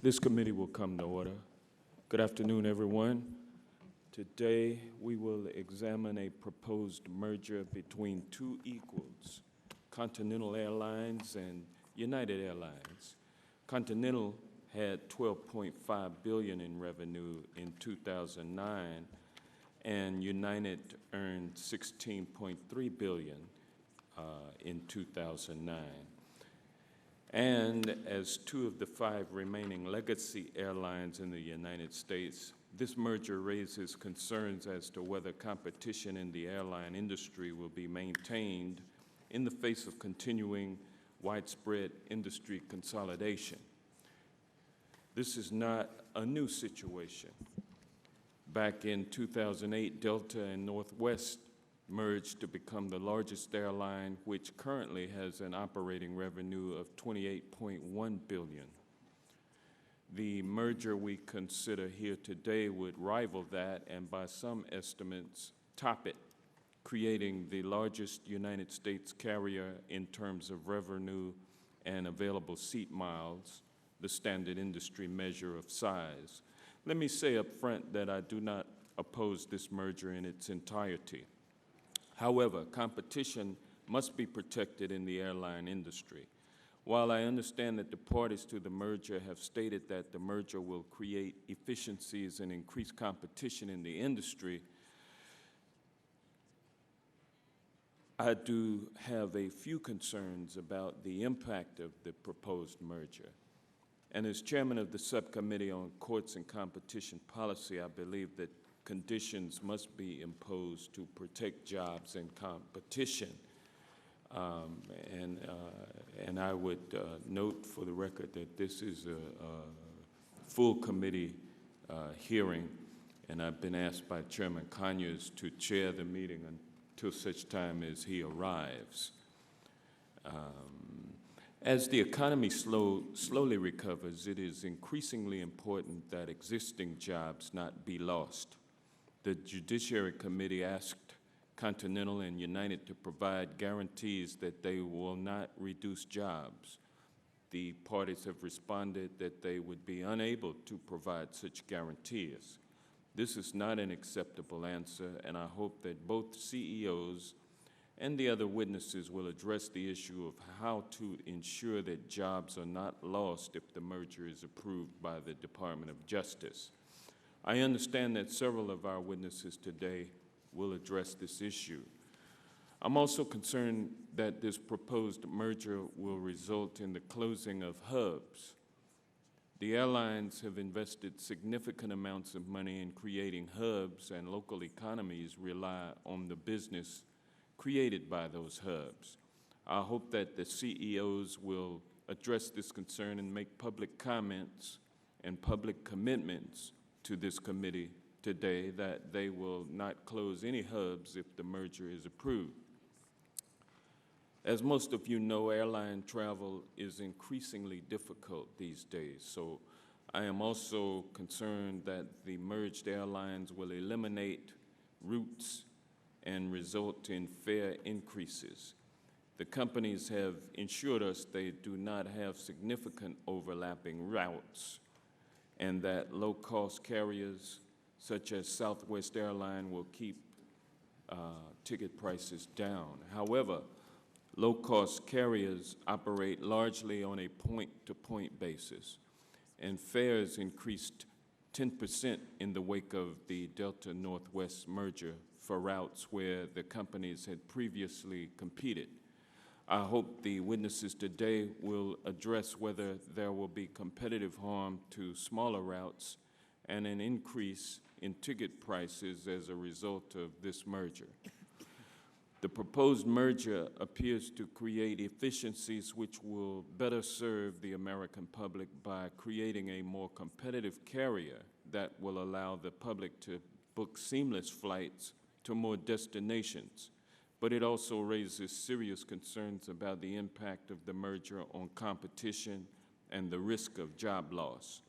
This committee will come to order. Good afternoon, everyone. Today, we will examine a proposed merger between two equals, Continental Airlines and United Airlines. Continental had $12.5 billion in revenue in 2009, and United earned $16.3 billion in 2009. And as two of the five remaining legacy airlines in the United States, this merger raises concerns as to whether competition in the airline industry will be maintained in the face of continuing widespread industry consolidation. This is not a new situation. Back in 2008, Delta and Northwest merged to become the largest airline, which currently has an operating revenue of $28.1 billion. The merger we consider here today would rival that and by some estimates top it, creating the largest United States carrier in terms of revenue and available seat miles, the standard industry measure of size. Let me say up front that I do not oppose this merger in its entirety. However, competition must be protected in the airline industry. While I understand that the parties to the merger have stated that the merger will create efficiencies and increase competition in the industry, I do have a few concerns about the impact of the proposed merger. And as chairman of the Subcommittee on Courts and Competition Policy, I believe that conditions must be imposed to protect jobs and competition. And I would note for the record that this is a full committee hearing, and I've been asked by Chairman Conyers to chair the meeting until such time as he arrives. As the economy slowly recovers, it is increasingly important that existing jobs not be lost. The Judiciary Committee asked Continental and United to provide guarantees that they will not reduce jobs. The parties have responded that they would be unable to provide such guarantees. This is not an acceptable answer, and I hope that both CEOs and the other witnesses will address the issue of how to ensure that jobs are not lost if the merger is approved by the Department of Justice. I understand that several of our witnesses today will address this issue. I'm also concerned that this proposed merger will result in the closing of hubs. The airlines have invested significant amounts of money in creating hubs, and local economies rely on the business created by those hubs. I hope that the CEOs will address this concern and make public comments and public commitments to this committee today that they will not close any hubs if the merger is approved. As most of you know, airline travel is increasingly difficult these days, so I am also concerned that the merged airlines will eliminate routes and result in fare increases. The companies have assured us they do not have significant overlapping routes, and that low-cost carriers such as Southwest Airlines will keep ticket prices down. However, low-cost carriers operate largely on a point-to-point basis, and fares increased 10% in the wake of the Delta-Northwest merger for routes where the companies had previously competed. I hope the witnesses today will address whether there will be competitive harm to smaller routes and an increase in ticket prices as a result of this merger. The proposed merger appears to create efficiencies which will better serve the American public by creating a more competitive carrier that will allow the public to book seamless flights to more destinations. But it also raises serious concerns about the impact of the merger on competition and the risk of job loss.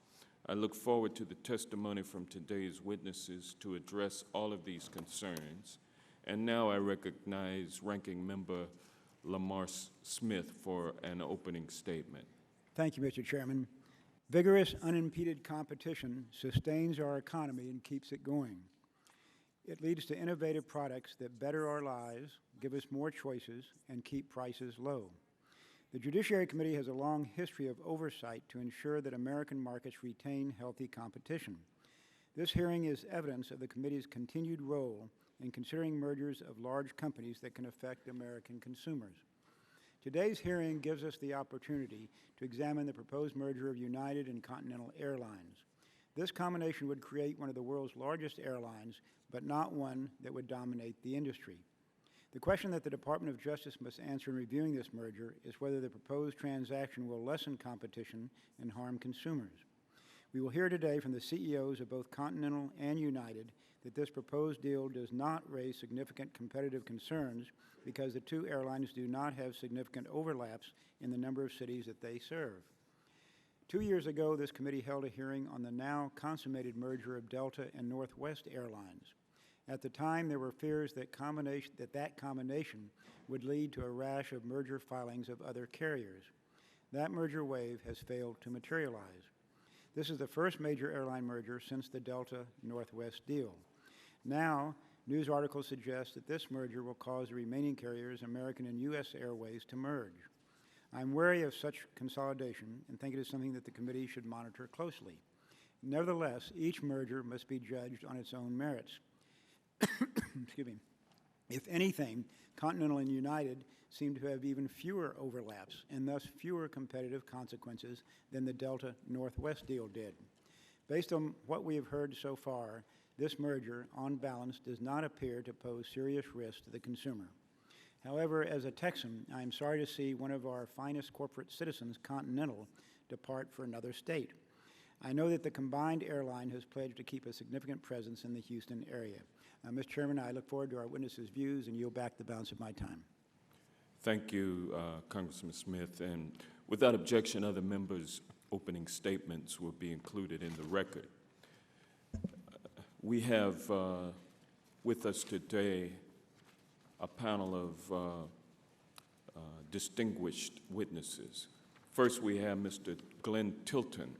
I look forward to the testimony from today's witnesses to address all of these concerns. And now I recognize Ranking Member Lamar Smith for an opening statement. Thank you, Mr. Chairman. Vigorous, unimpeded competition sustains our economy and keeps it going. It leads to innovative products that better our lives, give us more choices, and keep prices low. The Judiciary Committee has a long history of oversight to ensure that American markets retain healthy competition. This hearing is evidence of the committee's continued role in considering mergers of large companies that can affect American consumers. Today's hearing gives us the opportunity to examine the proposed merger of United and Continental Airlines. This combination would create one of the world's largest airlines, but not one that would dominate the industry. The question that the Department of Justice must answer in reviewing this merger is whether the proposed transaction will lessen competition and harm consumers. We will hear today from the CEOs of both Continental and United that this proposed deal does not raise significant competitive concerns because the two airlines do not have significant overlaps in the number of cities that they serve. 2 years ago, this committee held a hearing on the now consummated merger of Delta and Northwest Airlines. At the time, there were fears that that combination would lead to a rash of merger filings of other carriers. That merger wave has failed to materialize. This is the first major airline merger since the Delta-Northwest deal. Now, news articles suggest that this merger will cause the remaining carriers, American and U.S. Airways, to merge. I'm wary of such consolidation and think it is something that the committee should monitor closely. Nevertheless, each merger must be judged on its own merits. Excuse me. If anything, Continental and United seem to have even fewer overlaps and thus fewer competitive consequences than the Delta-Northwest deal did. Based on what we have heard so far, this merger, on balance, does not appear to pose serious risk to the consumer. However, as a Texan, I am sorry to see one of our finest corporate citizens, Continental, depart for another state. I know that the combined airline has pledged to keep a significant presence in the Houston area. Mr. Chairman, I look forward to our witnesses' views and yield back the balance of my time. Thank you, Congressman Smith. And without objection, other members' opening statements will be included in the record. We have with us today a panel of distinguished witnesses. First, we have Mr. Glenn Tilton.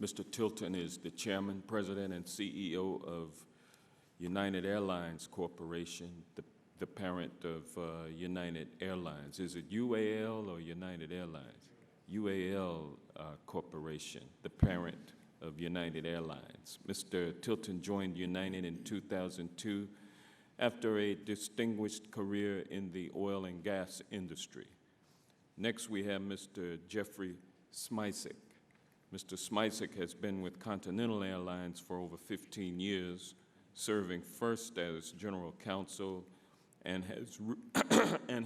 Mr. Tilton is the Chairman, President, and CEO of United Airlines Corporation, the parent of United Airlines. Is it UAL or United Airlines? UAL Corporation, the parent of United Airlines. Mr. Tilton joined United in 2002 after a distinguished career in the oil and gas industry. Next, we have Mr. Jeffery Smisek. Mr. Smisek has been with Continental Airlines for over 15 years, serving first as General Counsel and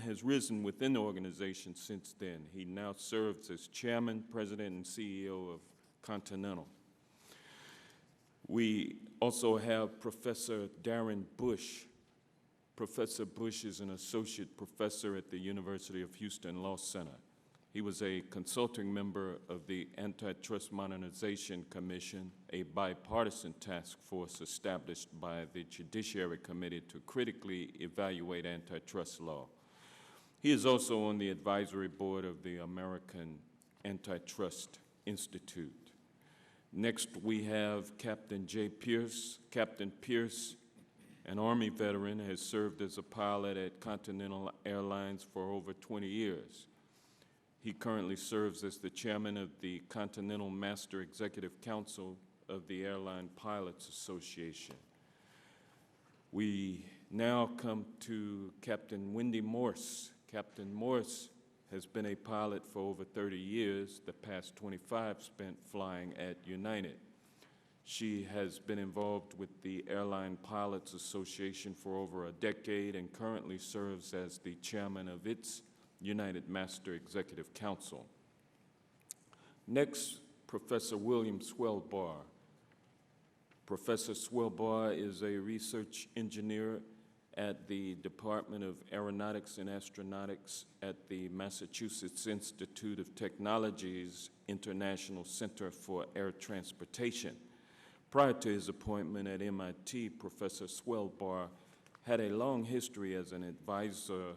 has risen within the organization since then. He now serves as Chairman, President, and CEO of Continental. We also have Professor Darren Bush. Professor Bush is an associate professor at the University of Houston Law Center. He was a consulting member of the Antitrust Modernization Commission, a bipartisan task force established by the Judiciary Committee to critically evaluate antitrust law. He is also on the advisory board of the American Antitrust Institute. Next, we have Captain J. Pierce. Captain Pierce, an Army veteran, has served as a pilot at Continental Airlines for over 20 years. He currently serves as the chairman of the Continental Master Executive Council of the Airline Pilots Association. We now come to Captain Wendy Morse. Captain Morse has been a pilot for over 30 years, the past 25 spent flying at United. She has been involved with the Airline Pilots Association for over a decade and currently serves as the chairman of its United Master Executive Council. Next, Professor William Swelbar. Professor Swelbar is a research engineer at the Department of Aeronautics and Astronautics at the Massachusetts Institute of Technology's International Center for Air Transportation. Prior to his appointment at MIT, Professor Swelbar had a long history as an advisor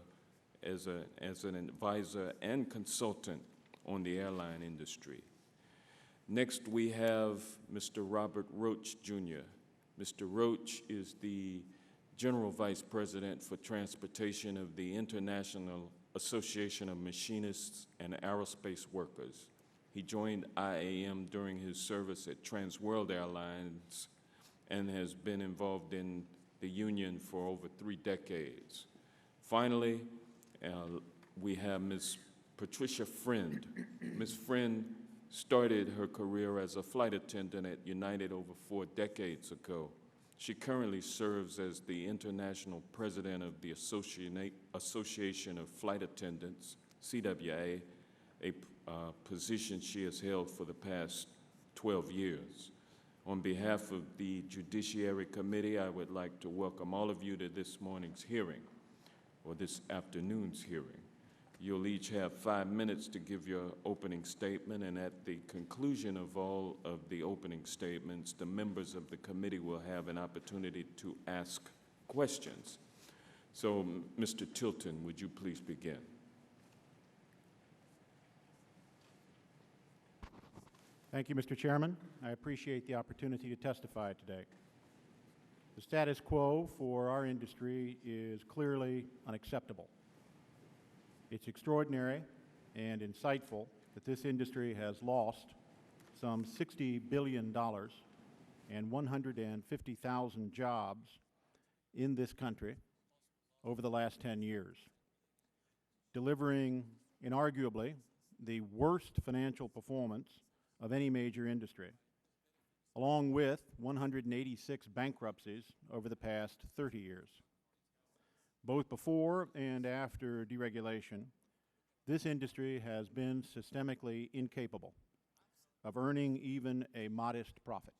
and consultant on the airline industry. Next, we have Mr. Robert Roach, Jr. Mr. Roach is the General Vice President for Transportation of the International Association of Machinists and Aerospace Workers. He joined IAM during his service at Transworld Airlines and has been involved in the union for over 3 decades. Finally, we have Ms. Patricia Friend. Ms. Friend started her career as a flight attendant at United over 4 decades ago. She currently serves as the International President of the Association of Flight Attendants, CWA, a position she has held for the past 12 years. On behalf of the Judiciary Committee, I would like to welcome all of you to this morning's hearing, or this afternoon's hearing. You'll each have 5 minutes to give your opening statement, and at the conclusion of all of the opening statements, the members of the committee will have an opportunity to ask questions. So, Mr. Tilton, would you please begin? Thank you, Mr. Chairman. I appreciate the opportunity to testify today. The status quo for our industry is clearly unacceptable. It's extraordinary and insightful that this industry has lost some $60 billion and 150,000 jobs in this country over the last 10 years, delivering inarguably the worst financial performance of any major industry, along with 186 bankruptcies over the past 30 years. Both before and after deregulation, this industry has been systemically incapable of earning even a modest profit,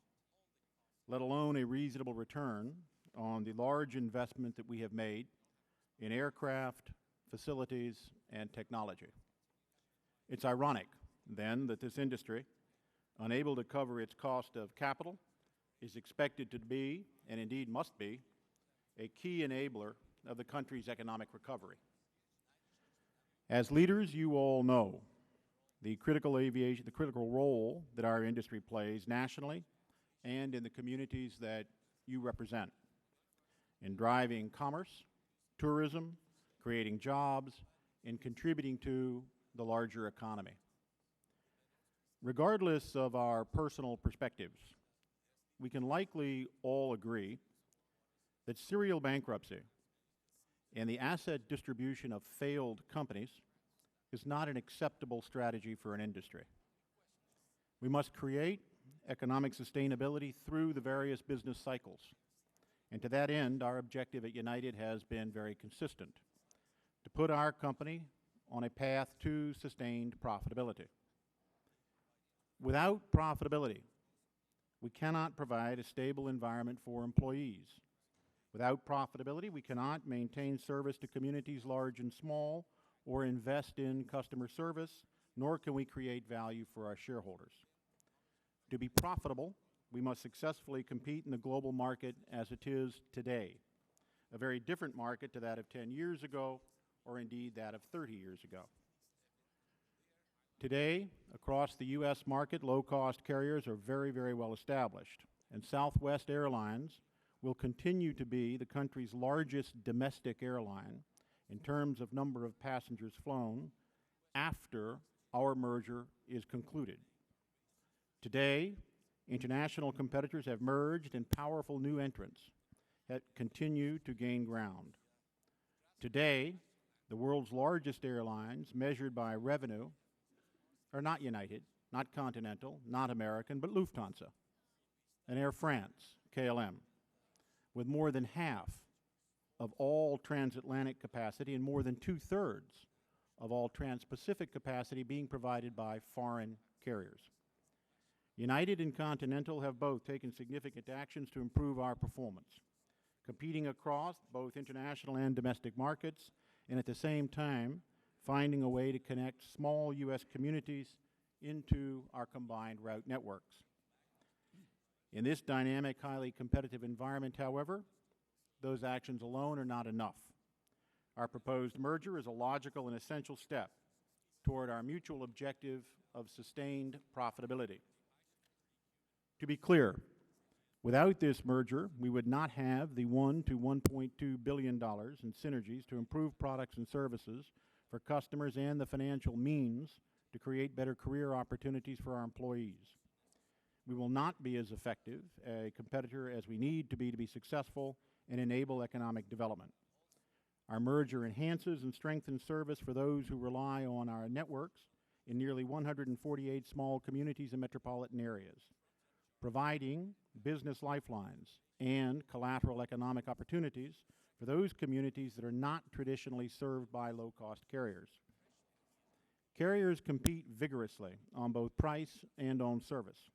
let alone a reasonable return on the large investment that we have made in aircraft, facilities, and technology. It's ironic, then, that this industry, unable to cover its cost of capital, is expected to be, and indeed must be, a key enabler of the country's economic recovery. As leaders, you all know the critical role that our industry plays nationally and in the communities that you represent in driving commerce, tourism, creating jobs, and contributing to the larger economy. Regardless of our personal perspectives, we can likely all agree that serial bankruptcy and the asset distribution of failed companies is not an acceptable strategy for an industry. We must create economic sustainability through the various business cycles. And to that end, our objective at United has been very consistent: to put our company on a path to sustained profitability. Without profitability, we cannot provide a stable environment for employees. Without profitability, we cannot maintain service to communities large and small or invest in customer service, nor can we create value for our shareholders. To be profitable, we must successfully compete in the global market as it is today, a very different market to that of 10 years ago, or indeed that of 30 years ago. Today, across the U.S. market, low-cost carriers are very, very well established, and Southwest Airlines will continue to be the country's largest domestic airline in terms of number of passengers flown after our merger is concluded. Today, international competitors have merged and powerful new entrants that continue to gain ground. Today, the world's largest airlines, measured by revenue, are not United, not Continental, not American, but Lufthansa and Air France, KLM, with more than half of all transatlantic capacity and more than 2/3 of all trans-Pacific capacity being provided by foreign carriers. United and Continental have both taken significant actions to improve our performance, competing across both international and domestic markets, and at the same time finding a way to connect small U.S. communities into our combined route networks. In this dynamic, highly competitive environment, however, those actions alone are not enough. Our proposed merger is a logical and essential step toward our mutual objective of sustained profitability. To be clear, without this merger, we would not have the $1 to $1.2 billion in synergies to improve products and services for customers and the financial means to create better career opportunities for our employees. We will not be as effective a competitor as we need to be successful and enable economic development. Our merger enhances and strengthens service for those who rely on our networks in nearly 148 small communities and metropolitan areas, providing business lifelines and collateral economic opportunities for those communities that are not traditionally served by low-cost carriers. Carriers compete vigorously on both price and on service,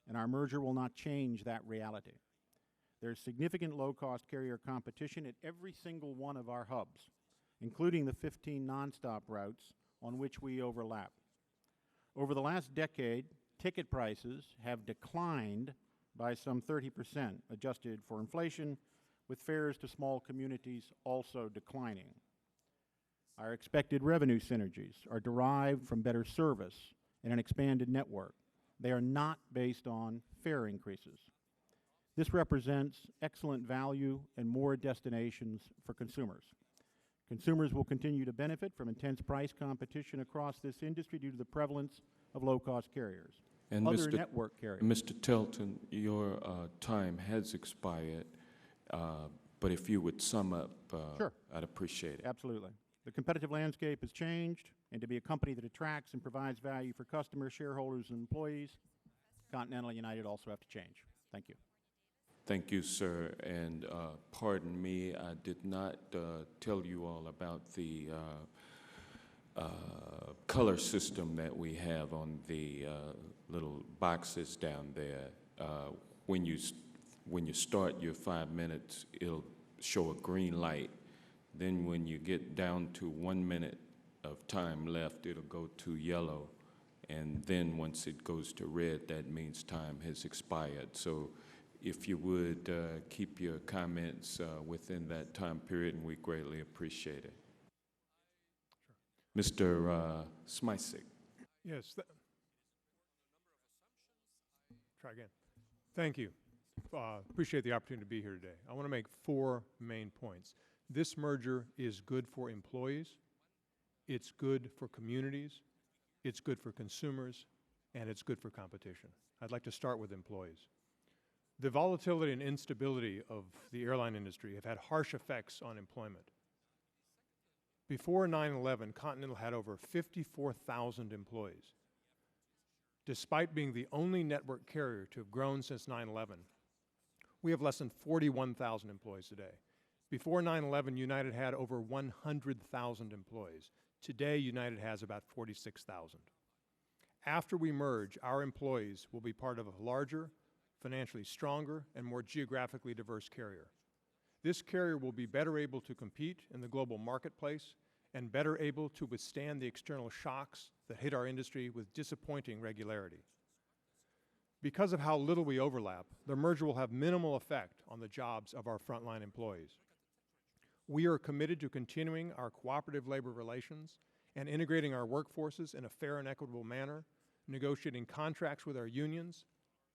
and our merger will not change that reality. There's significant low-cost carrier competition at every single one of our hubs, including the 15 nonstop routes on which we overlap. Over the last decade, ticket prices have declined by some 30%, adjusted for inflation, with fares to small communities also declining. Our expected revenue synergies are derived from better service and an expanded network. They are not based on fare increases. This represents excellent value and more destinations for consumers. Consumers will continue to benefit from intense price competition across this industry due to the prevalence of low-cost carriers. And Other network carriers. Mr. Tilton, your time has expired, but if you would sum up, Sure. I'd appreciate it. Absolutely. The competitive landscape has changed, and to be a company that attracts and provides value for customers, shareholders, and employees, Continental and United also have to change. Thank you. Thank you, sir. And pardon me, I did not tell you all about the color system that we have on the little boxes down there. When you start your 5 minutes, it'll show a green light. Then when you get down to 1 minute of time left, it'll go to yellow. And then once it goes to red, that means time has expired. So if you would keep your comments within that time period, and we greatly appreciate it. Sure. Mr. Smisek. Yes. Try again. Thank you. Appreciate the opportunity to be here today. I want to make 4 main points. This merger is good for employees, it's good for communities, it's good for consumers, and it's good for competition. I'd like to start with employees. The volatility and instability of the airline industry have had harsh effects on employment. Before 9/11, Continental had over 54,000 employees. Despite being the only network carrier to have grown since 9/11, we have less than 41,000 employees today. Before 9/11, United had over 100,000 employees. Today, United has about 46,000. After we merge, our employees will be part of a larger, financially stronger, and more geographically diverse carrier. This carrier will be better able to compete in the global marketplace and better able to withstand the external shocks that hit our industry with disappointing regularity. Because of how little we overlap, the merger will have minimal effect on the jobs of our frontline employees. We are committed to continuing our cooperative labor relations and integrating our workforces in a fair and equitable manner, negotiating contracts with our unions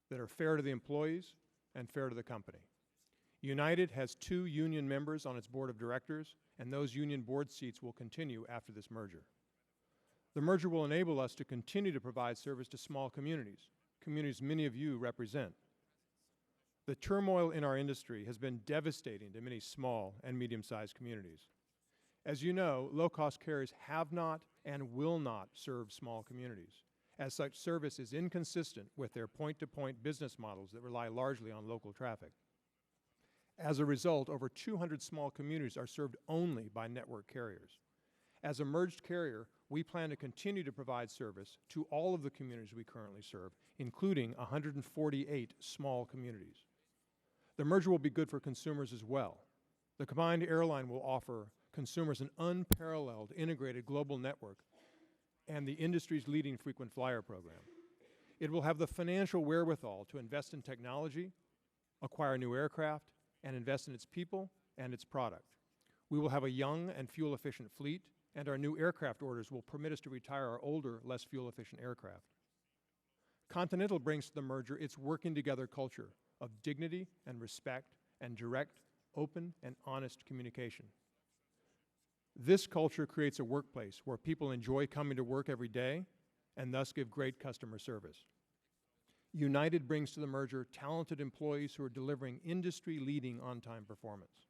that are fair to the employees and fair to the company. United has 2 union members on its board of directors, and those union board seats will continue after this merger. The merger will enable us to continue to provide service to small communities, communities many of you represent. The turmoil in our industry has been devastating to many small and medium-sized communities. As you know, low-cost carriers have not and will not serve small communities. As such, service is inconsistent with their point-to-point business models that rely largely on local traffic. As a result, over 200 small communities are served only by network carriers. As a merged carrier, we plan to continue to provide service to all of the communities we currently serve, including 148 small communities. The merger will be good for consumers as well. The combined airline will offer consumers an unparalleled integrated global network and the industry's leading frequent flyer program. It will have the financial wherewithal to invest in technology, acquire new aircraft, and invest in its people and its product. We will have a young and fuel-efficient fleet, and our new aircraft orders will permit us to retire our older, less fuel-efficient aircraft. Continental brings to the merger its working together culture of dignity and respect and direct, open, and honest communication. This culture creates a workplace where people enjoy coming to work every day and thus give great customer service. United brings to the merger talented employees who are delivering industry-leading on-time performance.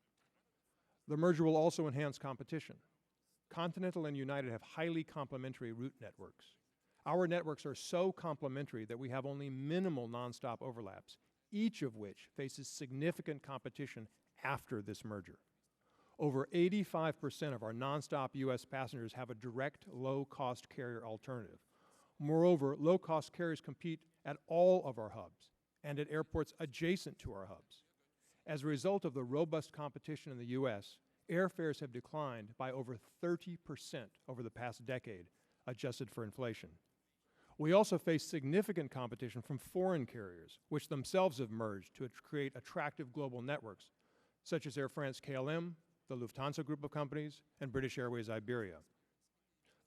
The merger will also enhance competition. Continental and United have highly complementary route networks. Our networks are so complementary that we have only minimal nonstop overlaps, each of which faces significant competition after this merger. Over 85% of our nonstop U.S. passengers have a direct low-cost carrier alternative. Moreover, low-cost carriers compete at all of our hubs and at airports adjacent to our hubs. As a result of the robust competition in the U.S., airfares have declined by over 30% over the past decade, adjusted for inflation. We also face significant competition from foreign carriers, which themselves have merged to create attractive global networks, such as Air France-KLM, the Lufthansa group of companies, and British Airways Iberia.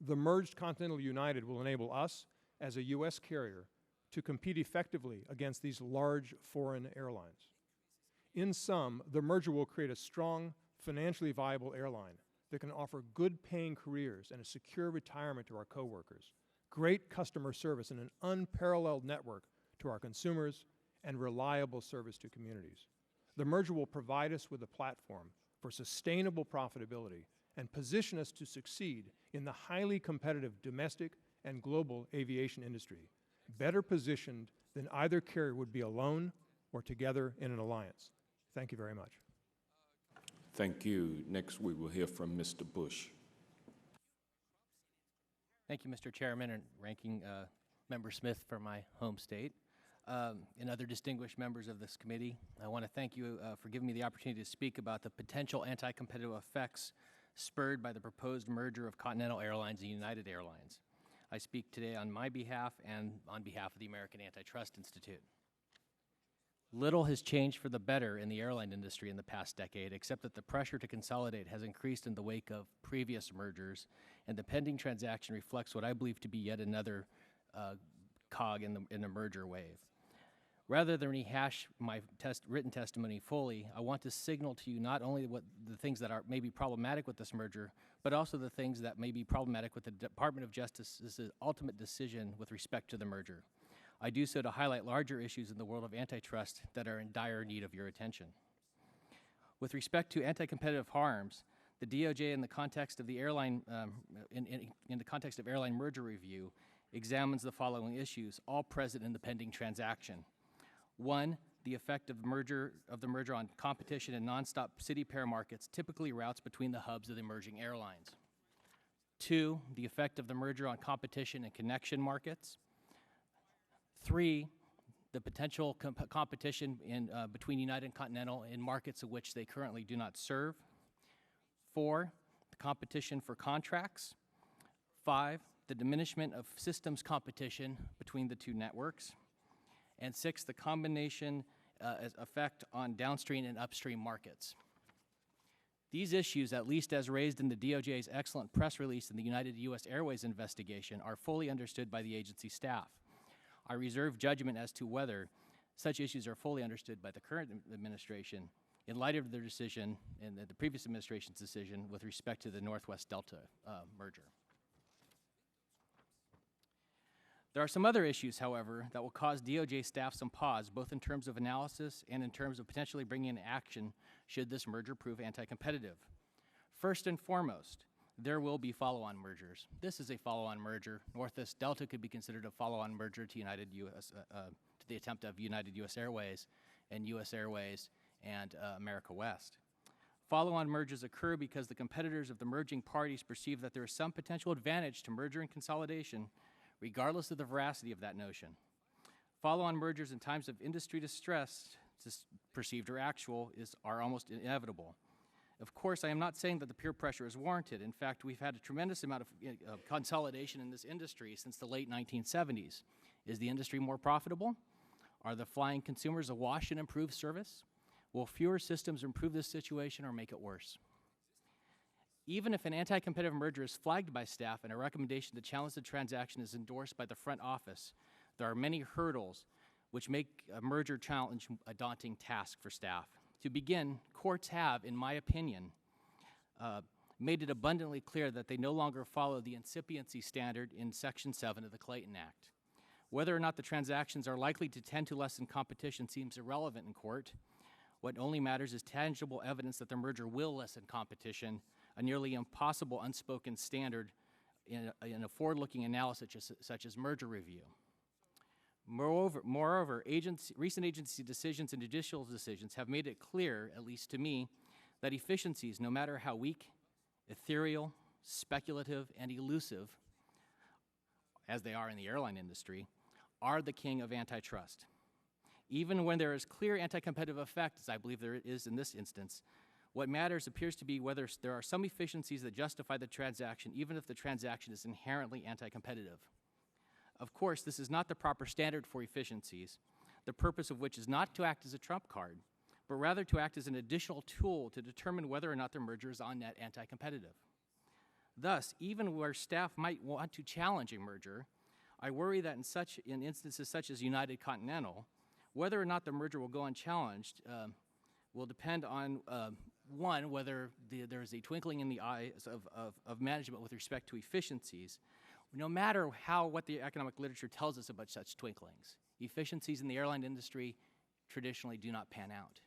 The merged Continental United will enable us, as a U.S. carrier, to compete effectively against these large foreign airlines. In sum, the merger will create a strong, financially viable airline that can offer good-paying careers and a secure retirement to our coworkers, great customer service and an unparalleled network to our consumers, and reliable service to communities. The merger will provide us with a platform for sustainable profitability and position us to succeed in the highly competitive domestic and global aviation industry, better positioned than either carrier would be alone or together in an alliance. Thank you very much. Thank you. Next, we will hear from Mr. Bush. Thank you, Mr. Chairman and Ranking Member Smith for my home state. And other distinguished members of this committee, I want to thank you for giving me the opportunity to speak about the potential anti-competitive effects spurred by the proposed merger of Continental Airlines and United Airlines. I speak today on my behalf and on behalf of the American Antitrust Institute. Little has changed for the better in the airline industry in the past decade, except that the pressure to consolidate has increased in the wake of previous mergers, and the pending transaction reflects what I believe to be yet another cog in the merger wave. Rather than rehash my written testimony fully, I want to signal to you not only what the things that are maybe problematic with this merger, but also the things that may be problematic with the Department of Justice's ultimate decision with respect to the merger. I do so to highlight larger issues in the world of antitrust that are in dire need of your attention. With respect to anti-competitive harms, the DOJ, in the context of the airline, in the context of airline merger review, examines the following issues, all present in the pending transaction. 1, the effect of the merger on competition in nonstop city pair markets, typically routes between the hubs of the emerging airlines. 2, the effect of the merger on competition in connection markets. 3, the potential competition between United and Continental in markets of which they currently do not serve. 4, the competition for contracts. 5, the diminishment of systems competition between the two networks. And 6, the combination effect on downstream and upstream markets. These issues, at least as raised in the DOJ's excellent press release in the United U.S. Airways investigation, are fully understood by the agency staff. I reserve judgment as to whether such issues are fully understood by the current administration in light of their decision and the previous administration's decision with respect to the Northwest Delta merger. There are some other issues, however, that will cause DOJ staff some pause, both in terms of analysis and in terms of potentially bringing in action should this merger prove anti-competitive. First and foremost, there will be follow-on mergers. This is a follow-on merger. Northwest Delta could be considered a follow-on merger to to the attempt of United U.S. Airways and U.S. Airways and America West. Follow-on mergers occur because the competitors of the merging parties perceive that there is some potential advantage to merger and consolidation, regardless of the veracity of that notion. Follow-on mergers in times of industry distress, perceived or actual, are almost inevitable. Of course, I am not saying that the peer pressure is warranted. In fact, we've had a tremendous amount of consolidation in this industry since the late 1970s. Is the industry more profitable? Are the flying consumers awash in improved service? Will fewer systems improve this situation or make it worse? Even if an anti-competitive merger is flagged by staff and a recommendation to challenge the transaction is endorsed by the front office, there are many hurdles which make a merger challenge a daunting task for staff. To begin, courts have, in my opinion, made it abundantly clear that they no longer follow the incipiency standard in Section 7 of the Clayton Act. Whether or not the transactions are likely to tend to lessen competition seems irrelevant in court. What only matters is tangible evidence that the merger will lessen competition, a nearly impossible unspoken standard in a forward-looking analysis such as merger review. Moreover, recent agency decisions and judicial decisions have made it clear, at least to me, that efficiencies, no matter how weak, ethereal, speculative, and elusive, as they are in the airline industry, are the king of antitrust. Even when there is clear anti-competitive effect, as I believe there is in this instance, what matters appears to be whether there are some efficiencies that justify the transaction, even if the transaction is inherently anti-competitive. Of course, this is not the proper standard for efficiencies, the purpose of which is not to act as a trump card, but rather to act as an additional tool to determine whether or not the merger is on net anti-competitive. Thus, even where staff might want to challenge a merger, I worry that in instances such as United Continental, whether or not the merger will go unchallenged will depend on, one, whether there is a twinkling in the eyes of management with respect to efficiencies, no matter what the economic literature tells us about such twinklings. Efficiencies in the airline industry traditionally do not pan out.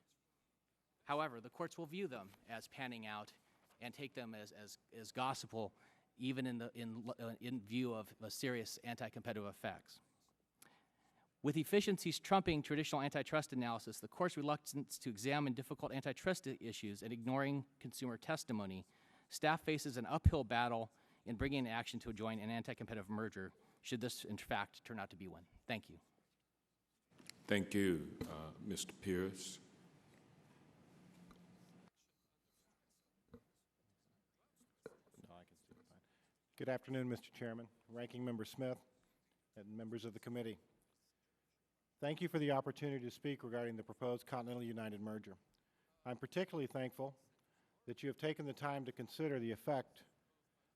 However, the courts will view them as panning out and take them as gospel, even in view of serious anti-competitive effects. With efficiencies trumping traditional antitrust analysis, the court's reluctance to examine difficult antitrust issues and ignoring consumer testimony, staff faces an uphill battle in bringing action to join an anti-competitive merger, should this, in fact, turn out to be one. Thank you. Thank you, Mr. Pierce. Good afternoon, Mr. Chairman, Ranking Member Smith, and members of the committee. Thank you for the opportunity to speak regarding the proposed Continental United merger. I'm particularly thankful that you have taken the time to consider the effect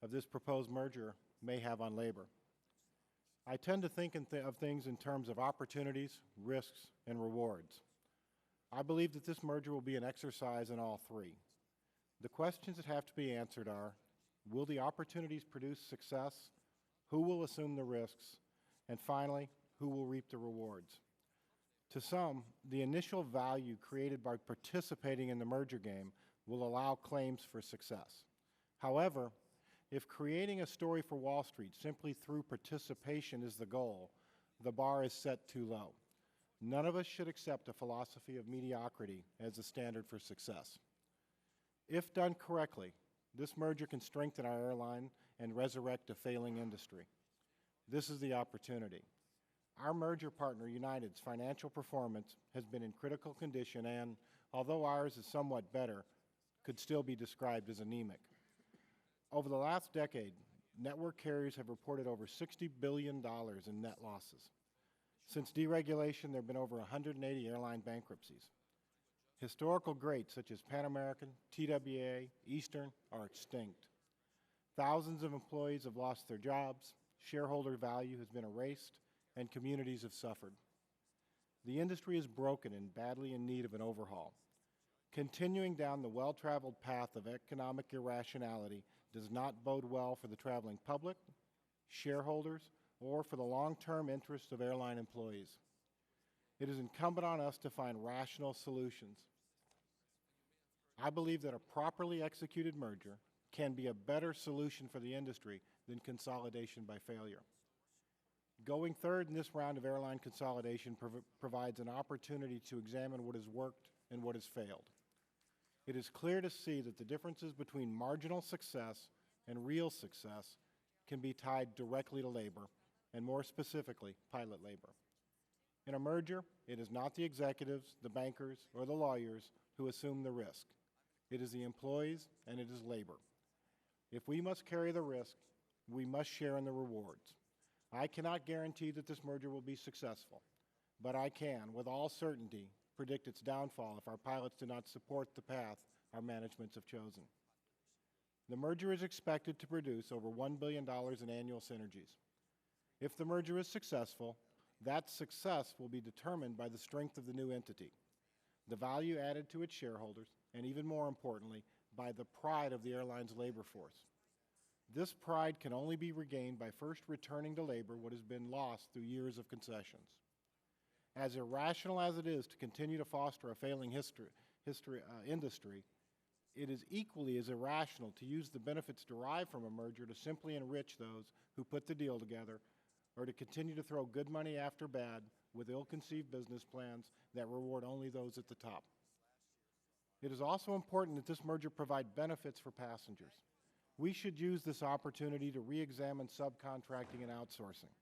of this proposed merger may have on labor. I tend to think of things in terms of opportunities, risks, and rewards. I believe that this merger will be an exercise in all three. The questions that have to be answered are, will the opportunities produce success? Who will assume the risks? And finally, who will reap the rewards? To some, the initial value created by participating in the merger game will allow claims for success. However, if creating a story for Wall Street simply through participation is the goal, the bar is set too low. None of us should accept a philosophy of mediocrity as a standard for success. If done correctly, this merger can strengthen our airline and resurrect a failing industry. This is the opportunity. Our merger partner, United's financial performance has been in critical condition and, although ours is somewhat better, could still be described as anemic. Over the last decade, network carriers have reported over $60 billion in net losses. Since deregulation, there have been over 180 airline bankruptcies. Historical greats such as Pan American, TWA, Eastern are extinct. Thousands of employees have lost their jobs, shareholder value has been erased, and communities have suffered. The industry is broken and badly in need of an overhaul. Continuing down the well-traveled path of economic irrationality does not bode well for the traveling public, shareholders, or for the long-term interests of airline employees. It is incumbent on us to find rational solutions. I believe that a properly executed merger can be a better solution for the industry than consolidation by failure. Going third in this round of airline consolidation provides an opportunity to examine what has worked and what has failed. It is clear to see that the differences between marginal success and real success can be tied directly to labor, and more specifically, pilot labor. In a merger, it is not the executives, the bankers, or the lawyers who assume the risk. It is the employees, and it is labor. If we must carry the risk, we must share in the rewards. I cannot guarantee that this merger will be successful, but I can, with all certainty, predict its downfall if our pilots do not support the path our managements have chosen. The merger is expected to produce over $1 billion in annual synergies. If the merger is successful, That success will be determined by the strength of the new entity, the value added to its shareholders, and even more importantly, by the pride of the airline's labor force. This pride can only be regained by first returning to labor what has been lost through years of concessions. As irrational as it is to continue to foster a failing industry, it is equally as irrational to use the benefits derived from a merger to simply enrich those who put the deal together, or to continue to throw good money after bad with ill-conceived business plans that reward only those at the top. It is also important that this merger provide benefits for passengers. We should use this opportunity to re-examine subcontracting and outsourcing.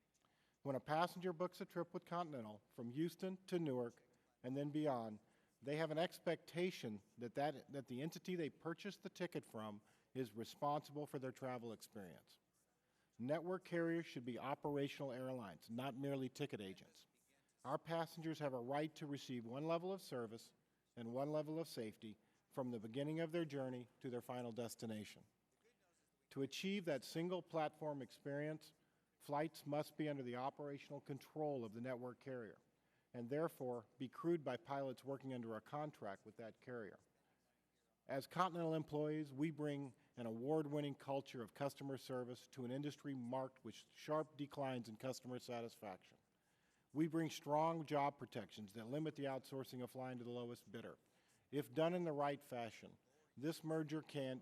When a passenger books a trip with Continental from Houston to Newark and then beyond, they have an expectation that the entity they purchased the ticket from is responsible for their travel experience. Network carriers should be operational airlines, not merely ticket agents. Our passengers have a right to receive one level of service and one level of safety from the beginning of their journey to their final destination. To achieve that single platform experience, flights must be under the operational control of the network carrier, and therefore be crewed by pilots working under a contract with that carrier. As Continental employees, we bring an award-winning culture of customer service to an industry marked with sharp declines in customer satisfaction. We bring strong job protections that limit the outsourcing of flying to the lowest bidder. If done in the right fashion, this merger can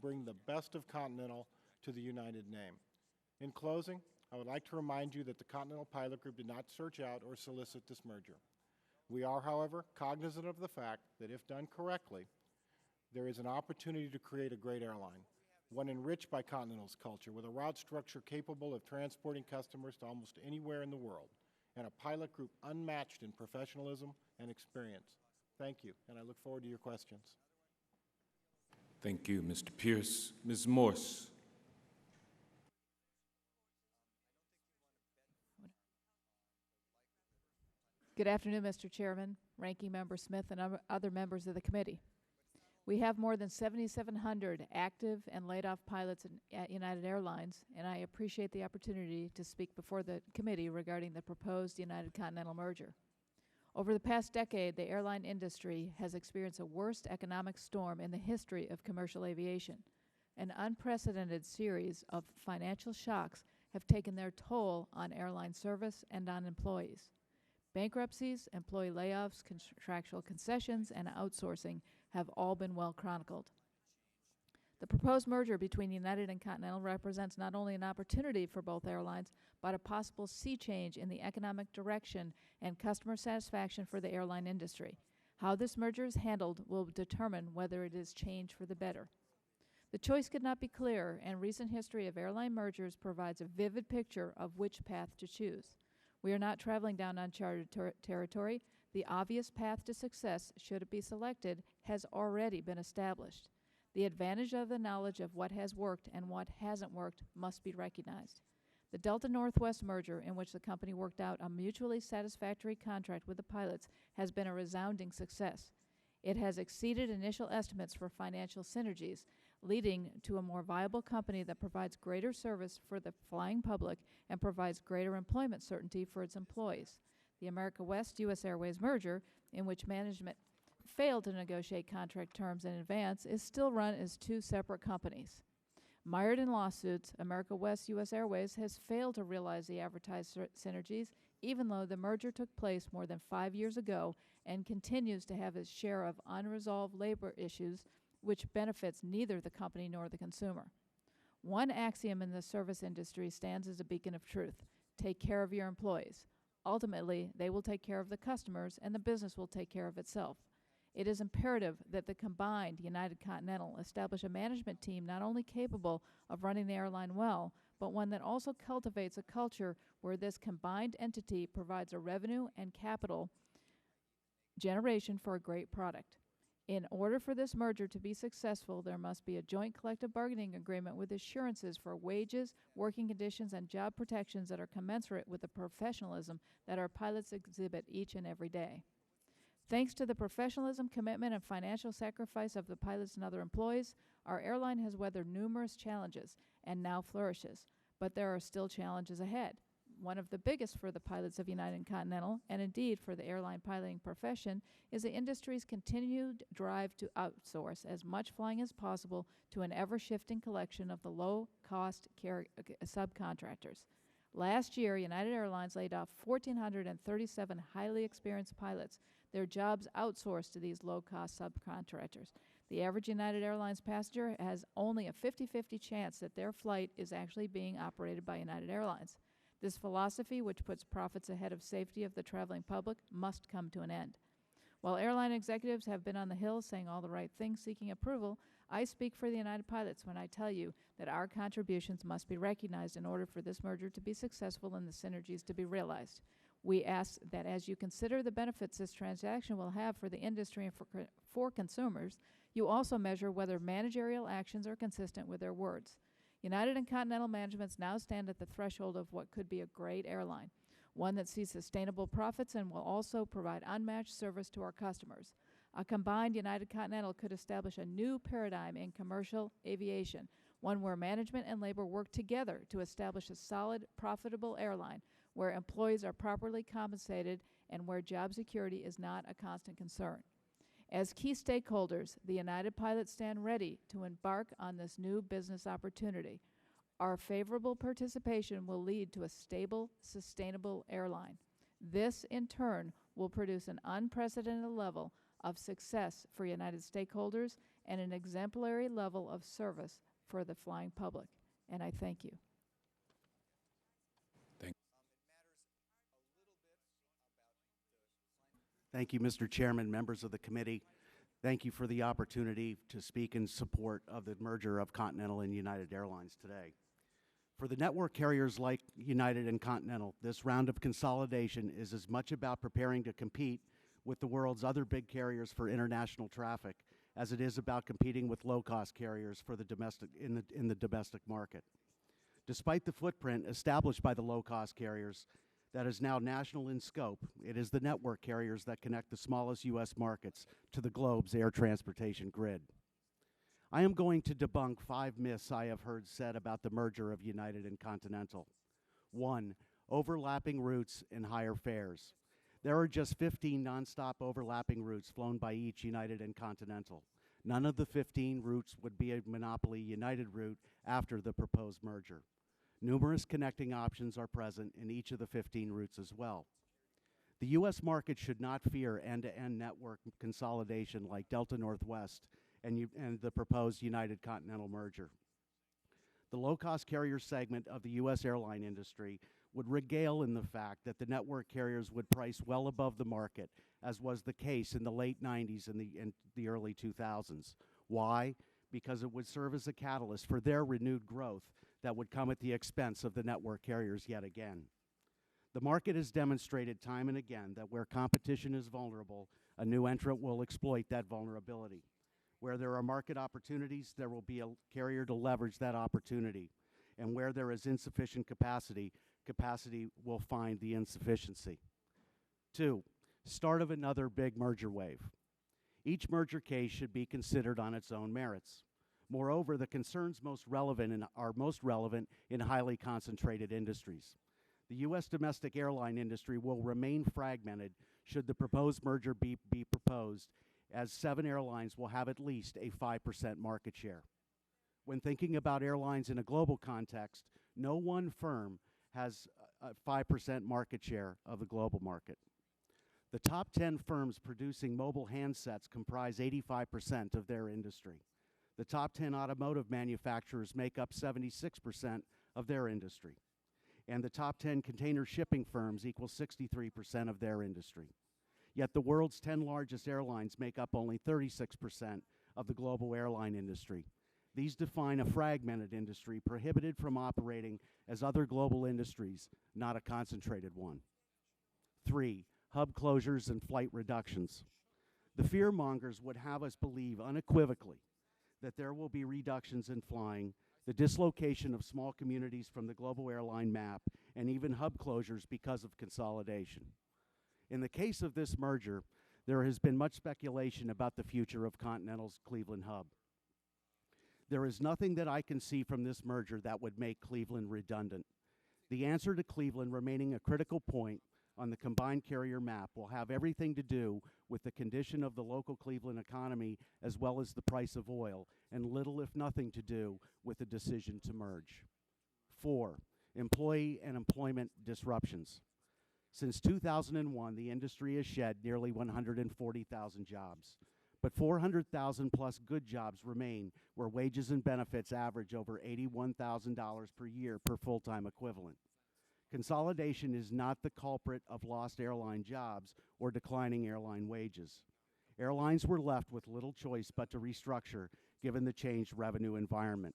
bring the best of Continental to the United name. In closing, I would like to remind you that the Continental Pilot Group did not search out or solicit this merger. We are, however, cognizant of the fact that if done correctly, there is an opportunity to create a great airline, one enriched by Continental's culture with a route structure capable of transporting customers to almost anywhere in the world, and a pilot group unmatched in professionalism and experience. Thank you, and I look forward to your questions. Thank you, Mr. Pierce. Ms. Morse. Good afternoon, Mr. Chairman, Ranking Member Smith, and other members of the committee. We have more than 7,700 active and laid-off pilots at United Airlines, and I appreciate the opportunity to speak before the committee regarding the proposed United Continental merger. Over the past decade, the airline industry has experienced a worst economic storm in the history of commercial aviation. An unprecedented series of financial shocks have taken their toll on airline service and on employees. Bankruptcies, employee layoffs, contractual concessions, and outsourcing have all been well chronicled. The proposed merger between United and Continental represents not only an opportunity for both airlines, but a possible sea change in the economic direction and customer satisfaction for the airline industry. How this merger is handled will determine whether it is change for the better. The choice could not be clearer, and recent history of airline mergers provides a vivid picture of which path to choose. We are not traveling down uncharted territory. The obvious path to success, should it be selected, has already been established. The advantage of the knowledge of what has worked and what hasn't worked must be recognized. The Delta Northwest merger, in which the company worked out a mutually satisfactory contract with the pilots, has been a resounding success. It has exceeded initial estimates for financial synergies, leading to a more viable company that provides greater service for the flying public and provides greater employment certainty for its employees. The America West U.S. Airways merger, in which management failed to negotiate contract terms in advance, is still run as two separate companies. Mired in lawsuits, America West U.S. Airways has failed to realize the advertised synergies, even though the merger took place more than 5 years ago and continues to have its share of unresolved labor issues, which benefits neither the company nor the consumer. One axiom in the service industry stands as a beacon of truth: take care of your employees. Ultimately, they will take care of the customers, and the business will take care of itself. It is imperative that the combined United Continental establish a management team not only capable of running the airline well, but one that also cultivates a culture where this combined entity provides a revenue and capital generation for a great product. In order for this merger to be successful, there must be a joint collective bargaining agreement with assurances for wages, working conditions, and job protections that are commensurate with the professionalism that our pilots exhibit each and every day. Thanks to the professionalism, commitment, and financial sacrifice of the pilots and other employees, our airline has weathered numerous challenges and now flourishes. But there are still challenges ahead. one of the biggest for the pilots of United and Continental, and indeed for the airline piloting profession, is the industry's continued drive to outsource as much flying as possible to an ever-shifting collection of the low-cost subcontractors. Last year, United Airlines laid off 1,437 highly experienced pilots, their jobs outsourced to these low-cost subcontractors. The average United Airlines passenger has only a 50-50 chance that their flight is actually being operated by United Airlines. This philosophy, which puts profits ahead of safety of the traveling public, must come to an end. While airline executives have been on the Hill saying all the right things seeking approval, I speak for the United pilots when I tell you that our contributions must be recognized in order for this merger to be successful and the synergies to be realized. We ask that as you consider the benefits this transaction will have for the industry and for consumers, you also measure whether managerial actions are consistent with their words. United and Continental managements now stand at the threshold of what could be a great airline, one that sees sustainable profits and will also provide unmatched service to our customers. A combined United Continental could establish a new paradigm in commercial aviation, one where management and labor work together to establish a solid, profitable airline where employees are properly compensated and where job security is not a constant concern. As key stakeholders, the United pilots stand ready to embark on this new business opportunity. Our favorable participation will lead to a stable, sustainable airline. This, in turn, will produce an unprecedented level of success for United stakeholders and an exemplary level of service for the flying public. And I thank you. Thank you, Mr. Chairman, members of the committee. Thank you for the opportunity to speak in support of the merger of Continental and United Airlines today. For the network carriers like United and Continental, this round of consolidation is as much about preparing to compete with the world's other big carriers for international traffic as it is about competing with low-cost carriers for the in the domestic market. Despite the footprint established by the low-cost carriers, that is now national in scope, it is the network carriers that connect the smallest U.S. markets to the globe's air transportation grid. I am going to debunk 5 myths I have heard said about the merger of United and Continental. 1, overlapping routes and higher fares. There are just 15 nonstop overlapping routes flown by each United and Continental. None of the 15 routes would be a monopoly United route after the proposed merger. Numerous connecting options are present in each of the 15 routes as well. The U.S. market should not fear end-to-end network consolidation like Delta Northwest and the proposed United Continental merger. The low-cost carrier segment of the U.S. airline industry would regale in the fact that the network carriers would price well above the market, as was the case in the late 90s and the early 2000s. Why? Because it would serve as a catalyst for their renewed growth that would come at the expense of the network carriers yet again. The market has demonstrated time and again that where competition is vulnerable, a new entrant will exploit that vulnerability. Where there are market opportunities, there will be a carrier to leverage that opportunity. And where there is insufficient capacity, capacity will find the insufficiency. 2, start of another big merger wave. Each merger case should be considered on its own merits. Moreover, the concerns are most relevant in highly concentrated industries. The U.S. domestic airline industry will remain fragmented should the proposed merger be proposed, as 7 airlines will have at least a 5% market share. When thinking about airlines in a global context, no one firm has a 5% market share of the global market. The top 10 firms producing mobile handsets comprise 85% of their industry. The top 10 automotive manufacturers make up 76% of their industry. And the top 10 container shipping firms equal 63% of their industry. Yet the world's 10 largest airlines make up only 36% of the global airline industry. These define a fragmented industry prohibited from operating as other global industries, not a concentrated one. 3, hub closures and flight reductions. The fearmongers would have us believe unequivocally that there will be reductions in flying, the dislocation of small communities from the global airline map, and even hub closures because of consolidation. In the case of this merger, there has been much speculation about the future of Continental's Cleveland hub. There is nothing that I can see from this merger that would make Cleveland redundant. The answer to Cleveland remaining a critical point on the combined carrier map will have everything to do with the condition of the local Cleveland economy as well as the price of oil, and little if nothing to do with the decision to merge. 4, employee and employment disruptions. Since 2001, the industry has shed nearly 140,000 jobs, but 400,000 plus good jobs remain where wages and benefits average over $81,000 per year per full-time equivalent. Consolidation is not the culprit of lost airline jobs or declining airline wages. Airlines were left with little choice but to restructure given the changed revenue environment.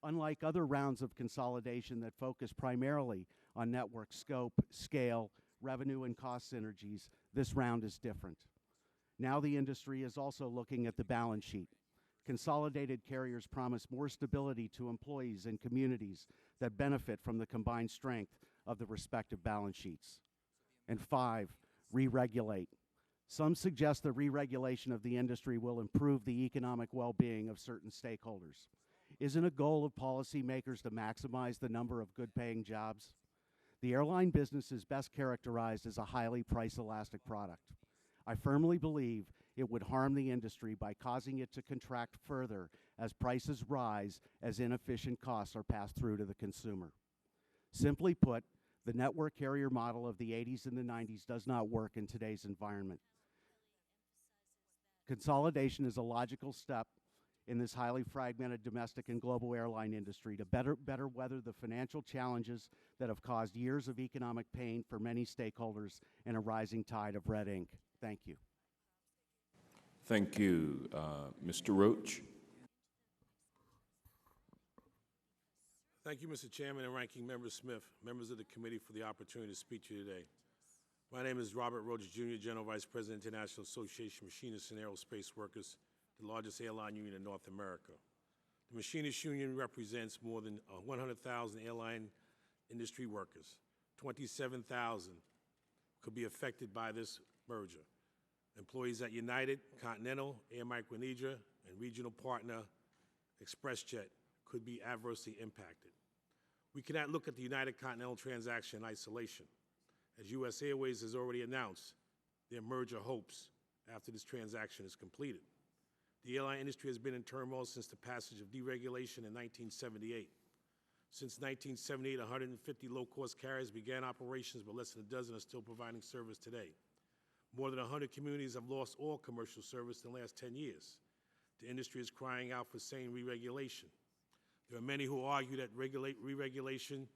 Unlike other rounds of consolidation that focus primarily on network scope, scale, revenue, and cost synergies, this round is different. Now the industry is also looking at the balance sheet. Consolidated carriers promise more stability to employees and communities that benefit from the combined strength of the respective balance sheets. And 5, re-regulate. Some suggest the re-regulation of the industry will improve the economic well-being of certain stakeholders. Isn't a goal of policymakers to maximize the number of good-paying jobs? The airline business is best characterized as a highly price-elastic product. I firmly believe it would harm the industry by causing it to contract further as prices rise as inefficient costs are passed through to the consumer. Simply put, the network carrier model of the 80s and the 90s does not work in today's environment. Consolidation is a logical step in this highly fragmented domestic and global airline industry to better weather the financial challenges that have caused years of economic pain for many stakeholders and a rising tide of red ink. Thank you. Thank you. Mr. Roach. Thank you, Mr. Chairman and Ranking Member Smith, members of the committee, for the opportunity to speak to you today. My name is Robert Roach, Jr., General Vice President, International Association of Machinists and Aerospace Workers, the largest airline union in North America. The Machinists Union represents more than 100,000 airline industry workers. 27,000 could be affected by this merger. Employees at United, Continental, Air Micronesia, and regional partner ExpressJet could be adversely impacted. We cannot look at the United Continental transaction in isolation, as U.S. Airways has already announced their merger hopes after this transaction is completed. The airline industry has been in turmoil since the passage of deregulation in 1978. Since 1978, 150 low-cost carriers began operations, but less than a dozen are still providing service today. More than 100 communities have lost all commercial service in the last 10 years. The industry is crying out for sane re-regulation. There are many who argue that re-regulation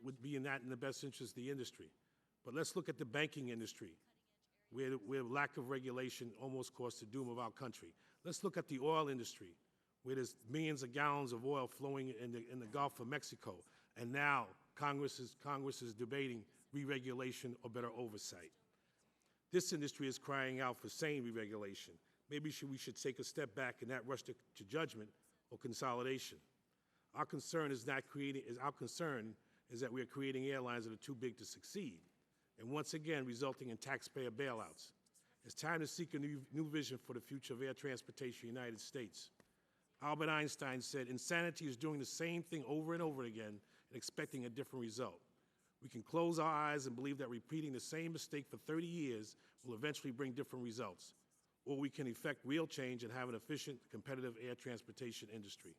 would be in the best interest of the industry. But let's look at the banking industry, where lack of regulation almost cost the doom of our country. Let's look at the oil industry, where there's millions of gallons of oil flowing in the Gulf of Mexico, and now Congress is debating re-regulation or better oversight. This industry is crying out for sane re-regulation. Maybe we should take a step back and not rush to judgment or consolidation. Our concern is that we are creating airlines that are too big to succeed, and once again resulting in taxpayer bailouts. It's time to seek a new vision for the future of air transportation in the United States. Albert Einstein said, "Insanity is doing the same thing over and over again and expecting a different result." We can close our eyes and believe that repeating the same mistake for 30 years will eventually bring different results, or we can effect real change and have an efficient, competitive air transportation industry.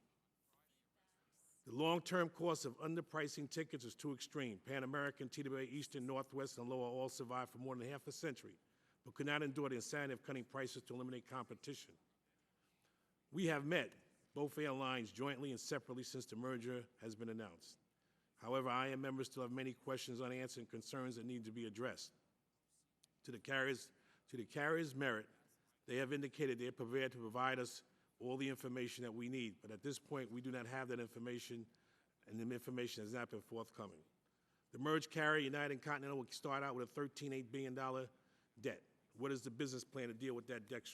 The long-term cost of underpricing tickets is too extreme. Pan American, TWA, Eastern, Northwest, and Lower all survived for more than half a century, but could not endure the insanity of cutting prices to eliminate competition. We have met both airlines jointly and separately since the merger has been announced. However, IAM members still have many questions unanswered and concerns that need to be addressed. To the carriers' merit, they have indicated they are prepared to provide us all the information that we need, but at this point, we do not have that information, and the information has not been forthcoming. The merged carrier, United and Continental, will start out with a $13.8 billion debt. What is the business plan to deal with that debt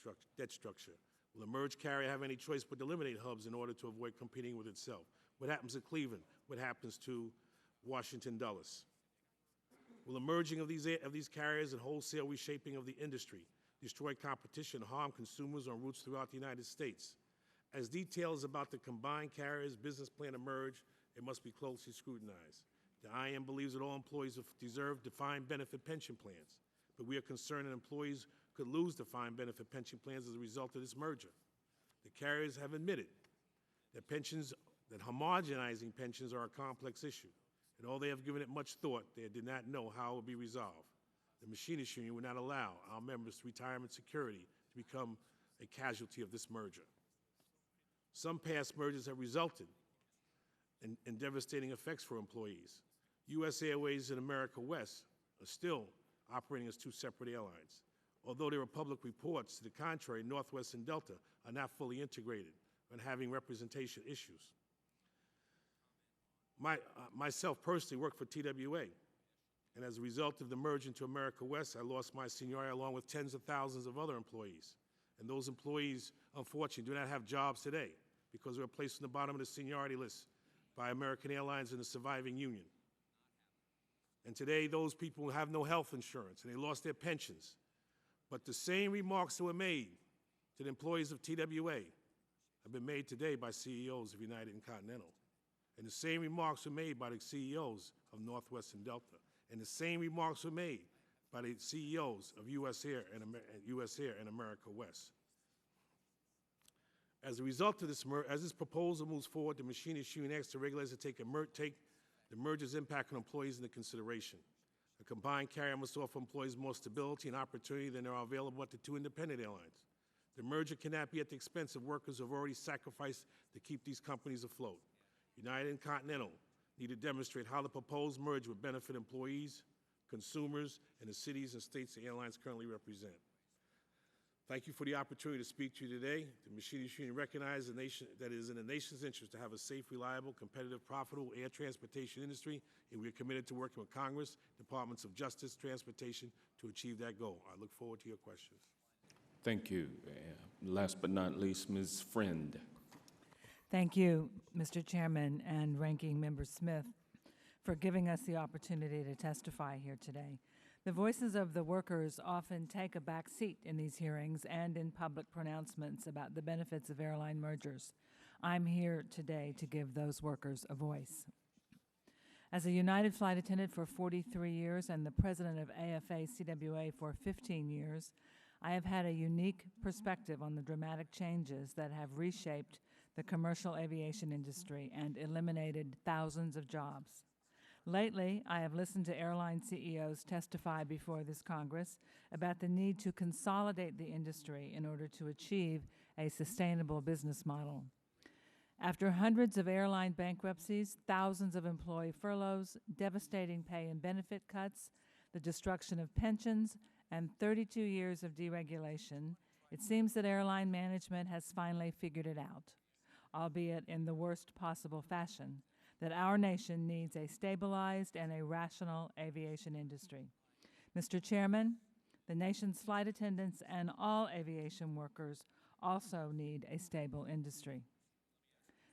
structure? Will the merged carrier have any choice but to eliminate hubs in order to avoid competing with itself? What happens to Cleveland? What happens to Washington Dulles? Will the merging of these carriers and wholesale reshaping of the industry destroy competition, harm consumers on routes throughout the United States? As details about the combined carriers' business plan emerge, it must be closely scrutinized. The IAM believes that all employees deserve defined benefit pension plans, but we are concerned that employees could lose defined benefit pension plans as a result of this merger. The carriers have admitted that homogenizing pensions are a complex issue, and although they have given it much thought, they did not know how it would be resolved. The Machinists Union would not allow our members' retirement security to become a casualty of this merger. Some past mergers have resulted in devastating effects for employees. U.S. Airways and America West are still operating as two separate airlines. Although there are public reports to the contrary, Northwest and Delta are not fully integrated and having representation issues. Myself personally worked for TWA, and as a result of the merger into America West, I lost my seniority along with tens of thousands of other employees. And those employees, unfortunately, do not have jobs today because they were placed on the bottom of the seniority list by American Airlines and the surviving union. And today, those people have no health insurance, and they lost their pensions. But the same remarks that were made to the employees of TWA have been made today by CEOs of United and Continental. And the same remarks were made by the CEOs of Northwest and Delta. And the same remarks were made by the CEOs of U.S. Air and America West. As a result of this, as this proposal moves forward, the Machinists Union asks the regulators to take the merger's impact on employees into consideration. A combined carrier must offer employees more stability and opportunity than are available at the two independent airlines. The merger cannot be at the expense of workers who have already sacrificed to keep these companies afloat. United and Continental need to demonstrate how the proposed merger would benefit employees, consumers, and the cities and states the airlines currently represent. Thank you for the opportunity to speak to you today. The Machinists Union recognizes that it is in the nation's interest to have a safe, reliable, competitive, profitable air transportation industry, and we are committed to working with Congress, Departments of Justice, Transportation to achieve that goal. I look forward to your questions. Thank you. Last but not least, Ms. Friend. Thank you, Mr. Chairman and Ranking Member Smith, for giving us the opportunity to testify here today. The voices of the workers often take a back seat in these hearings and in public pronouncements about the benefits of airline mergers. I'm here today to give those workers a voice. As a United flight attendant for 43 years and the president of AFA-CWA for 15 years, I have had a unique perspective on the dramatic changes that have reshaped the commercial aviation industry and eliminated thousands of jobs. Lately, I have listened to airline CEOs testify before this Congress about the need to consolidate the industry in order to achieve a sustainable business model. After hundreds of airline bankruptcies, thousands of employee furloughs, devastating pay and benefit cuts, the destruction of pensions, and 32 years of deregulation, it seems that airline management has finally figured it out, albeit in the worst possible fashion, that our nation needs a stabilized and a rational aviation industry. Mr. Chairman, the nation's flight attendants and all aviation workers also need a stable industry.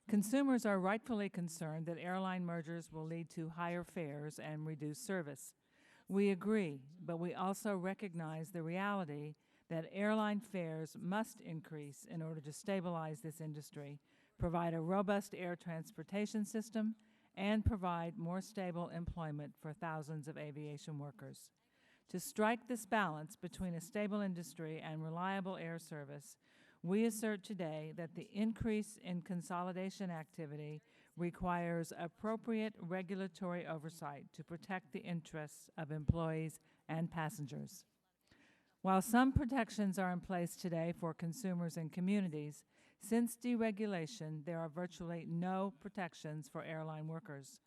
Consumers are rightfully concerned that airline mergers will lead to higher fares and reduced service. We agree, but we also recognize the reality that airline fares must increase in order to stabilize this industry, provide a robust air transportation system, and provide more stable employment for thousands of aviation workers. To strike this balance between a stable industry and reliable air service, we assert today that the increase in consolidation activity requires appropriate regulatory oversight to protect the interests of employees and passengers. While some protections are in place today for consumers and communities, since deregulation, there are virtually no protections for airline workers.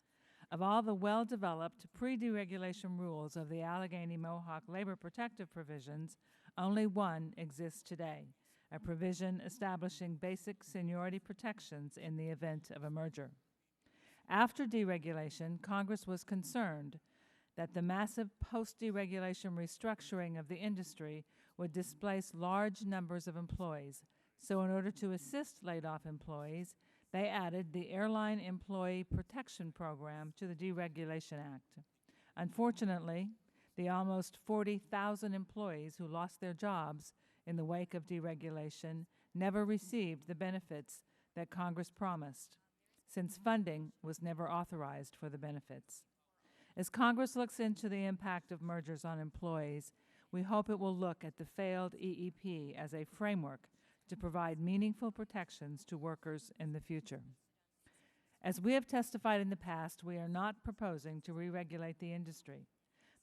Of all the well-developed pre-deregulation rules of the Allegheny Mohawk labor protective provisions, only one exists today, a provision establishing basic seniority protections in the event of a merger. After deregulation, Congress was concerned that the massive post-deregulation restructuring of the industry would displace large numbers of employees. So in order to assist laid-off employees, they added the Airline Employee Protection Program to the Deregulation Act. Unfortunately, the almost 40,000 employees who lost their jobs in the wake of deregulation never received the benefits that Congress promised. since funding was never authorized for the benefits. As Congress looks into the impact of mergers on employees, we hope it will look at the failed EEP as a framework to provide meaningful protections to workers in the future. As we have testified in the past, we are not proposing to re-regulate the industry,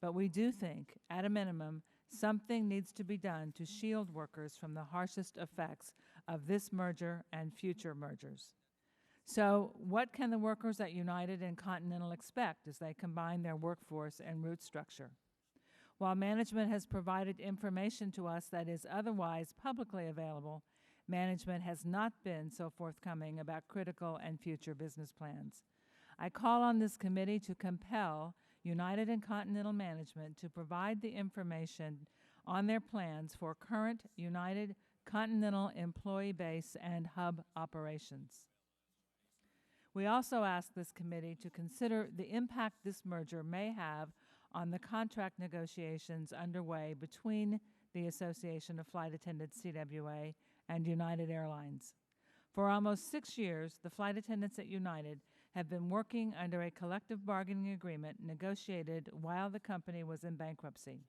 but we do think, at a minimum, something needs to be done to shield workers from the harshest effects of this merger and future mergers. So, what can the workers at United and Continental expect as they combine their workforce and route structure? While management has provided information to us that is otherwise publicly available, management has not been so forthcoming about critical and future business plans. I call on this committee to compel United and Continental management to provide the information on their plans for current United Continental employee base and hub operations. We also ask this committee to consider the impact this merger may have on the contract negotiations underway between the Association of Flight Attendants CWA and United Airlines. For almost 6 years, the flight attendants at United have been working under a collective bargaining agreement negotiated while the company was in bankruptcy.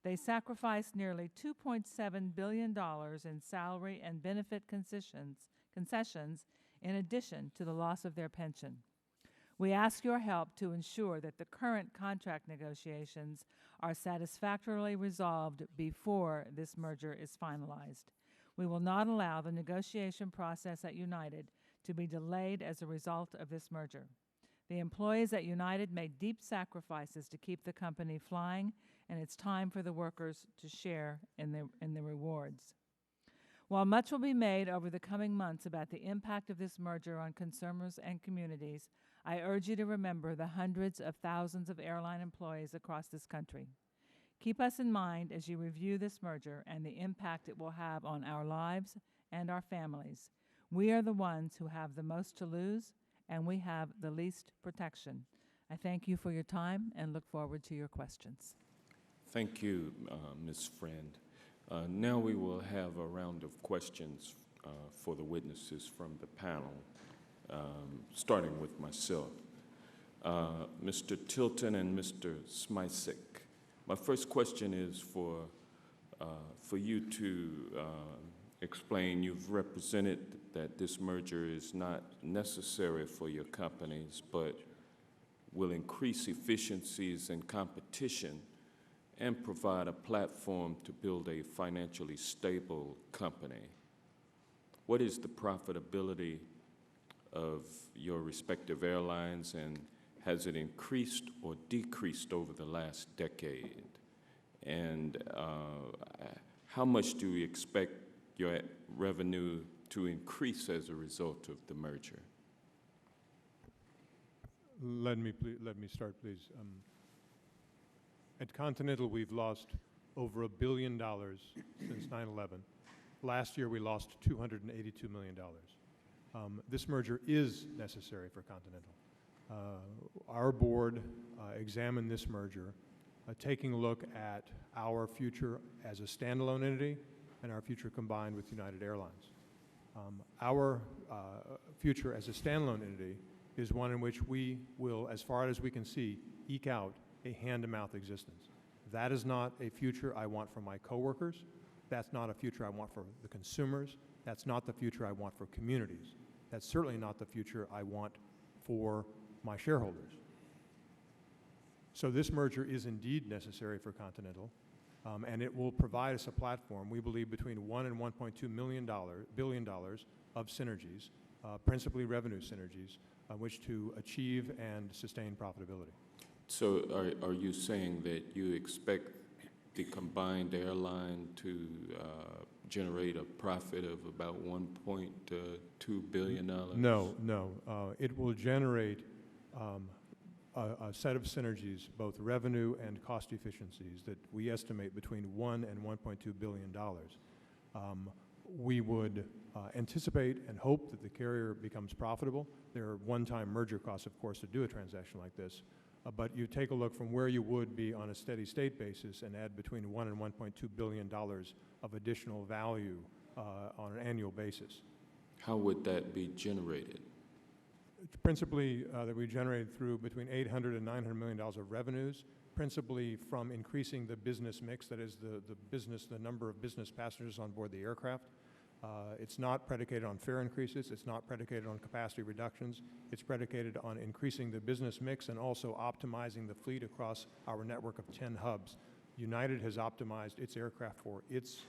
They sacrificed nearly $2.7 billion in salary and benefit concessions in addition to the loss of their pension. We ask your help to ensure that the current contract negotiations are satisfactorily resolved before this merger is finalized. We will not allow the negotiation process at United to be delayed as a result of this merger. The employees at United made deep sacrifices to keep the company flying, and it's time for the workers to share in the rewards. While much will be made over the coming months about the impact of this merger on consumers and communities, I urge you to remember the hundreds of thousands of airline employees across this country. Keep us in mind as you review this merger and the impact it will have on our lives and our families. We are the ones who have the most to lose, and we have the least protection. I thank you for your time and look forward to your questions. Thank you, Ms. Friend. Now we will have a round of questions for the witnesses from the panel, starting with myself. Mr. Tilton and Mr. Smisek, my first question is for you to explain. You've represented that this merger is not necessary for your companies, but will increase efficiencies and competition and provide a platform to build a financially stable company. What is the profitability of your respective airlines, and has it increased or decreased over the last decade? And how much do we expect your revenue to increase as a result of the merger? Let me start, please. At Continental, we've lost over $1 billion since 9/11. Last year, we lost $282 million. This merger is necessary for Continental. Our board examined this merger, taking a look at our future as a standalone entity and our future combined with United Airlines. Our future as a standalone entity is one in which we will, as far as we can see, eke out a hand-to-mouth existence. That is not a future I want for my coworkers. That's not a future I want for the consumers. That's not the future I want for communities. That's certainly not the future I want for my shareholders. So this merger is indeed necessary for Continental, and it will provide us a platform, we believe, between $1 and $1.2 billion of synergies, principally revenue synergies, which to achieve and sustain profitability. So are you saying that you expect the combined airline to generate a profit of about $1.2 billion? No. It will generate a set of synergies, both revenue and cost efficiencies, that we estimate between $1 and $1.2 billion. We would anticipate and hope that the carrier becomes profitable. There are one-time merger costs, of course, to do a transaction like this. But you take a look from where you would be on a steady state basis and add between $1 and $1.2 billion of additional value on an annual basis. How would that be generated? Principally, that we generated through between $800 and $900 million of revenues, principally from increasing the business mix, that is the number of business passengers on board the aircraft. It's not predicated on fare increases. It's not predicated on capacity reductions. It's predicated on increasing the business mix and also optimizing the fleet across our network of 10 hubs. United has optimized its aircraft for its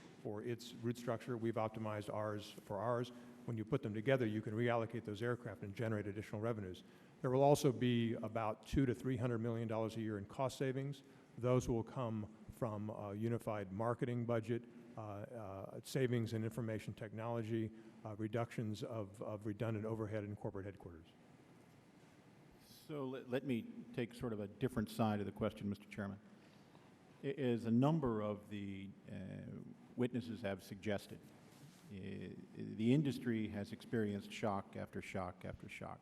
route structure. We've optimized ours for ours. When you put them together, you can reallocate those aircraft and generate additional revenues. There will also be about $200 to $300 million a year in cost savings. Those will come from a unified marketing budget, savings in information technology, reductions of redundant overhead in corporate headquarters. So let me take sort of a different side of the question, Mr. Chairman. As a number of the witnesses have suggested, the industry has experienced shock after shock after shock.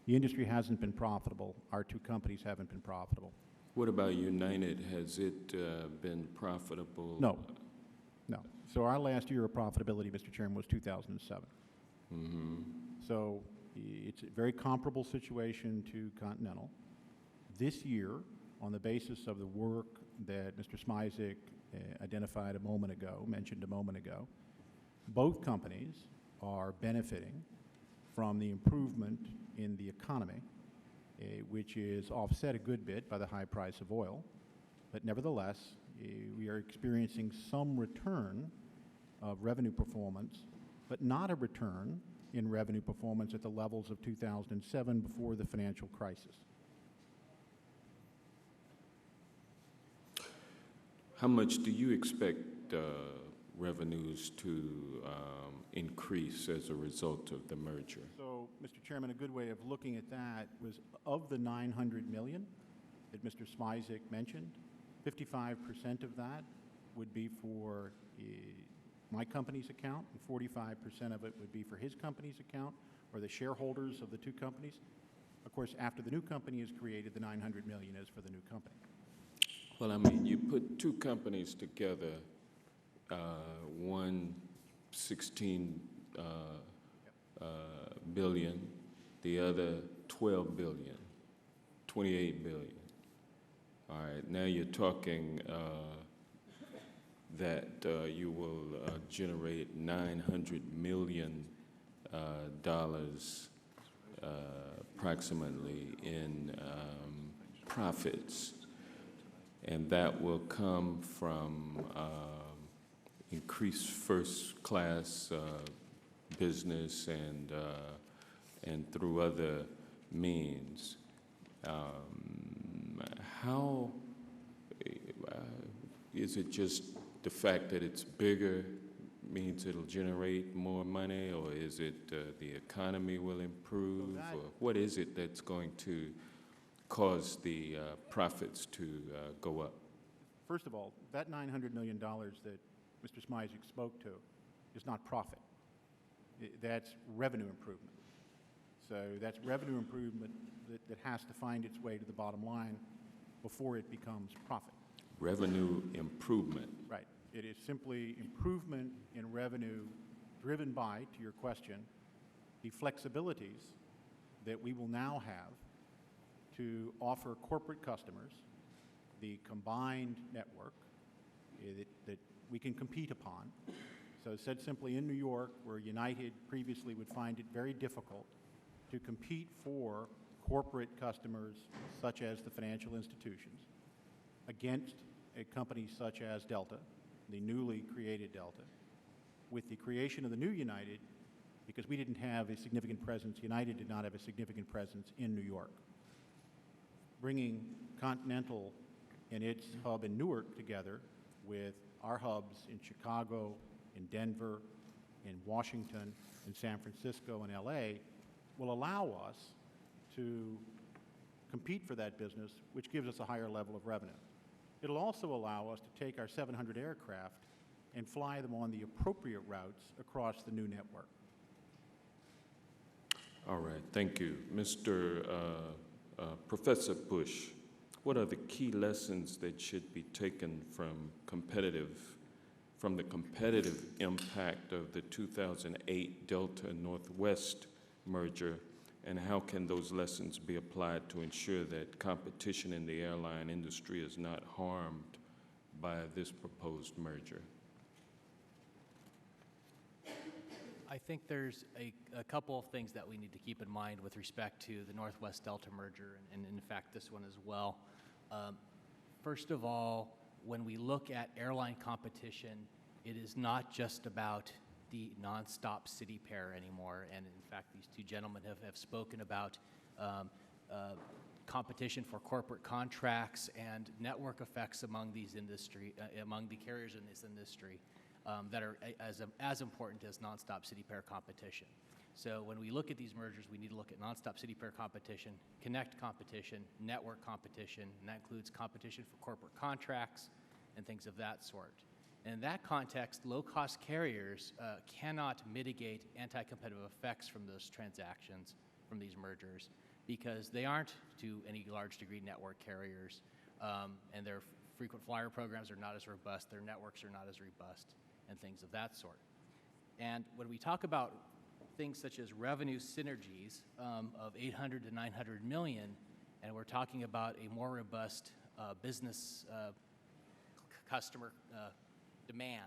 The industry hasn't been profitable. Our two companies haven't been profitable. What about United? Has it been profitable? No. No. So our last year of profitability, Mr. Chairman, was 2007. Mm-hmm. So it's a very comparable situation to Continental. This year, on the basis of the work that Mr. Smisek identified a moment ago, mentioned a moment ago, both companies are benefiting from the improvement in the economy, which is offset a good bit by the high price of oil. But nevertheless, we are experiencing some return of revenue performance, but not a return in revenue performance at the levels of 2007 before the financial crisis. How much do you expect revenues to increase as a result of the merger? So, Mr. Chairman, a good way of looking at that was of the $900 million that Mr. Smisek mentioned, 55% of that would be for my company's account, and 45% of it would be for his company's account, or the shareholders of the two companies. Of course, after the new company is created, the $900 million is for the new company. Well, I mean, you put two companies together, one 16 billion, the other 12 billion, 28 billion. All right, now you're talking that you will generate $900 million approximately in profits. And that will come from increased first-class business and through other means. How is it just the fact that it's bigger means it'll generate more money, or is it the economy will improve, or what is it that's going to cause the profits to go up? First of all, that $900 million that Mr. Smisek spoke to is not profit. That's revenue improvement. So that's revenue improvement that has to find its way to the bottom line before it becomes profit. Revenue improvement. Right. It is simply improvement in revenue driven by, to your question, the flexibilities that we will now have to offer corporate customers the combined network that we can compete upon. So said simply, in New York, where United previously would find it very difficult to compete for corporate customers such as the financial institutions against a company such as Delta, the newly created Delta, with the creation of the new United, because we didn't have a significant presence, United did not have a significant presence in New York. Bringing Continental and its hub in Newark together with our hubs in Chicago, in Denver, in Washington, in San Francisco, and LA will allow us to compete for that business, which gives us a higher level of revenue. It'll also allow us to take our 700 aircraft and fly them on the appropriate routes across the new network. All right, thank you. Mr. Professor Bush, what are the key lessons that should be taken from the competitive impact of the 2008 Delta Northwest merger and how can those lessons be applied to ensure that competition in the airline industry is not harmed by this proposed merger? I think there's a couple of things that we need to keep in mind with respect to the Northwest Delta merger, and in fact this one as well. First of all, when we look at airline competition, it is not just about the nonstop city pair anymore, and in fact these two gentlemen have spoken about competition for corporate contracts and network effects among these among the carriers in this industry. That are as important as nonstop city pair competition. So when we look at these mergers, we need to look at nonstop city pair competition, connect competition, network competition, and that includes competition for corporate contracts and things of that sort. And in that context, low-cost carriers cannot mitigate anti-competitive effects from those transactions, from these mergers, because they aren't, to any large degree, network carriers, and their frequent flyer programs are not as robust, their networks are not as robust, and things of that sort. And when we talk about things such as revenue synergies of 800 to 900 million, and we're talking about a more robust business customer demand,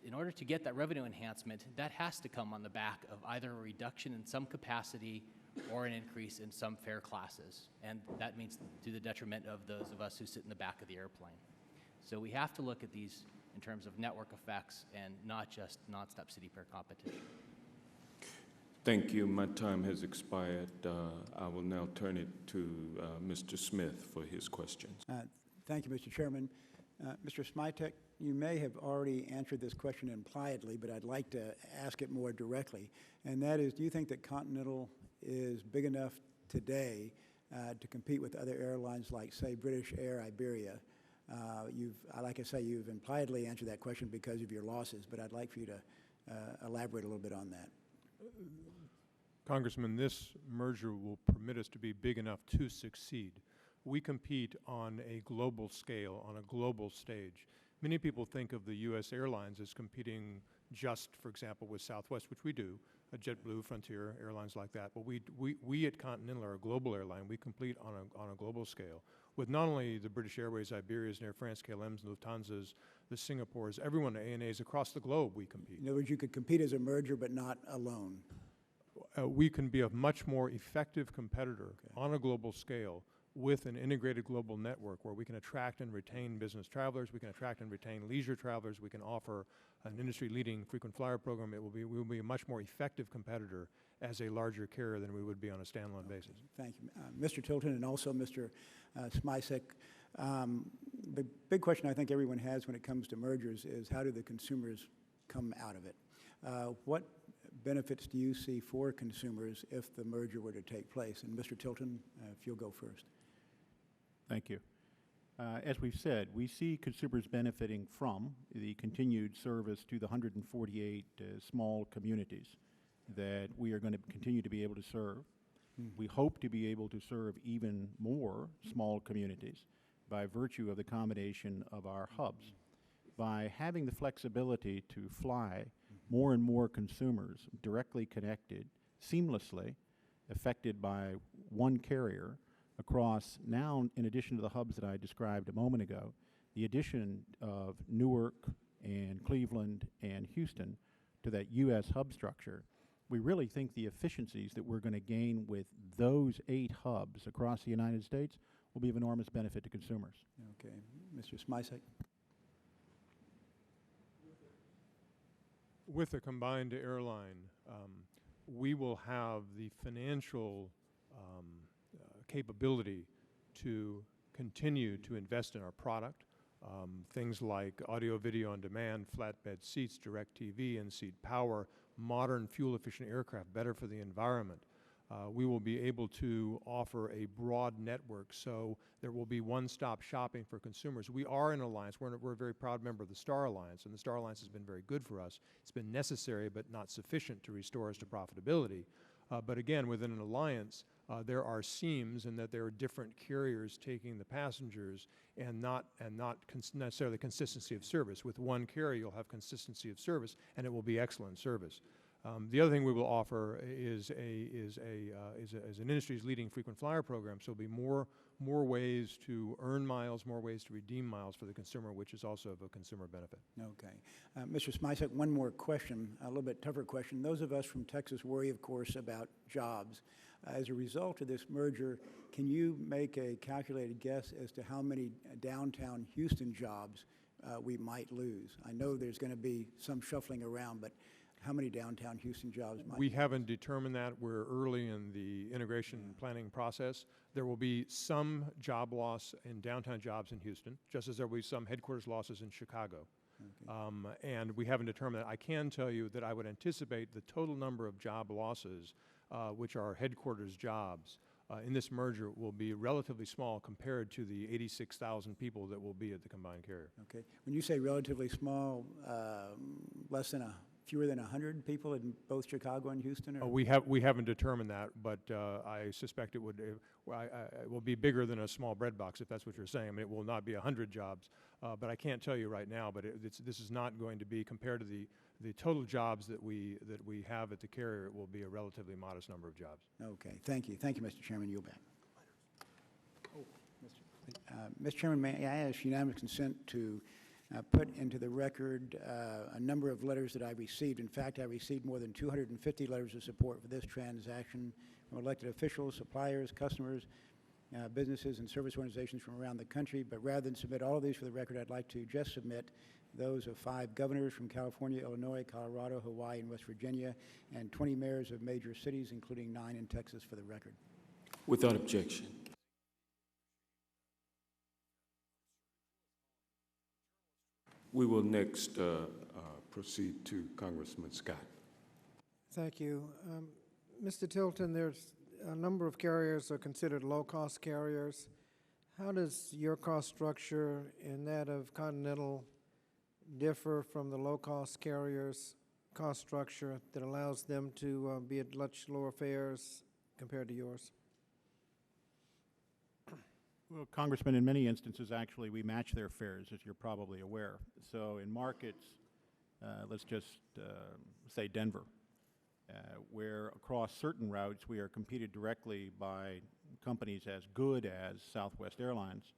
in order to get that revenue enhancement, that has to come on the back of either a reduction in some capacity or an increase in some fare classes, and that means to the detriment of those of us who sit in the back of the airplane. So we have to look at these in terms of network effects and not just nonstop city pair competition. Thank you. My time has expired. I will now turn it to Mr. Smith for his questions. Thank you, Mr. Chairman. Mr. Smisek, you may have already answered this question impliedly, but I'd like to ask it more directly. And that is, do you think that Continental is big enough today to compete with other airlines like, say, British Air, Iberia? Like I say, you've impliedly answered that question because of your losses, but I'd like for you to elaborate a little bit on that. Congressman, this merger will permit us to be big enough to succeed. We compete on a global scale, on a global stage. Many people think of the U.S. airlines as competing just, for example, with Southwest, which we do, JetBlue, Frontier, airlines like that. But we at Continental are a global airline. We compete on a global scale with not only the British Airways, Iberias, Air France, KLMs, Lufthansas, the Singapores, everyone, ANAs across the globe we compete. In other words, you could compete as a merger but not alone. We can be a much more effective competitor on a global scale with an integrated global network where we can attract and retain business travelers, we can attract and retain leisure travelers, we can offer an industry-leading frequent flyer program. We will be a much more effective competitor as a larger carrier than we would be on a standalone basis. Thank you. Mr. Tilton and also Mr. Smisek, the big question I think everyone has when it comes to mergers is how do the consumers come out of it? What benefits do you see for consumers if the merger were to take place? And Mr. Tilton, if you'll go first. Thank you. As we've said, we see consumers benefiting from the continued service to the 148 small communities that we are going to continue to be able to serve. We hope to be able to serve even more small communities by virtue of the combination of our hubs. By having the flexibility to fly more and more consumers directly connected, seamlessly, affected by one carrier across now, in addition to the hubs that I described a moment ago, the addition of Newark and Cleveland and Houston to that U.S. hub structure, we really think the efficiencies that we're going to gain with those 8 hubs across the United States will be of enormous benefit to consumers. Okay. Mr. Smisek. With a combined airline, we will have the financial capability to continue to invest in our product. Things like audio, video on demand, flatbed seats, direct TV, in-seat power, modern fuel-efficient aircraft, better for the environment. We will be able to offer a broad network, so there will be one-stop shopping for consumers. We are an alliance. We're a very proud member of the Star Alliance, and the Star Alliance has been very good for us. It's been necessary but not sufficient to restore us to profitability. But again, within an alliance, there are seams in that there are different carriers taking the passengers and not necessarily consistency of service. With one carrier, you'll have consistency of service, and it will be excellent service. The other thing we will offer is an industry's leading frequent flyer program. So there'll be more ways to earn miles, more ways to redeem miles for the consumer, which is also of a consumer benefit. Okay. Mr. Smisek, one more question, a little bit tougher question. Those of us from Texas worry, of course, about jobs. As a result of this merger, can you make a calculated guess as to how many downtown Houston jobs we might lose? I know there's going to be some shuffling around, but how many downtown Houston jobs might We haven't determined that. We're early in the integration planning process. There will be some job loss in downtown jobs in Houston, just as there will be some headquarters losses in Chicago. Okay. And we haven't determined that. I can tell you that I would anticipate the total number of job losses, which are headquarters jobs, in this merger will be relatively small compared to the 86,000 people that will be at the combined carrier. Okay. When you say relatively small, fewer than 100 people in both Chicago and Houston? Or? We haven't determined that, but I suspect it will be bigger than a small bread box, if that's what you're saying. I mean, it will not be 100 jobs, but I can't tell you right now. But this is not going to be, compared to the total jobs that we have at the carrier, it will be a relatively modest number of jobs. Okay, thank you. Thank you, Mr. Chairman. You'll back. Mr. Chairman, may I ask unanimous consent to put into the record a number of letters that I received. In fact, I received more than 250 letters of support for this transaction from elected officials, suppliers, customers, businesses, and service organizations from around the country. But rather than submit all of these for the record, I'd like to just submit those of 5 governors from California, Illinois, Colorado, Hawaii, and West Virginia, and 20 mayors of major cities, including 9 in Texas, for the record. Without objection. We will next proceed to Congressman Scott. Thank you. Mr. Tilton, there's a number of carriers are considered low-cost carriers. How does your cost structure and that of Continental differ from the low-cost carriers' cost structure that allows them to be at much lower fares compared to yours? Well, Congressman, in many instances, actually, we match their fares, as you're probably aware. So in markets, let's just say Denver, where across certain routes we are competed directly by companies as good as Southwest Airlines.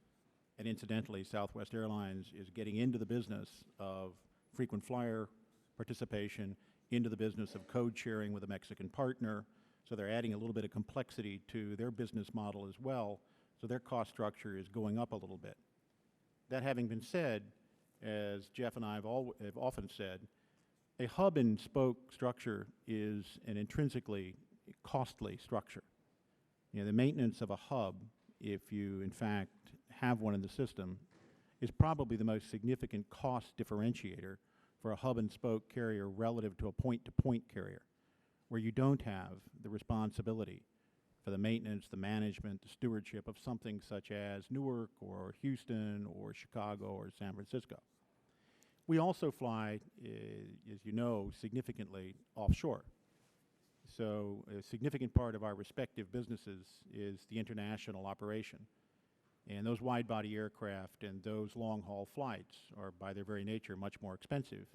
And incidentally, Southwest Airlines is getting into the business of frequent flyer participation, into the business of code sharing with a Mexican partner. So they're adding a little bit of complexity to their business model as well. So their cost structure is going up a little bit. That having been said, as Jeff and I have often said, a hub and spoke structure is an intrinsically costly structure. You know, the maintenance of a hub, if you in fact have one in the system, is probably the most significant cost differentiator for a hub and spoke carrier relative to a point-to-point carrier, where you don't have the responsibility for the maintenance, the management, the stewardship of something such as Newark or Houston or Chicago or San Francisco. We also fly, as you know, significantly offshore. So a significant part of our respective businesses is the international operation. And those wide-body aircraft and those long-haul flights are, by their very nature, much more expensive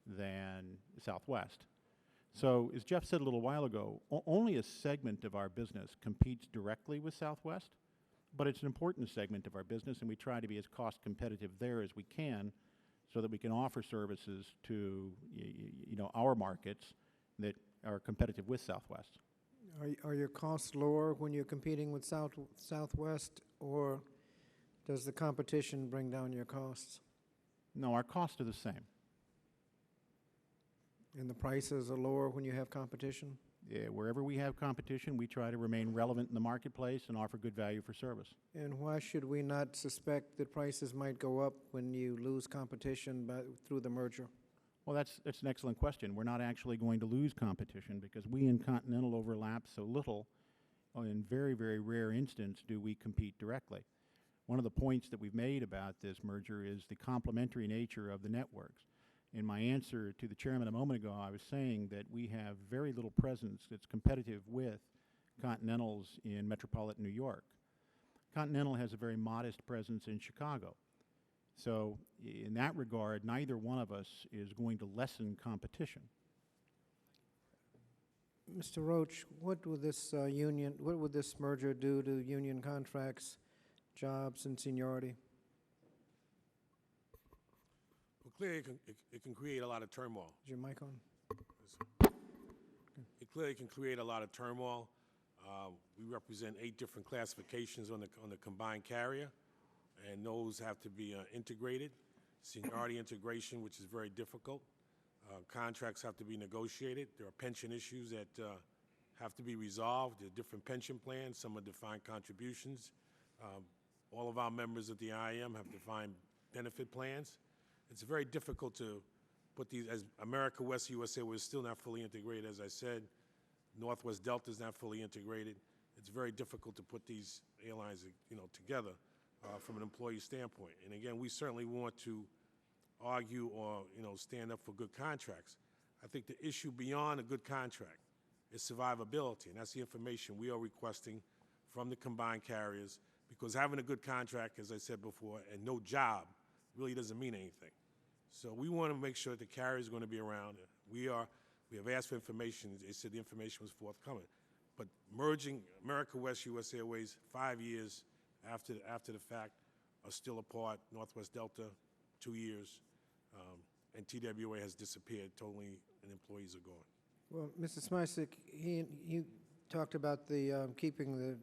than Southwest. So, as Jeff said a little while ago, only a segment of our business competes directly with Southwest, but it's an important segment of our business, and we try to be as cost competitive there as we can so that we can offer services to our markets that are competitive with Southwest. Are your costs lower when you're competing with Southwest, or does the competition bring down your costs? No, our costs are the same. And the prices are lower when you have competition? Yeah, wherever we have competition, we try to remain relevant in the marketplace and offer good value for service. And why should we not suspect that prices might go up when you lose competition through the merger? Well, that's an excellent question. We're not actually going to lose competition because we and Continental overlap so little. In very, very rare instance do we compete directly. One of the points that we've made about this merger is the complementary nature of the networks. In my answer to the chairman a moment ago, I was saying that we have very little presence that's competitive with Continental's in metropolitan New York. Continental has a very modest presence in Chicago. So in that regard, neither one of us is going to lessen competition. Mr. Roach, what would this what would this merger do to union contracts, jobs, and seniority? Well, clearly it can create a lot of turmoil. Is your mic on? It clearly can create a lot of turmoil. We represent 8 different classifications on the combined carrier, and those have to be integrated. Seniority integration, which is very difficult. Contracts have to be negotiated. There are pension issues that have to be resolved. There are different pension plans. Some are defined contributions. All of our members of the IAM have defined benefit plans. It's very difficult to put these, as America West USA was still not fully integrated, as I said. Northwest Delta is not fully integrated. It's very difficult to put these airlines, together from an employee standpoint. And again, we certainly want to argue or, stand up for good contracts. I think the issue beyond a good contract is survivability, and that's the information we are requesting from the combined carriers, because having a good contract, as I said before, and no job really doesn't mean anything. So we want to make sure that the carrier is going to be around. We have asked for information. They said the information was forthcoming. But merging America West US Airways 5 years after the fact are still apart. Northwest Delta, 2 years, and TWA has disappeared totally, and employees are gone. Well, Mr. Smisek, he talked about the keeping the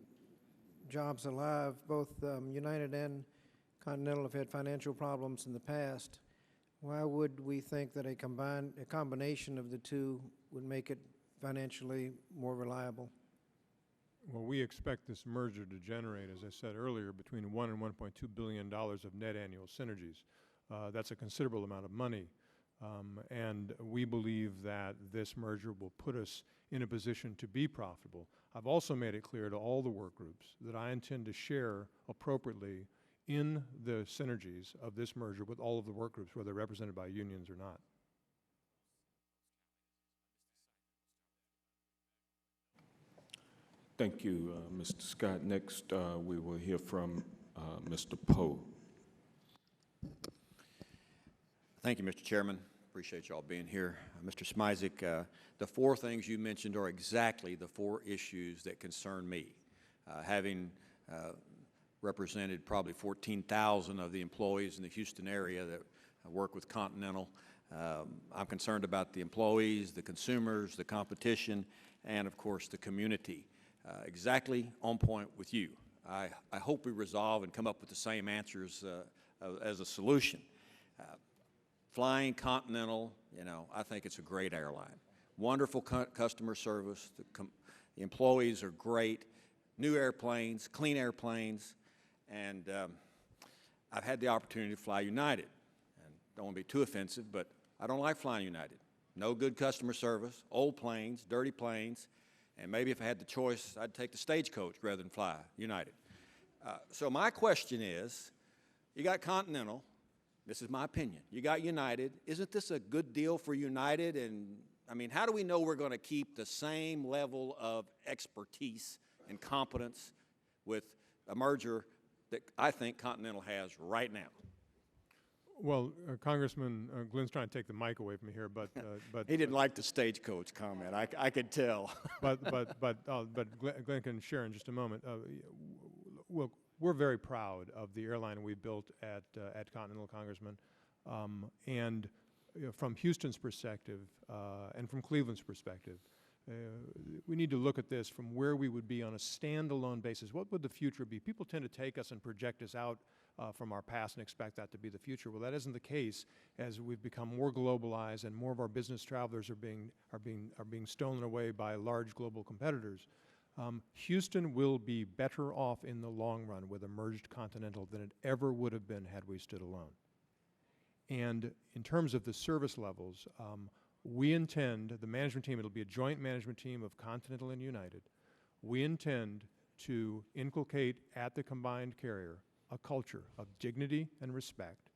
jobs alive. Both United and Continental have had financial problems in the past. Why would we think that a combination of the two would make it financially more reliable? Well, we expect this merger to generate, as I said earlier, between $1 and $1.2 billion of net annual synergies. That's a considerable amount of money. And we believe that this merger will put us in a position to be profitable. I've also made it clear to all the work groups that I intend to share appropriately in the synergies of this merger with all of the work groups, whether represented by unions or not. Thank you, Mr. Scott. Next, we will hear from Mr. Poe. Thank you, Mr. Chairman. Appreciate you all being here. Mr. Smisek, the 4 things you mentioned are exactly the 4 issues that concern me. Having represented probably 14,000 of the employees in the Houston area that work with Continental, I'm concerned about the employees, the consumers, the competition, and of course the community. Exactly on point with you. I hope we resolve and come up with the same answers as a solution. Flying Continental, I think it's a great airline. Wonderful customer service. The employees are great. New airplanes, clean airplanes, and I've had the opportunity to fly United. And don't want to be too offensive, but I don't like flying United. No good customer service, old planes, dirty planes, and maybe if I had the choice, I'd take the stagecoach rather than fly United. So my question is, you got Continental. This is my opinion. You got United. Isn't this a good deal for United? And, I mean, how do we know we're going to keep the same level of expertise and competence with a merger that I think Continental has right now? Well, Congressman Glenn's trying to take the mic away from me here, but he didn't like the stagecoach comment. I could tell. but Glenn can share in just a moment. Well, we're very proud of the airline we built at Continental, Congressman, and from Houston's perspective and from Cleveland's perspective, we need to look at this from where we would be on a standalone basis. What would the future be? People tend to take us and project us out from our past and expect that to be the future. Well, that isn't the case as we've become more globalized and more of our business travelers are being stolen away by large global competitors. Houston will be better off in the long run with a merged Continental than it ever would have been had we stood alone. And in terms of the service levels, we intend, the management team, it'll be a joint management team of Continental and United. We intend to inculcate at the combined carrier a culture of dignity and respect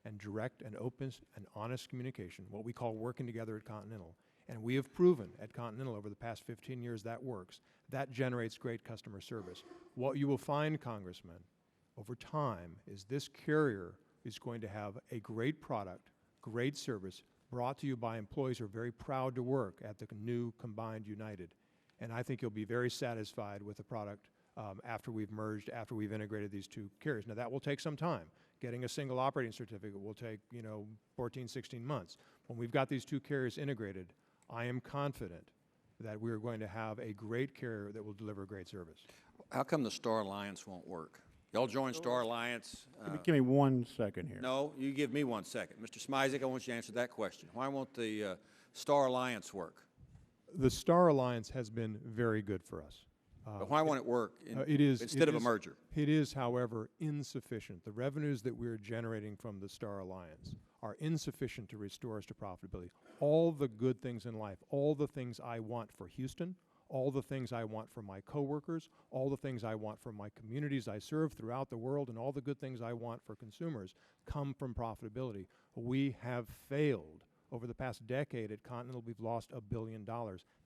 and direct and open and honest communication, what we call working together at Continental. And we have proven at Continental over the past 15 years that works. That generates great customer service. What you will find, Congressman, over time is this carrier is going to have a great product, great service, brought to you by employees who are very proud to work at the new combined United. And I think you'll be very satisfied with the product after we've merged, after we've integrated these two carriers. Now, that will take some time. Getting a single operating certificate will take, 14, 16 months. When we've got these two carriers integrated, I am confident that we're going to have a great carrier that will deliver great service. How come the Star Alliance won't work? Y'all join Star Alliance? Give me 1 second here. No, you give me 1 second. Mr. Smisek, I want you to answer that question. Why won't the Star Alliance work? The Star Alliance has been very good for us. But why won't it work instead of a merger? It is, however, insufficient. The revenues that we're generating from the Star Alliance are insufficient to restore us to profitability. All the good things in life, all the things I want for Houston, all the things I want for my coworkers, all the things I want for my communities I serve throughout the world, and all the good things I want for consumers come from profitability. We have failed. Over the past decade at Continental, we've lost $1 billion.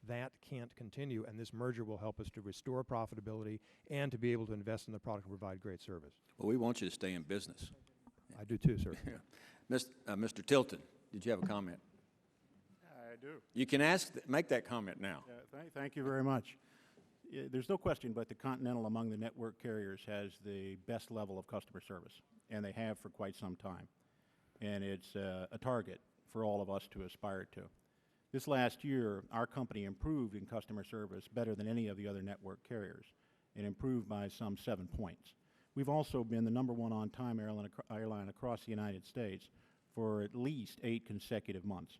That can't continue, and this merger will help us to restore profitability and to be able to invest in the product and provide great service. Well, we want you to stay in business. I do too, sir. Mr. Tilton, did you have a comment? I do. You can make that comment now. Thank you very much. There's no question but that Continental among the network carriers has the best level of customer service, and they have for quite some time. And it's a target for all of us to aspire to. This last year, our company improved in customer service better than any of the other network carriers, and improved by some 7 points. We've also been the #1 on-time airline across the United States for at least 8 consecutive months.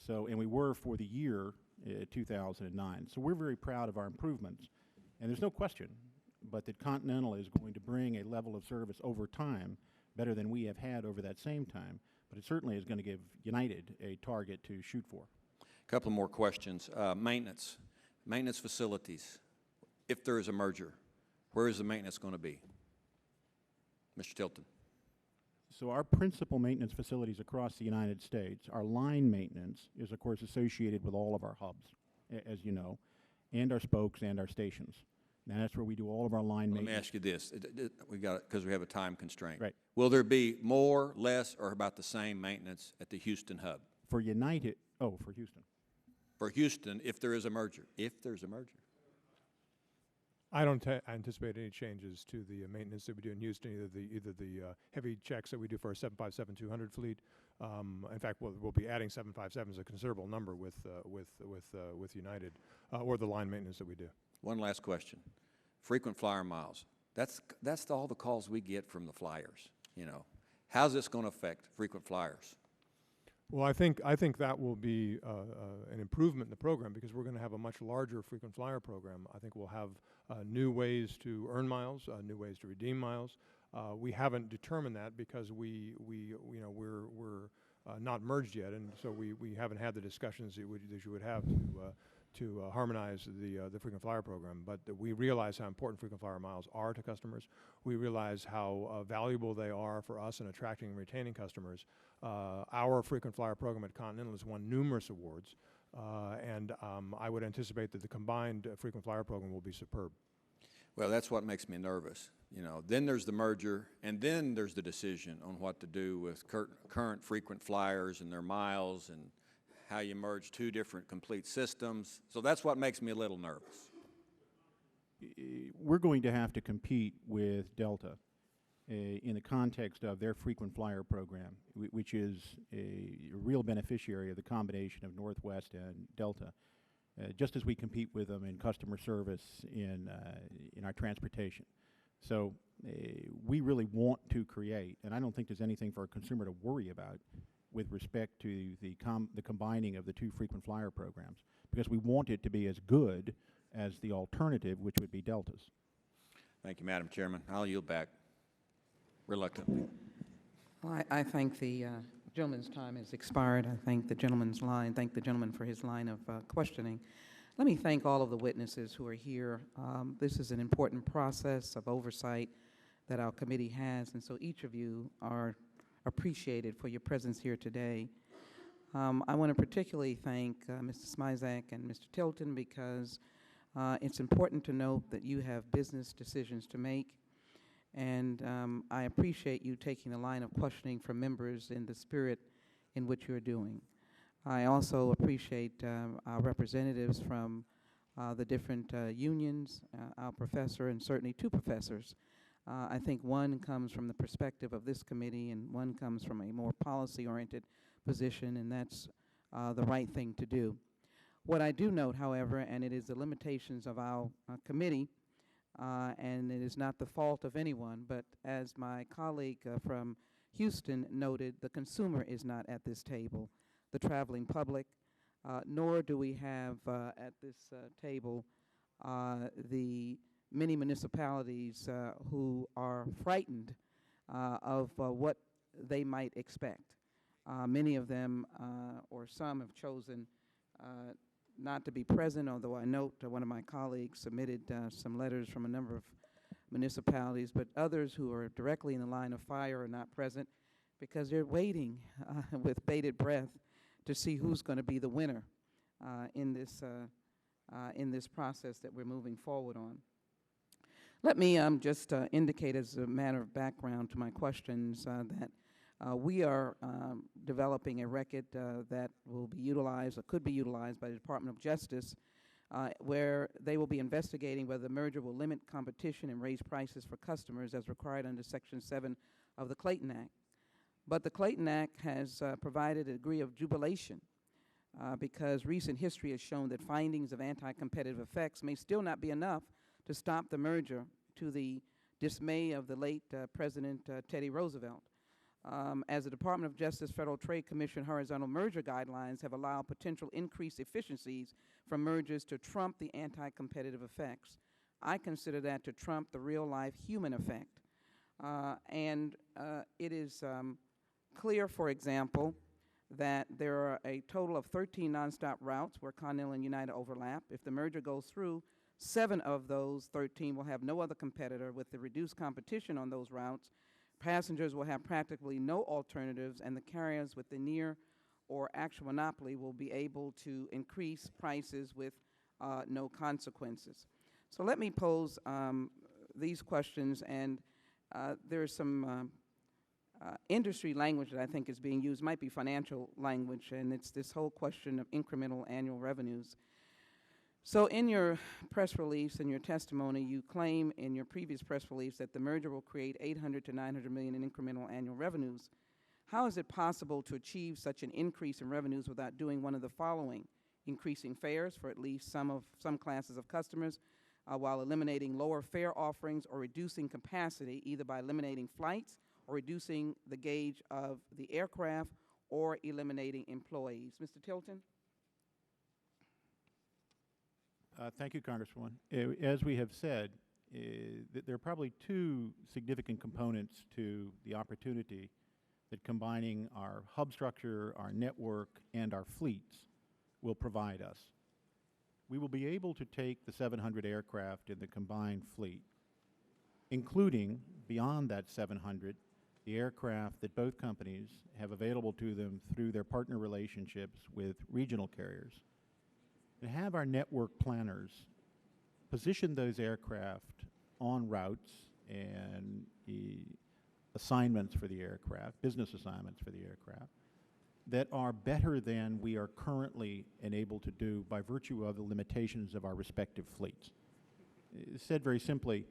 And we were for the year 2009. So we're very proud of our improvements. And there's no question but that Continental is going to bring a level of service over time better than we have had over that same time. But it certainly is going to give United a target to shoot for. A couple more questions. Maintenance facilities. If there is a merger, where is the maintenance going to be? Mr. Tilton. So our principal maintenance facilities across the United States, our line maintenance is, of course, associated with all of our hubs, as you know, and our spokes and our stations. And that's where we do all of our line maintenance. Let me ask you this. We got it because we have a time constraint. Right. Will there be more, less, or about the same maintenance at the Houston hub? For United, for Houston. For Houston, if there is a merger. If there's a merger. I don't anticipate any changes to the maintenance that we do in Houston, either the heavy checks that we do for our 757-200 fleet. In fact, we'll be adding 757s, a considerable number with United, or the line maintenance that we do. One last question. Frequent flyer miles. That's all the calls we get from the flyers. How's this going to affect frequent flyers? Well, I think that will be an improvement in the program because we're going to have a much larger frequent flyer program. I think we'll have new ways to earn miles, new ways to redeem miles. We haven't determined that because we're not merged yet, and so we haven't had the discussions that you would have to harmonize the frequent flyer program. But we realize how important frequent flyer miles are to customers. We realize how valuable they are for us in attracting and retaining customers. Our frequent flyer program at Continental has won numerous awards, and I would anticipate that the combined frequent flyer program will be superb. Well, that's what makes me nervous. Then there's the merger, and then there's the decision on what to do with current frequent flyers and their miles and how you merge two different complete systems. So that's what makes me a little nervous. We're going to have to compete with Delta in the context of their frequent flyer program, which is a real beneficiary of the combination of Northwest and Delta, just as we compete with them in customer service in our transportation. So we really want to create, and I don't think there's anything for a consumer to worry about with respect to the combining of the two frequent flyer programs, because we want it to be as good as the alternative, which would be Delta's. Thank you, Madam Chairman. I'll yield back reluctantly. Well, I think the gentleman's time has expired. I thank the gentleman's line. Thank the gentleman for his line of questioning. Let me thank all of the witnesses who are here. This is an important process of oversight that our committee has, and so each of you are appreciated for your presence here today. I want to particularly thank Mr. Smisek and Mr. Tilton because it's important to note that you have business decisions to make, and I appreciate you taking the line of questioning from members in the spirit in which you're doing. I also appreciate our representatives from the different unions, our professor, and certainly two professors. I think one comes from the perspective of this committee and one comes from a more policy-oriented position, and that's the right thing to do. What I do note, however, and it is the limitations of our committee, and it is not the fault of anyone, but as my colleague from Houston noted, the consumer is not at this table, the traveling public, nor do we have at this table the many municipalities who are frightened of what they might expect. Many of them, or some, have chosen not to be present, although I note one of my colleagues submitted some letters from a number of municipalities, but others who are directly in the line of fire are not present because they're waiting with bated breath to see who's going to be the winner in this process that we're moving forward on. Let me just indicate as a matter of background to my questions that we are developing a record that will be utilized or could be utilized by the Department of Justice where they will be investigating whether the merger will limit competition and raise prices for customers as required under Section 7 of the Clayton Act. But the Clayton Act has provided a degree of jubilation because recent history has shown that findings of anti-competitive effects may still not be enough to stop the merger, to the dismay of the late President Teddy Roosevelt. As the Department of Justice Federal Trade Commission horizontal merger guidelines have allowed potential increased efficiencies from mergers to trump the anti-competitive effects. I consider that to trump the real-life human effect. It is clear, for example, that there are a total of 13 nonstop routes where Continental and United overlap. If the merger goes through, 7 of those 13 will have no other competitor. With the reduced competition on those routes, passengers will have practically no alternatives, and the carriers with the near or actual monopoly will be able to increase prices with no consequences. So let me pose these questions, and there's some industry language that I think is being used, might be financial language, and it's this whole question of incremental annual revenues. So in your press release and your testimony, you claim in your previous press release that the merger will create $800 to $900 million in incremental annual revenues. How is it possible to achieve such an increase in revenues without doing one of the following: increasing fares for at least some classes of customers, while eliminating lower fare offerings, or reducing capacity either by eliminating flights or reducing the gauge of the aircraft or eliminating employees? Mr. Tilton? Thank you, Congresswoman. As we have said, there are probably 2 significant components to the opportunity that combining our hub structure, our network, and our fleets will provide us. We will be able to take the 700 aircraft in the combined fleet, including, beyond that 700, the aircraft that both companies have available to them through their partner relationships with regional carriers, and have our network planners position those aircraft on routes and assignments for the aircraft, business assignments for the aircraft, that are better than we are currently enabled to do by virtue of the limitations of our respective fleets. Said very simply,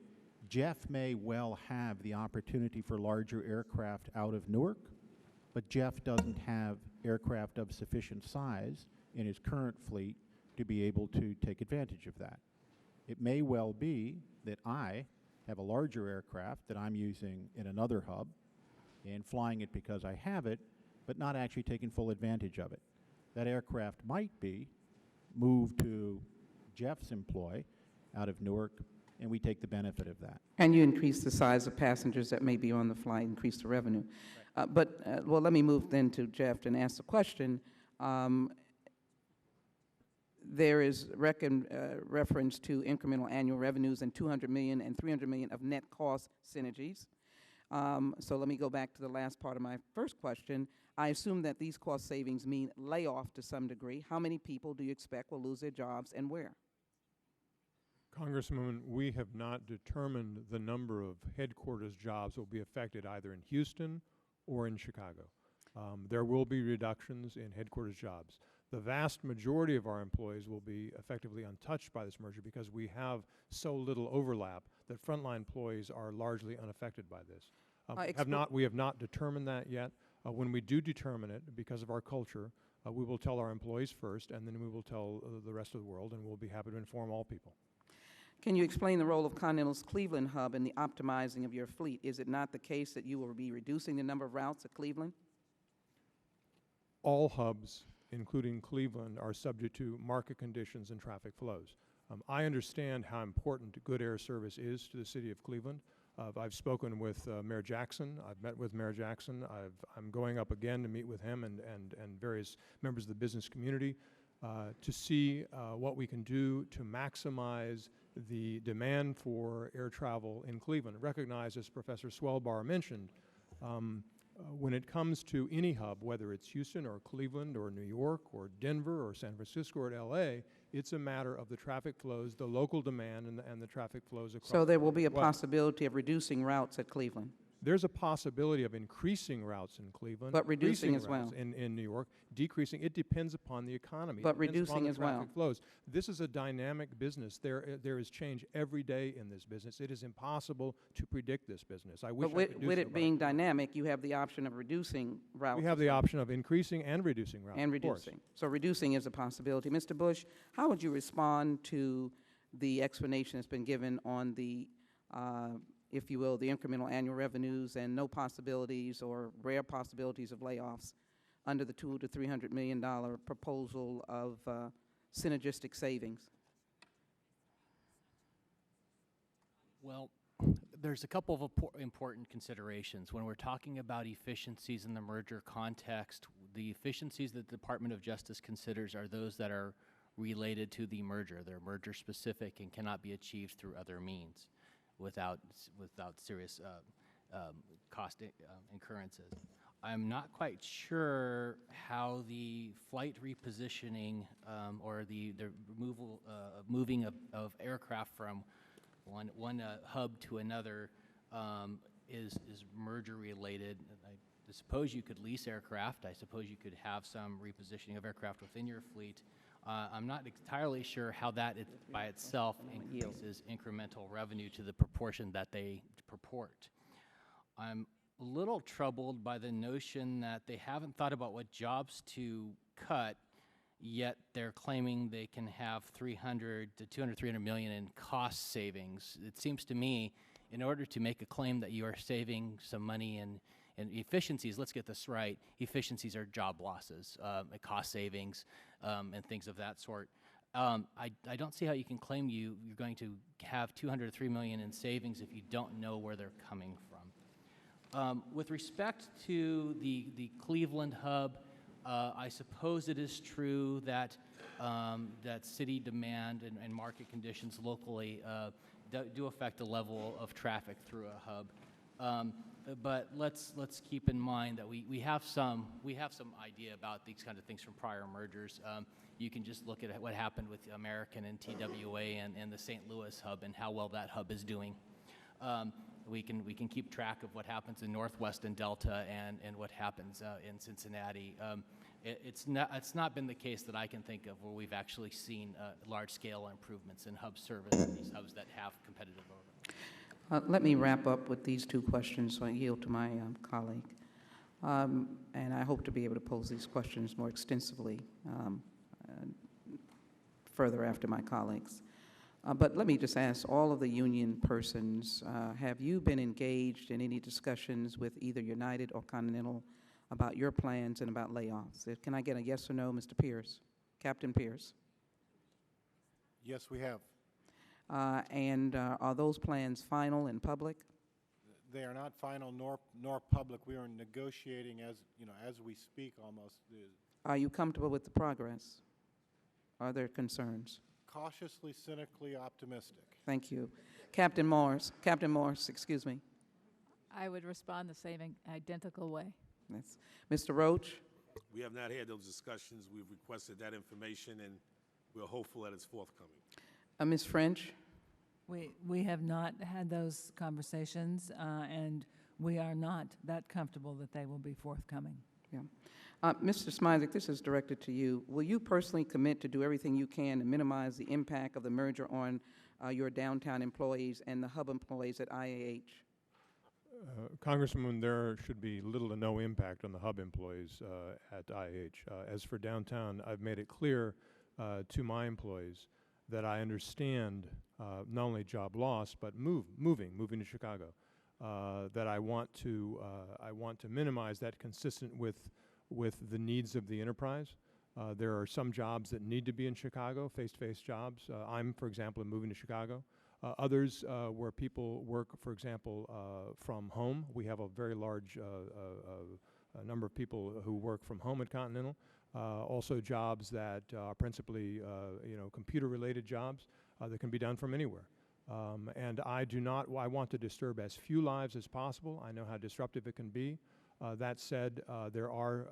Jeff may well have the opportunity for larger aircraft out of Newark, but Jeff doesn't have aircraft of sufficient size in his current fleet to be able to take advantage of that. It may well be that I have a larger aircraft that I'm using in another hub and flying it because I have it, but not actually taking full advantage of it. That aircraft might be moved to Jeff's employ out of Newark, and we take the benefit of that. And you increase the size of passengers that may be on the flight, increase the revenue. Right. Well, let me move then to Jeff and ask the question. There is reference to incremental annual revenues and $200 million and $300 million of net cost synergies. So let me go back to the last part of my first question. I assume that these cost savings mean layoff to some degree. How many people do you expect will lose their jobs, and where? Congresswoman, we have not determined the number of headquarters jobs that will be affected either in Houston or in Chicago. There will be reductions in headquarters jobs. The vast majority of our employees will be effectively untouched by this merger because we have so little overlap that frontline employees are largely unaffected by this. We have not determined that yet. When we do determine it, because of our culture, we will tell our employees first, and then we will tell the rest of the world, and we'll be happy to inform all people. Can you explain the role of Continental's Cleveland hub in the optimizing of your fleet? Is it not the case that you will be reducing the number of routes at Cleveland? All hubs, including Cleveland, are subject to market conditions and traffic flows. I understand how important good air service is to the city of Cleveland. I've spoken with Mayor Jackson. I've met with Mayor Jackson. I'm going up again to meet with him and various members of the business community to see what we can do to maximize the demand for air travel in Cleveland. Recognize, as Professor Swelbar mentioned, when it comes to any hub, whether it's Houston or Cleveland or New York or Denver or San Francisco or LA, it's a matter of the traffic flows, the local demand, and the traffic flows across. So there will be a possibility of reducing routes at Cleveland? There's a possibility of increasing routes in Cleveland. But reducing as well. In New York, decreasing. It depends upon the economy. But reducing as well. Traffic flows. This is a dynamic business. There is change every day in this business. It is impossible to predict this business. I wish I could do with so, it being dynamic, you have the option of reducing routes. we have the option of increasing and reducing routes. And of course. reducing. So reducing is a possibility. Mr. Bush, how would you respond to the explanation that's been given on the if you will, the incremental annual revenues and no possibilities or rare possibilities of layoffs under the $200 to $300 million proposal of synergistic savings? Well, there's a couple of important considerations. When we're talking about efficiencies in the merger context, the efficiencies that the Department of Justice considers are those that are related to the merger. They're merger specific and cannot be achieved through other means without serious cost incurrences. I'm not quite sure how the flight repositioning or the removal, moving of aircraft from one hub to another is merger related. I suppose you could lease aircraft. I suppose you could have some repositioning of aircraft within your fleet. I'm not entirely sure how that by itself increases incremental revenue to the proportion that they purport. I'm a little troubled by the notion that they haven't thought about what jobs to cut, yet they're claiming they can have 300 million in cost savings. It seems to me, in order to make a claim that you are saving some money in efficiencies, let's get this right, efficiencies are job losses, cost savings, and things of that sort. I don't see how you can claim you're going to have 203 million in savings if you don't know where they're coming from. With respect to the Cleveland hub, I suppose it is true that that city demand and market conditions locally do affect the level of traffic through a hub. But let's keep in mind that we have some idea about these kind of things from prior mergers. You can just look at what happened with American and TWA and the St. Louis hub and how well that hub is doing. We can keep track of what happens in Northwest and Delta and what happens in Cincinnati. It's not been the case that I can think of where we've actually seen large-scale improvements in hub service in these hubs that have competitive overlap. Let me wrap up with these two questions, so I yield to my colleague. And I hope to be able to pose these questions more extensively further after my colleagues. But let me just ask all of the union persons, have you been engaged in any discussions with either United or Continental about your plans and about layoffs? Can I get a yes or no, Mr. Pierce? Captain Pierce? Yes, we have. And are those plans final and public? They are not final nor public. We are negotiating as we speak almost. Are you comfortable with the progress? Are there concerns? Cautiously, cynically optimistic. Thank you. Captain Morse, excuse me. I would respond the same identical way. Yes. Mr. Roach? We have not had those discussions. We've requested that information, and we're hopeful that it's forthcoming. Ms. French? We have not had those conversations, and we are not that comfortable that they will be forthcoming. Yeah. Mr. Smisek, this is directed to you. Will you personally commit to do everything you can to minimize the impact of the merger on your downtown employees and the hub employees at IAH? Congressman, there should be little to no impact on the hub employees at IH. As for downtown, I've made it clear to my employees that I understand not only job loss but moving to Chicago. That I want to minimize that, consistent with the needs of the enterprise. There are some jobs that need to be in Chicago, face-to-face jobs. I'm, for example, moving to Chicago. Others where people work, for example, from home. We have a very large number of people who work from home at Continental. Also jobs that are principally, computer-related jobs that can be done from anywhere. And I want to disturb as few lives as possible. I know how disruptive it can be. That said, there are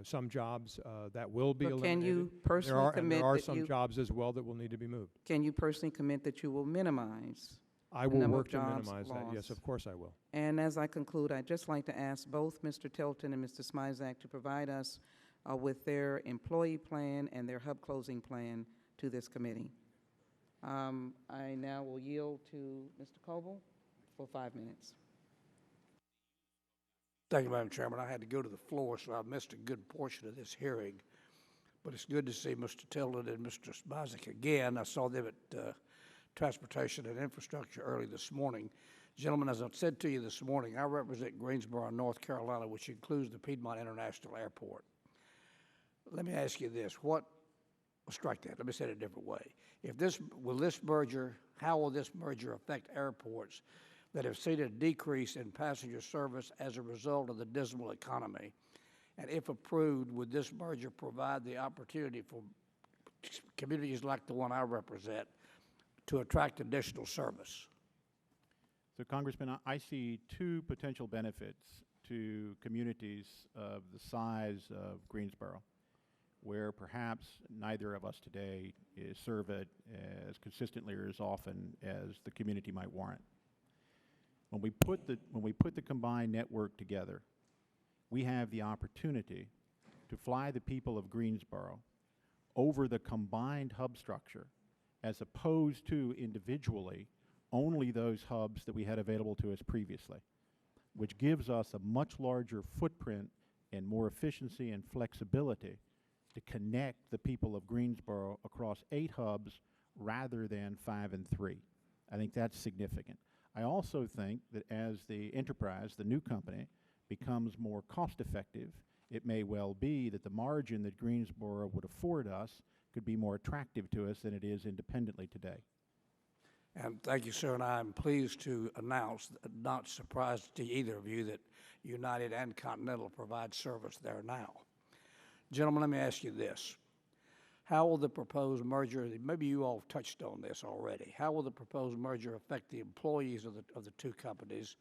some jobs that will be eliminated. Can you personally commit there are some jobs as well that will need to be moved. Can you personally commit that you will minimize? I will work to minimize that. Yes, of course I will. And as I conclude, I'd just like to ask both Mr. Tilton and Mr. Smisek to provide us with their employee plan and their hub closing plan to this committee. I now will yield to Mr. Coble for 5 minutes. Thank you, Madam Chairman. I had to go to the floor, so I missed a good portion of this hearing. But it's good to see Mr. Tilton and Mr. Smisek again. I saw them at Transportation and Infrastructure early this morning. Gentlemen, as I said to you this morning, I represent Greensboro, North Carolina, which includes the Piedmont International Airport. Let me ask you this. Strike that. Let me say it a different way. How will this merger affect airports that have seen a decrease in passenger service as a result of the dismal economy? And if approved, would this merger provide the opportunity for communities like the one I represent to attract additional service? So, Congressman, I see two potential benefits to communities of the size of Greensboro, where perhaps neither of us today serve it as consistently or as often as the community might warrant. When we put the combined network together, we have the opportunity to fly the people of Greensboro over the combined hub structure, as opposed to individually only those hubs that we had available to us previously, which gives us a much larger footprint and more efficiency and flexibility to connect the people of Greensboro across 8 hubs rather than 5 and 3. I think that's significant. I also think that as the enterprise, the new company, becomes more cost effective, it may well be that the margin that Greensboro would afford us could be more attractive to us than it is independently today. And thank you, sir, and I'm pleased to announce, not surprised to either of you, that United and Continental provide service there now. Gentlemen, let me ask you this. How will the proposed merger, maybe you all touched on this already, how will the proposed merger affect the employees of the two companies,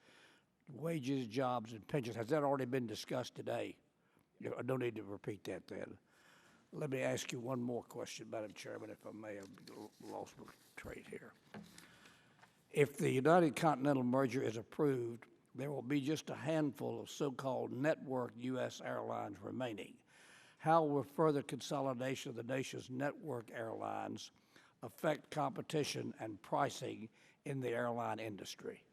wages, jobs, and pensions? Has that already been discussed today? I don't need to repeat that then. Let me ask you one more question, Madam Chairman, if I may. I've lost my train here. If the United Continental merger is approved, there will be just a handful of so-called network U.S. airlines remaining. How will further consolidation of the nation's network airlines affect competition and pricing in the airline industry?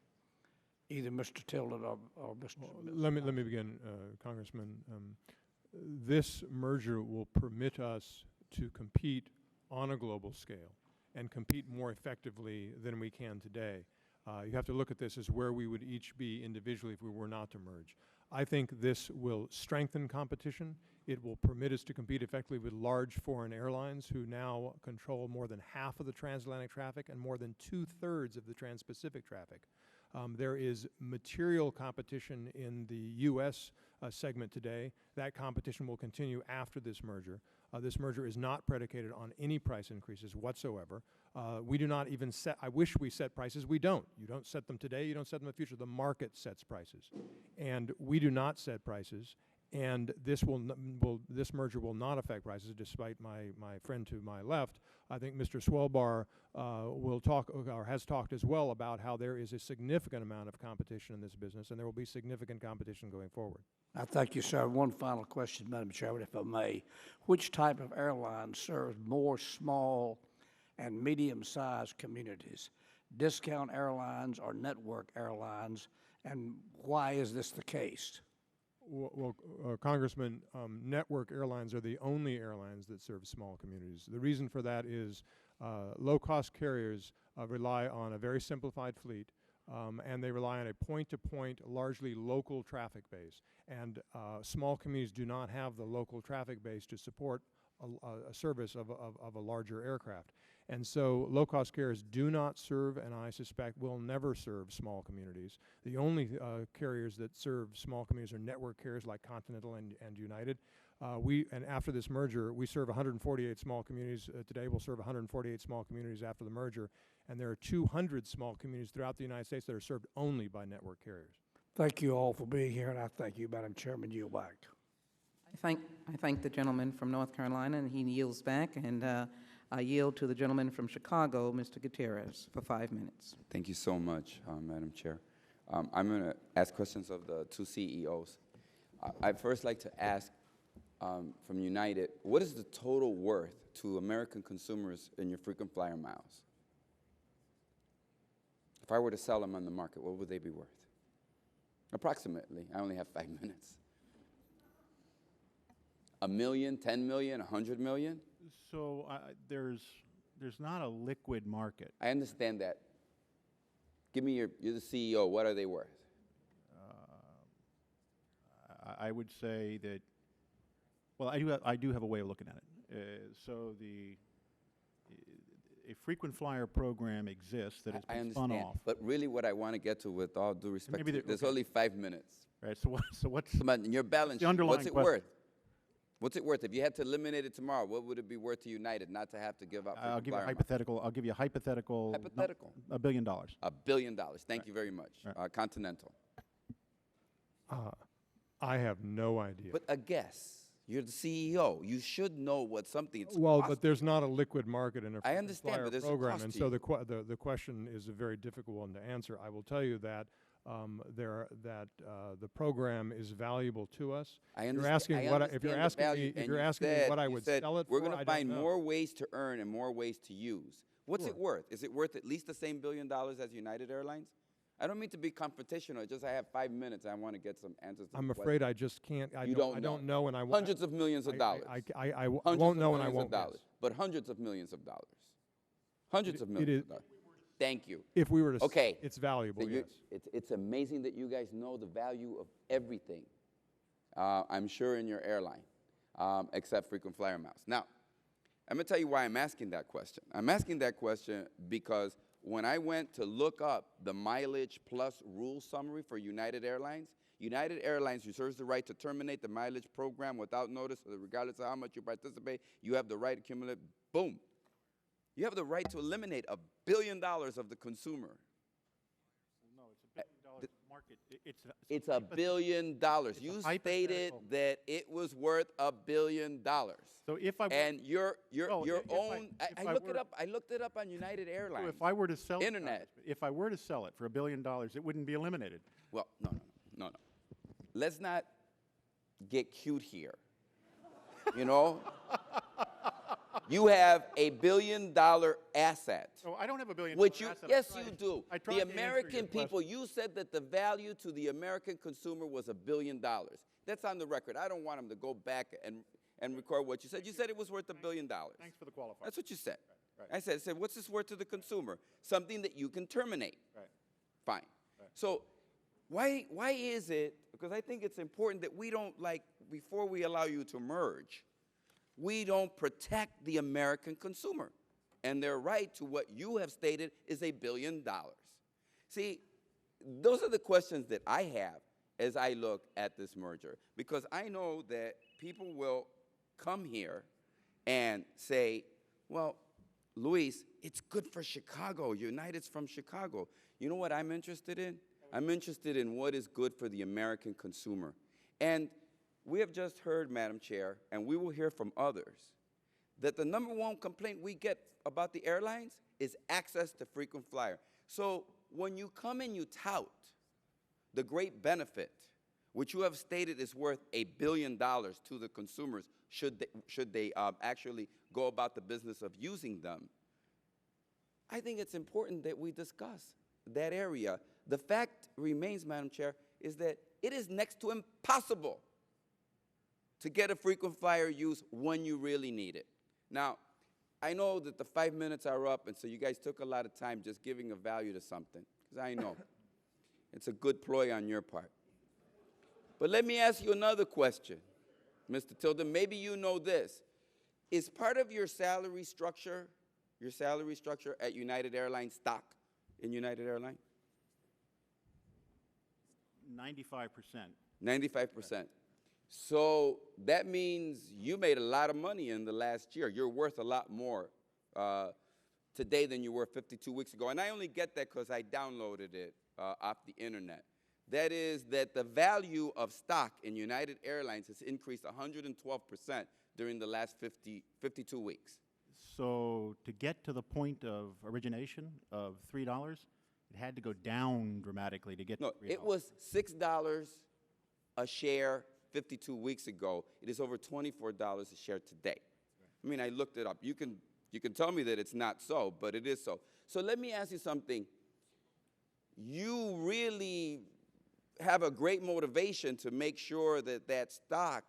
Either Mr. Tilton or Mr. Let me begin, Congressman. This merger will permit us to compete on a global scale and compete more effectively than we can today. You have to look at this as where we would each be individually if we were not to merge. I think this will strengthen competition. It will permit us to compete effectively with large foreign airlines who now control more than half of the transatlantic traffic and more than 2/3 of the trans-Pacific traffic. There is material competition in the U.S. Segment today. That competition will continue after this merger. This merger is not predicated on any price increases whatsoever. We do not even set, I wish we set prices. We don't. You don't set them today. You don't set them in the future. The market sets prices. And we do not set prices. and this this merger will not affect prices, despite my friend to my left. I think Mr. Swelbar will talk, or has talked as well, about how there is a significant amount of competition in this business, and there will be significant competition going forward. I thank you, sir. One final question, Madam Chairman, if I may. Which type of airline serves more small and medium-sized communities? Discount airlines or network airlines, and why is this the case? Well, Congressman, network airlines are the only airlines that serve small communities. The reason for that is low-cost carriers rely on a very simplified fleet, and they rely on a point-to-point, largely local traffic base. And small communities do not have the local traffic base to support a service of a larger aircraft. And so low-cost carriers do not serve, and I suspect will never serve, small communities. The only carriers that serve small communities are network carriers like Continental and United. And after this merger, we serve 148 small communities. Today we'll serve 148 small communities after the merger. And there are 200 small communities throughout the United States that are served only by network carriers. Thank you all for being here, and I thank you, Madam Chairman. Yield back. I thank the gentleman from North Carolina, and he yields back, and I yield to the gentleman from Chicago, Mr. Gutierrez, for 5 minutes. Thank you so much, Madam Chair. I'm going to ask questions of the two CEOs. I'd first like to ask from United, what is the total worth to American consumers in your frequent flyer miles? If I were to sell them on the market, what would they be worth? Approximately. I only have 5 minutes. $1 million, 10 million, 100 million? So there's not a liquid market. I understand that. Give me you're the CEO. What are they worth? I would say that, well, I do have a way of looking at it. So a frequent flyer program exists that has been spun off. But really what I want to get to, with all due respect, there's only 5 minutes. Right, so what's in your balance sheet, what's it worth? What's it worth? If you had to eliminate it tomorrow, what would it be worth to United not to have to give up? I'll give you a hypothetical. I'll give you a hypothetical. Hypothetical. $1 billion. $1 billion. Thank you very much. Continental. I have no idea. But a guess. You're the CEO. You should know what something. Well, but there's not a liquid market in a I understand, but there's program, a cost and to so you. the question is a very difficult one to answer. I will tell you that the program is valuable to us. I understand. If you're asking me what I would sell it for, we're going to find more ways to earn and more ways to use. What's it worth? Is it worth at least the same $1 billion as United Airlines? I don't mean to be confrontational. Just I have 5 minutes. I want to get some answers. I'm afraid I just can't. I don't know, and I hundreds of millions of dollars. I won't know, and I won't guess. But hundreds of millions of dollars. Hundreds of millions of dollars. Thank you. If we were to, okay, it's valuable. Yes. It's amazing that you guys know the value of everything. I'm sure in your airline, except frequent flyer miles. Now, I'm going to tell you why I'm asking that question. I'm asking that question because when I went to look up the mileage plus rule summary for United Airlines reserves the right to terminate the mileage program without notice, regardless of how much you participate. You have the right to accumulate. Boom. You have the right to eliminate $1 billion of the consumer. No, it's $1 billion market. It's $1 billion. You stated that it was worth $1 billion. So if I I looked it up on United Airlines. So if I were to sell Internet, if I were to sell it for $1 billion, it wouldn't be eliminated. Well, no. Let's not get cute here. You know. You have $1 billion asset. Oh, I don't have $1 billion asset. Yes, you do. The American people, you said that the value to the American consumer was $1 billion. That's on the record. I don't want them to go back and record what you said. You said it was worth $1 billion. Thanks for the qualifier. That's what you said. Right. I said, what's this worth to the consumer? Something that you can terminate. Right. Fine. Right. So why is it, because I think it's important that we don't, before we allow you to merge, we don't protect the American consumer and their right to what you have stated is $1 billion. See, those are the questions that I have as I look at this merger, because I know that people will come here and say, well, Luis, it's good for Chicago. United's from Chicago. You know what I'm interested in? I'm interested in what is good for the American consumer. And we have just heard, Madam Chair, and we will hear from others, that the #1 complaint we get about the airlines is access to frequent flyer. So when you come and you tout the great benefit, which you have stated is worth $1 billion to the consumers should they actually go about the business of using them, I think it's important that we discuss that area. The fact remains, Madam Chair, is that it is next to impossible to get a frequent flyer use when you really need it. Now, I know that the 5 minutes are up, and so you guys took a lot of time just giving a value to something, because I know it's a good ploy on your part. But let me ask you another question, Mr. Tilton. Maybe you know this. Is part of your salary structure at United Airlines stock in United Airlines? 95%. 95%. So that means you made a lot of money in the last year. You're worth a lot more today than you were 52 weeks ago. And I only get that because I downloaded it off the internet. That is that the value of stock in United Airlines has increased 112% during the last 52 weeks. So to get to the point of origination of $3, it had to go down dramatically to get to $3. It was $6 a share 52 weeks ago. It is over $24 a share today. I mean, I looked it up. You can tell me that it's not so, but it is so. So let me ask you something. You really have a great motivation to make sure that that stock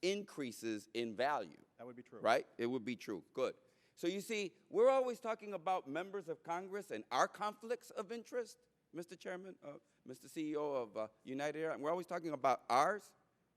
increases in value. That would be true. Right? It would be true. Good. So you see, we're always talking about members of Congress and our conflicts of interest, Mr. Chairman, Mr. CEO of United Airlines. We're always talking about ours.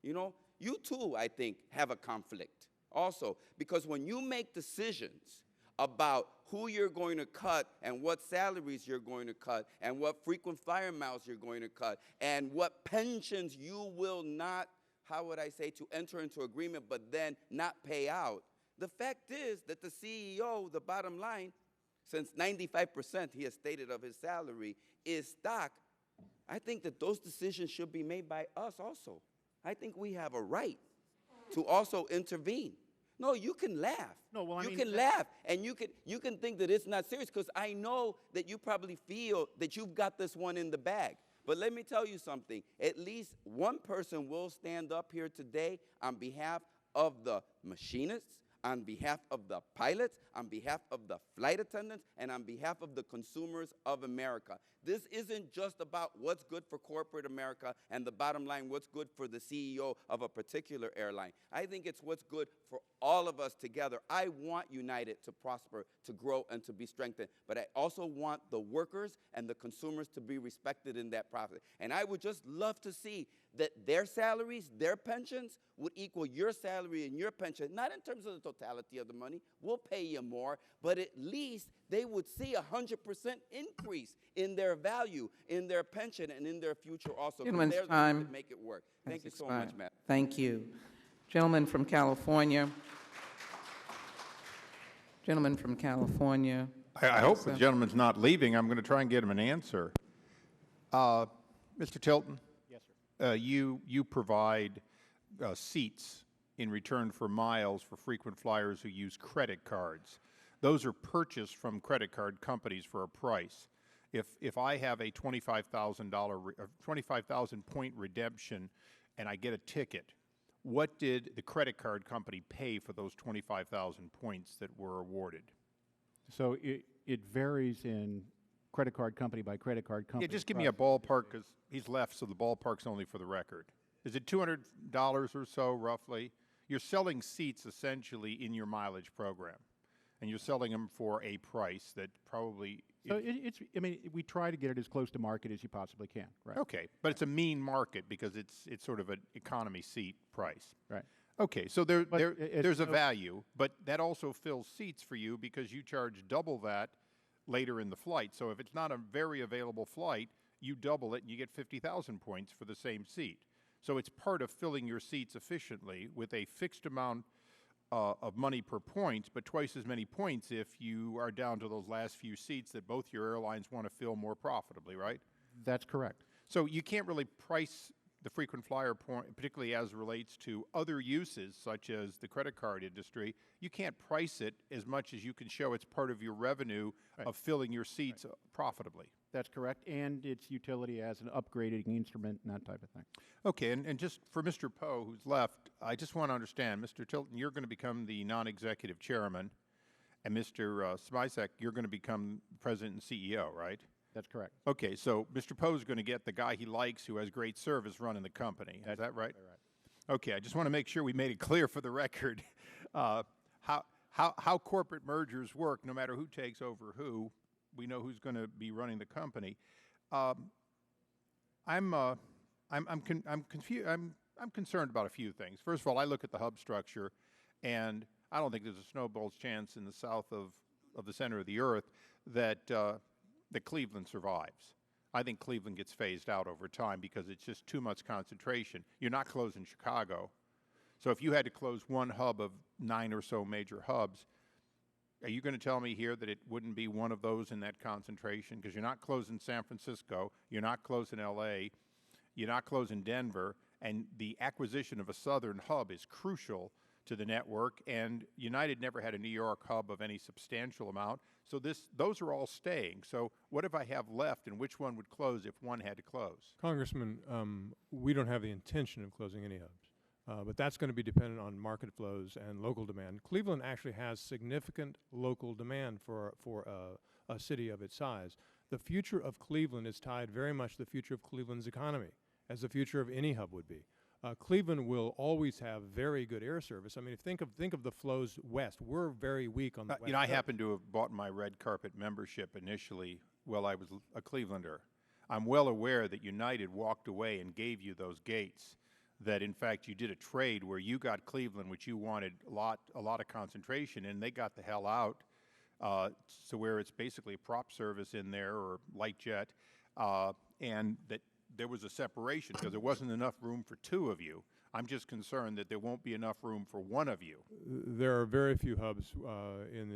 You know, you too, I think, have a conflict also, because when you make decisions about who you're going to cut and what salaries you're going to cut and what frequent flyer miles you're going to cut and what pensions you will not, how would I say, to enter into agreement but then not pay out, the fact is that the CEO, the bottom line, since 95% he has stated of his salary is stock, I think that those decisions should be made by us also. I think we have a right to also intervene. No, you can laugh. No, well, you can laugh, and you can think that it's not serious, because I know that you probably feel that you've got this one in the bag. But let me tell you something. At least one person will stand up here today on behalf of the machinists, on behalf of the pilots, on behalf of the flight attendants, and on behalf of the consumers of America. This isn't just about what's good for corporate America and the bottom line, what's good for the CEO of a particular airline. I think it's what's good for all of us together. I want United to prosper, to grow, and to be strengthened. But I also want the workers and the consumers to be respected in that process. And I would just love to see that their salaries, their pensions, would equal your salary and your pension, not in terms of the totality of the money. We'll pay you more, but at least they would see 100% increase in their value, in their pension, and in their future also. Gentleman's they're the time ones that make it work. Thank you so much, Matt. Thank you. Gentleman from California. Gentleman from California. I hope the gentleman's not leaving. I'm going to try and get him an answer. Mr. Tilton? Yes, sir. You provide seats in return for miles for frequent flyers who use credit cards. Those are purchased from credit card companies for a price. If I have a $25,000 point redemption and I get a ticket, what did the credit card company pay for those 25,000 points that were awarded? So it varies in credit card company by credit card company. Yeah, just give me a ballpark, because he's left, so the ballpark's only for the record. Is it $200 or so, roughly? You're selling seats essentially in your mileage program, and you're selling them for a price that probably... So I mean, we try to get it as close to market as you possibly can, right? Okay, but it's a mean market because it's sort of an economy seat price. Right. Okay, so there's a value, but that also fills seats for you because you charge double that later in the flight. So if it's not a very available flight, you double it and you get 50,000 points for the same seat. So it's part of filling your seats efficiently with a fixed amount of money per point, but twice as many points if you are down to those last few seats that both your airlines want to fill more profitably, right? That's correct. So you can't really price the frequent flyer point, particularly as it relates to other uses such as the credit card industry, you can't price it as much as you can show it's part of your revenue of filling your seats profitably. That's correct, and its utility as an upgrading instrument and that type of thing. Okay, and just for Mr. Poe, who's left, I just want to understand, Mr. Tilton, you're going to become the non-executive chairman, and Mr. Smisek, you're going to become president and CEO, right? That's correct. Okay, so Mr. Poe's going to get the guy he likes who has great service running the company. Is that right? Okay, I just want to make sure we made it clear for the record how corporate mergers work. No matter who takes over who, we know who's going to be running the company. I'm concerned about a few things. First of all, I look at the hub structure, and I don't think there's a snowball's chance in the south of the center of the earth that Cleveland survives. I think Cleveland gets phased out over time because it's just too much concentration. You're not closing Chicago. So if you had to close one hub of 9 or so major hubs, are you going to tell me here that it wouldn't be one of those in that concentration? Because you're not closing San Francisco, you're not closing LA, you're not closing Denver, and the acquisition of a southern hub is crucial to the network, and United never had a New York hub of any substantial amount, so those are all staying. So what if I have left, and which one would close if one had to close? Congressman, we don't have the intention of closing any hubs, but that's going to be dependent on market flows and local demand. Cleveland actually has significant local demand for a city of its size. The future of Cleveland is tied very much to the future of Cleveland's economy, as the future of any hub would be. Cleveland will always have very good air service. I mean, think of the flows west. We're very weak on the west. You know, I happen to have bought my red carpet membership initially while I was a Clevelander. I'm well aware that United walked away and gave you those gates, that in fact you did a trade where you got Cleveland, which you wanted a lot of concentration, and they got the hell out, so where it's basically a prop service in there or light jet, and that there was a separation because there wasn't enough room for two of you. I'm just concerned that there won't be enough room for one of you. There are very few hubs in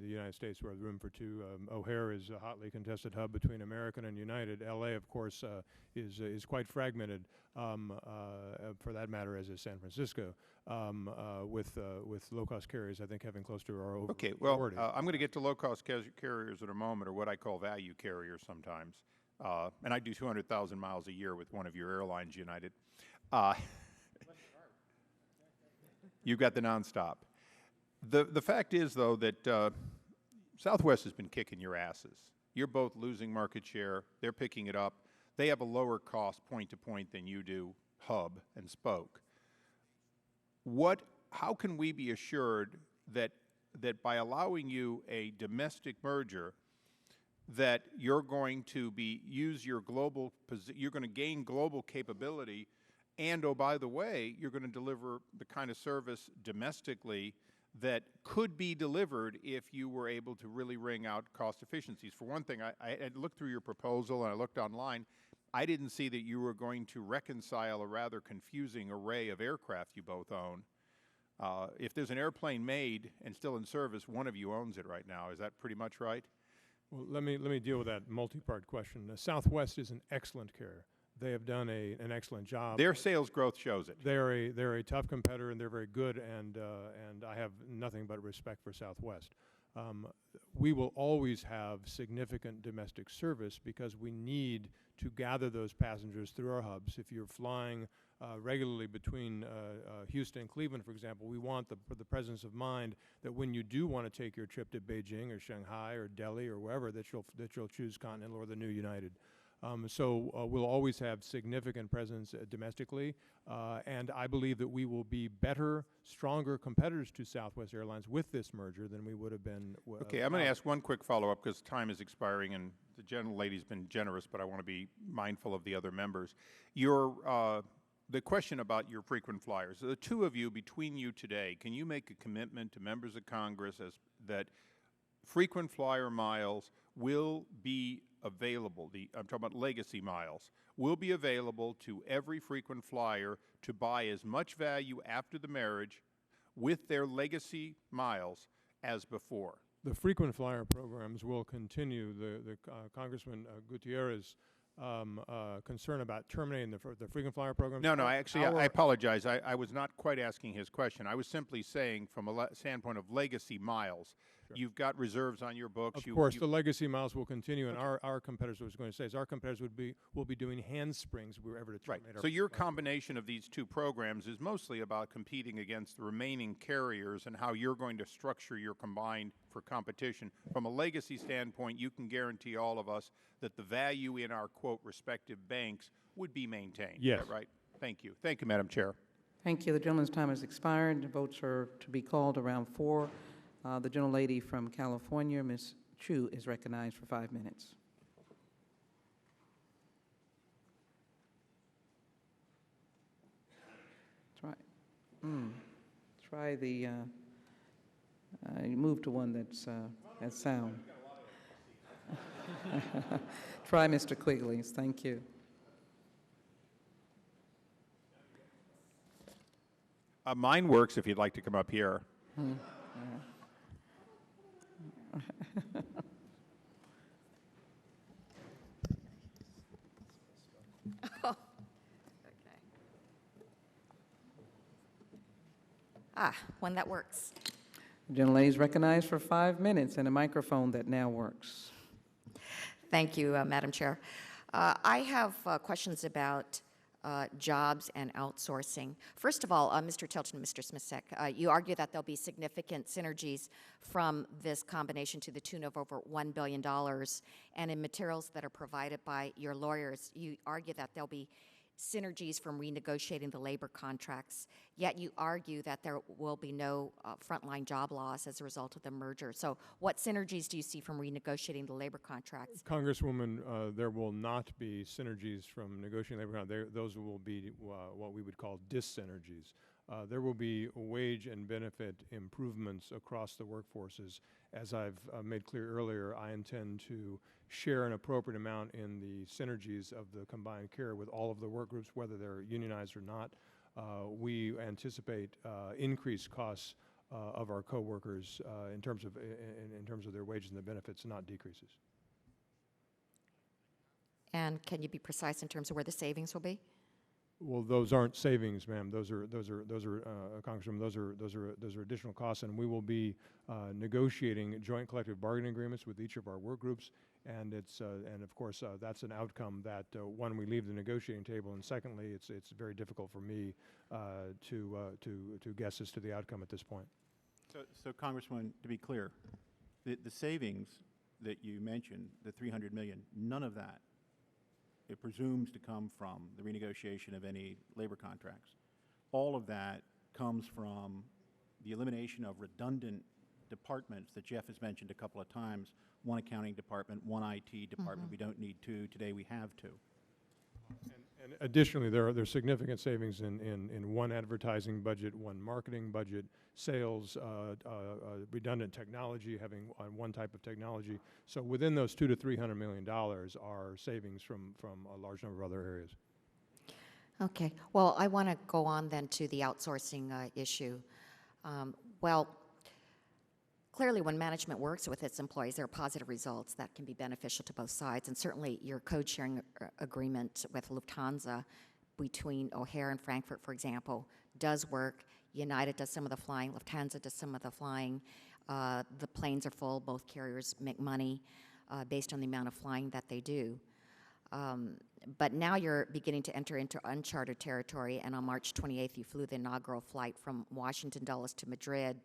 the United States where there's room for two. O'Hare is a hotly contested hub between American and United. LA, of course, is quite fragmented, for that matter, as is San Francisco, with low-cost carriers, I think, having close to our over. Okay, well, I'm going to get to low-cost carriers in a moment, or what I call value carriers sometimes. And I do 200,000 miles a year with one of your airlines, United. You've got the nonstop. The fact is, though, that Southwest has been kicking your asses. You're both losing market share. They're picking it up. They have a lower cost point-to-point than you do, hub and spoke. How can we be assured that by allowing you a domestic merger, that you're going to use your global you're going to gain global capability, and oh, by the way, you're going to deliver the kind of service domestically that could be delivered if you were able to really wring out cost efficiencies? For one thing, I looked through your proposal and I looked online. I didn't see that you were going to reconcile a rather confusing array of aircraft you both own. If there's an airplane made and still in service, one of you owns it right now. Is that pretty much right? Well, let me deal with that multi-part question. Southwest is an excellent carrier. They have done an excellent job. Their sales growth shows it. They're a tough competitor, and they're very good, and I have nothing but respect for Southwest. We will always have significant domestic service because we need to gather those passengers through our hubs. If you're flying regularly between Houston and Cleveland, for example, we want the presence of mind that when you do want to take your trip to Beijing or Shanghai or Delhi or wherever, that you'll choose Continental or the new United. So we'll always have significant presence domestically, and I believe that we will be better, stronger competitors to Southwest Airlines with this merger than we would have been. Okay, I'm going to ask one quick follow-up because time is expiring, and the gentlelady's been generous, but I want to be mindful of the other members. The question about your frequent flyers, the two of you, between you today, can you make a commitment to members of Congress that frequent flyer miles will be available, I'm talking about legacy miles, will be available to every frequent flyer to buy as much value after the marriage with their legacy miles as before? The frequent flyer programs will continue. The Congressman Gutierrez concern about terminating the frequent flyer program. No, I apologize. I was not quite asking his question. I was simply saying from a standpoint of legacy miles, you've got reserves on your books. Of course, the legacy miles will continue, and our competitors, what I was going to say, is our competitors will be doing handsprings if we were ever to terminate our. So your combination of these two programs is mostly about competing against the remaining carriers and how you're going to structure your combined for competition. From a legacy standpoint, you can guarantee all of us that the value in our, quote, respective banks would be maintained. Yes. Is that right? Thank you. Thank you, Madam Chair. Thank you. The gentleman's time has expired. The votes are to be called around 4. The gentlelady from California, Ms. Chu, is recognized for 5 minutes. Try the, you move to one that's sound. Try Mr. Quigley's. Thank you. Mine works if you'd like to come up here. One that works. The gentlelady is recognized for 5 minutes and a microphone that now works. Thank you, Madam Chair. I have questions about jobs and outsourcing. First of all, Mr. Tilton and Mr. Smisek, you argue that there'll be significant synergies from this combination to the tune of over $1 billion. And in materials that are provided by your lawyers, you argue that there'll be synergies from renegotiating the labor contracts, yet you argue that there will be no frontline job loss as a result of the merger. So what synergies do you see from renegotiating the labor contracts? Congresswoman, there will not be synergies from negotiating labor contracts. Those will be what we would call dis-synergies. There will be wage and benefit improvements across the workforces. As I've made clear earlier, I intend to share an appropriate amount in the synergies of the combined care with all of the work groups, whether they're unionized or not. We anticipate increased costs of our coworkers in terms of their wages and their benefits, not decreases. And can you be precise in terms of where the savings will be? Well, those aren't savings, ma'am. Those are Congresswoman. Those are additional costs, and we will be negotiating joint collective bargaining agreements with each of our work groups. And and of course that's an outcome that one, we leave the negotiating table, and secondly, it's very difficult for me to guess as to the outcome at this point. So Congressman, to be clear, the savings that you mentioned, the $300 million, none of that, it presumes to come from the renegotiation of any labor contracts. All of that comes from the elimination of redundant departments that Jeff has mentioned a couple of times, one accounting department, one IT department. We don't need two. Today we have two. And additionally, there are significant savings in one advertising budget, one marketing budget, sales, redundant technology, having one type of technology. So within those $200 to $300 million are savings from a large number of other areas. Okay. Well, I want to go on then to the outsourcing issue. Well, clearly when management works with its employees, there are positive results that can be beneficial to both sides. And certainly your code-sharing agreement with Lufthansa between O'Hare and Frankfurt, for example, does work. United does some of the flying. Lufthansa does some of the flying. The planes are full. Both carriers make money based on the amount of flying that they do. But now you're beginning to enter into uncharted territory, and on March 28th, you flew the inaugural flight from Washington Dulles to Madrid,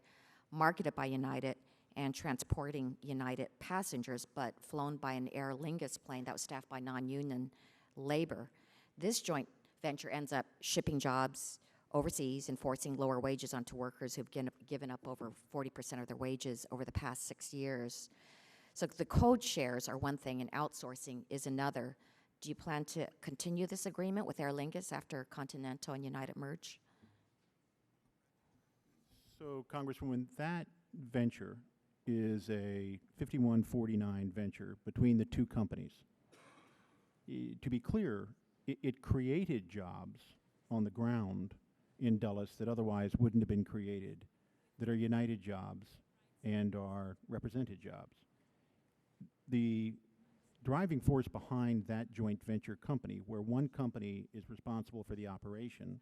marketed by United and transporting United passengers, but flown by an Aer Lingus plane that was staffed by non-union labor. This joint venture ends up shipping jobs overseas and forcing lower wages onto workers who've given up over 40% of their wages over the past 6 years. So the code shares are one thing and outsourcing is another. Do you plan to continue this agreement with Aer Lingus after Continental and United merge? So, Congresswoman, that venture is a 51-49 venture between the two companies. To be clear, it created jobs on the ground in Dulles that otherwise wouldn't have been created, that are United jobs and are represented jobs. The driving force behind that joint venture company, where one company is responsible for the operation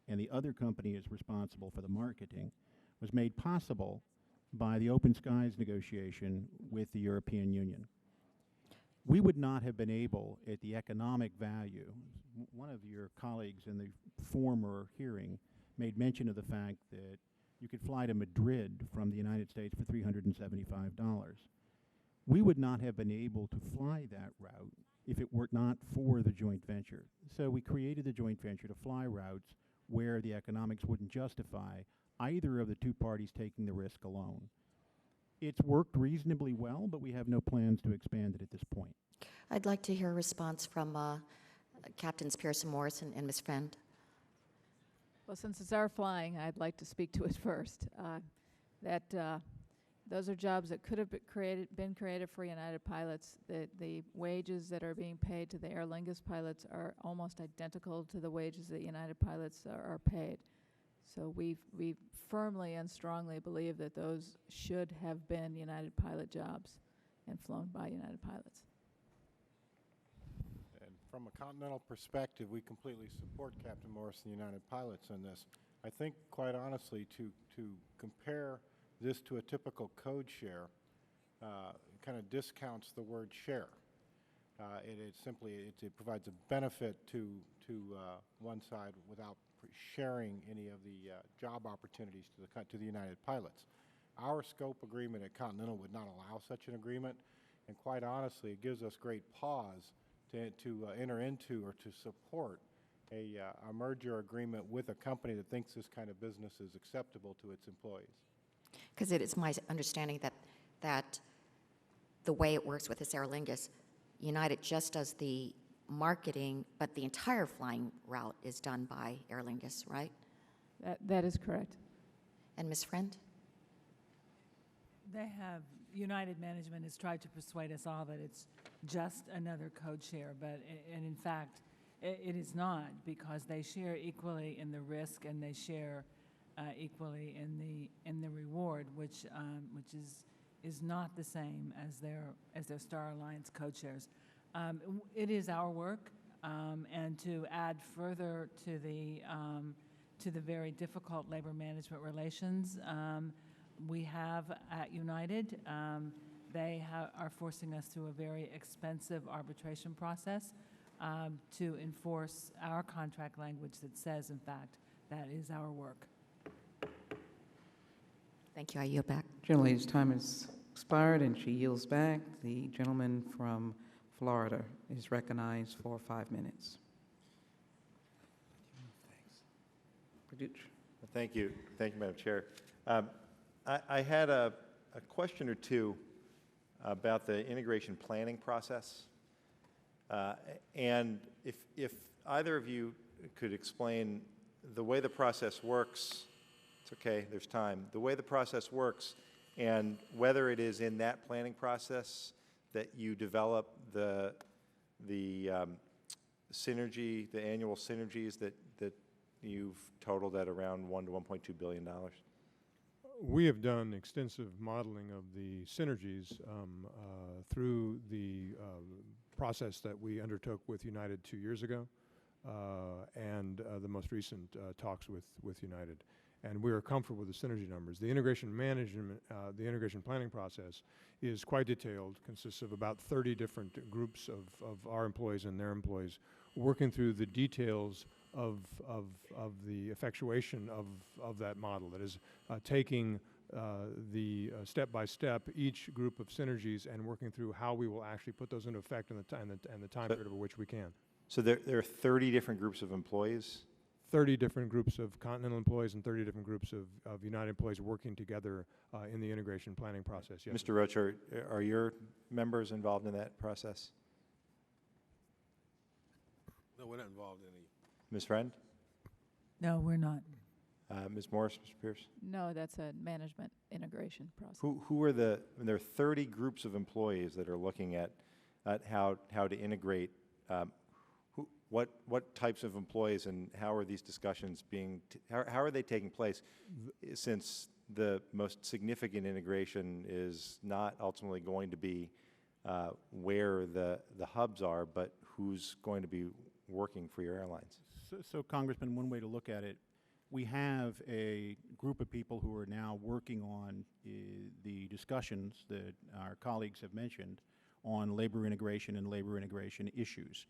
and the other company is responsible for the marketing, was made possible by the Open Skies negotiation with the European Union. We would not have been able, at the economic value, one of your colleagues in the former hearing made mention of the fact that you could fly to Madrid from the United States for $375. We would not have been able to fly that route if it were not for the joint venture. So we created the joint venture to fly routes where the economics wouldn't justify either of the two parties taking the risk alone. It's worked reasonably well, but we have no plans to expand it at this point. I'd like to hear a response from Captains Pierce and Morse and Ms. Friend. Well, since it's our flying, I'd like to speak to it first. Those are jobs that could have been created for United pilots. The wages that are being paid to the Aer Lingus pilots are almost identical to the wages that United pilots are paid. So we firmly and strongly believe that those should have been United pilot jobs and flown by United pilots. And from a Continental perspective, we completely support Captain Morris and United pilots on this. I think, quite honestly, to compare this to a typical code share kind of discounts the word share. It provides a benefit to one side without sharing any of the job opportunities to the United pilots. Our scope agreement at Continental would not allow such an agreement, and quite honestly, it gives us great pause to enter into or to support a merger agreement with a company that thinks this kind of business is acceptable to its employees. Because it is my understanding that the way it works with this Aer Lingus, United just does the marketing, but the entire flying route is done by Aer Lingus, right? That is correct. And Ms. Friend? United management has tried to persuade us all that it's just another code share, and in fact, it is not, because they share equally in the risk and they share equally in the reward, which is not the same as their Star Alliance code shares. It is our work, and to add further to the very difficult labor management relations we have at United. They are forcing us through a very expensive arbitration process to enforce our contract language that says, in fact, that is our work. Thank you. I yield back. Gentlelady's time has expired, and she yields back. The gentleman from Florida is recognized for 5 minutes. Thanks. Thank you. Thank you, Madam Chair. I had a question or two about the integration planning process. And if either of you could explain the way the process works. It's okay, there's time. The way the process works, and whether it is in that planning process that you develop the synergy, the annual synergies that you've totaled at around $1 to $1.2 billion. We have done extensive modeling of the synergies through the process that we undertook with United 2 years ago, and the most recent talks with United. And we are comfortable with the synergy numbers. The integration management, the integration planning process is quite detailed, consists of about 30 different groups of our employees and their employees working through the details of the effectuation of that model. That is taking the step-by-step each group of synergies and working through how we will actually put those into effect in the time period over which we can. So there are 30 different groups of employees? 30 different groups of Continental employees and 30 different groups of United employees working together in the integration planning process. Yes. Mr. Roach, are your members involved in that process? No, we're not involved in any. Ms. Friend? No, we're not. Ms. Morris, Mr. Pierce? No, that's a management integration process. Who are there are 30 groups of employees that are looking at how to integrate. What types of employees, and how are these discussions being, how are they taking place, since the most significant integration is not ultimately going to be where the hubs are, but who's going to be working for your airlines. So, Congressman, one way to look at it, we have a group of people who are now working on the discussions that our colleagues have mentioned on labor integration and labor integration issues.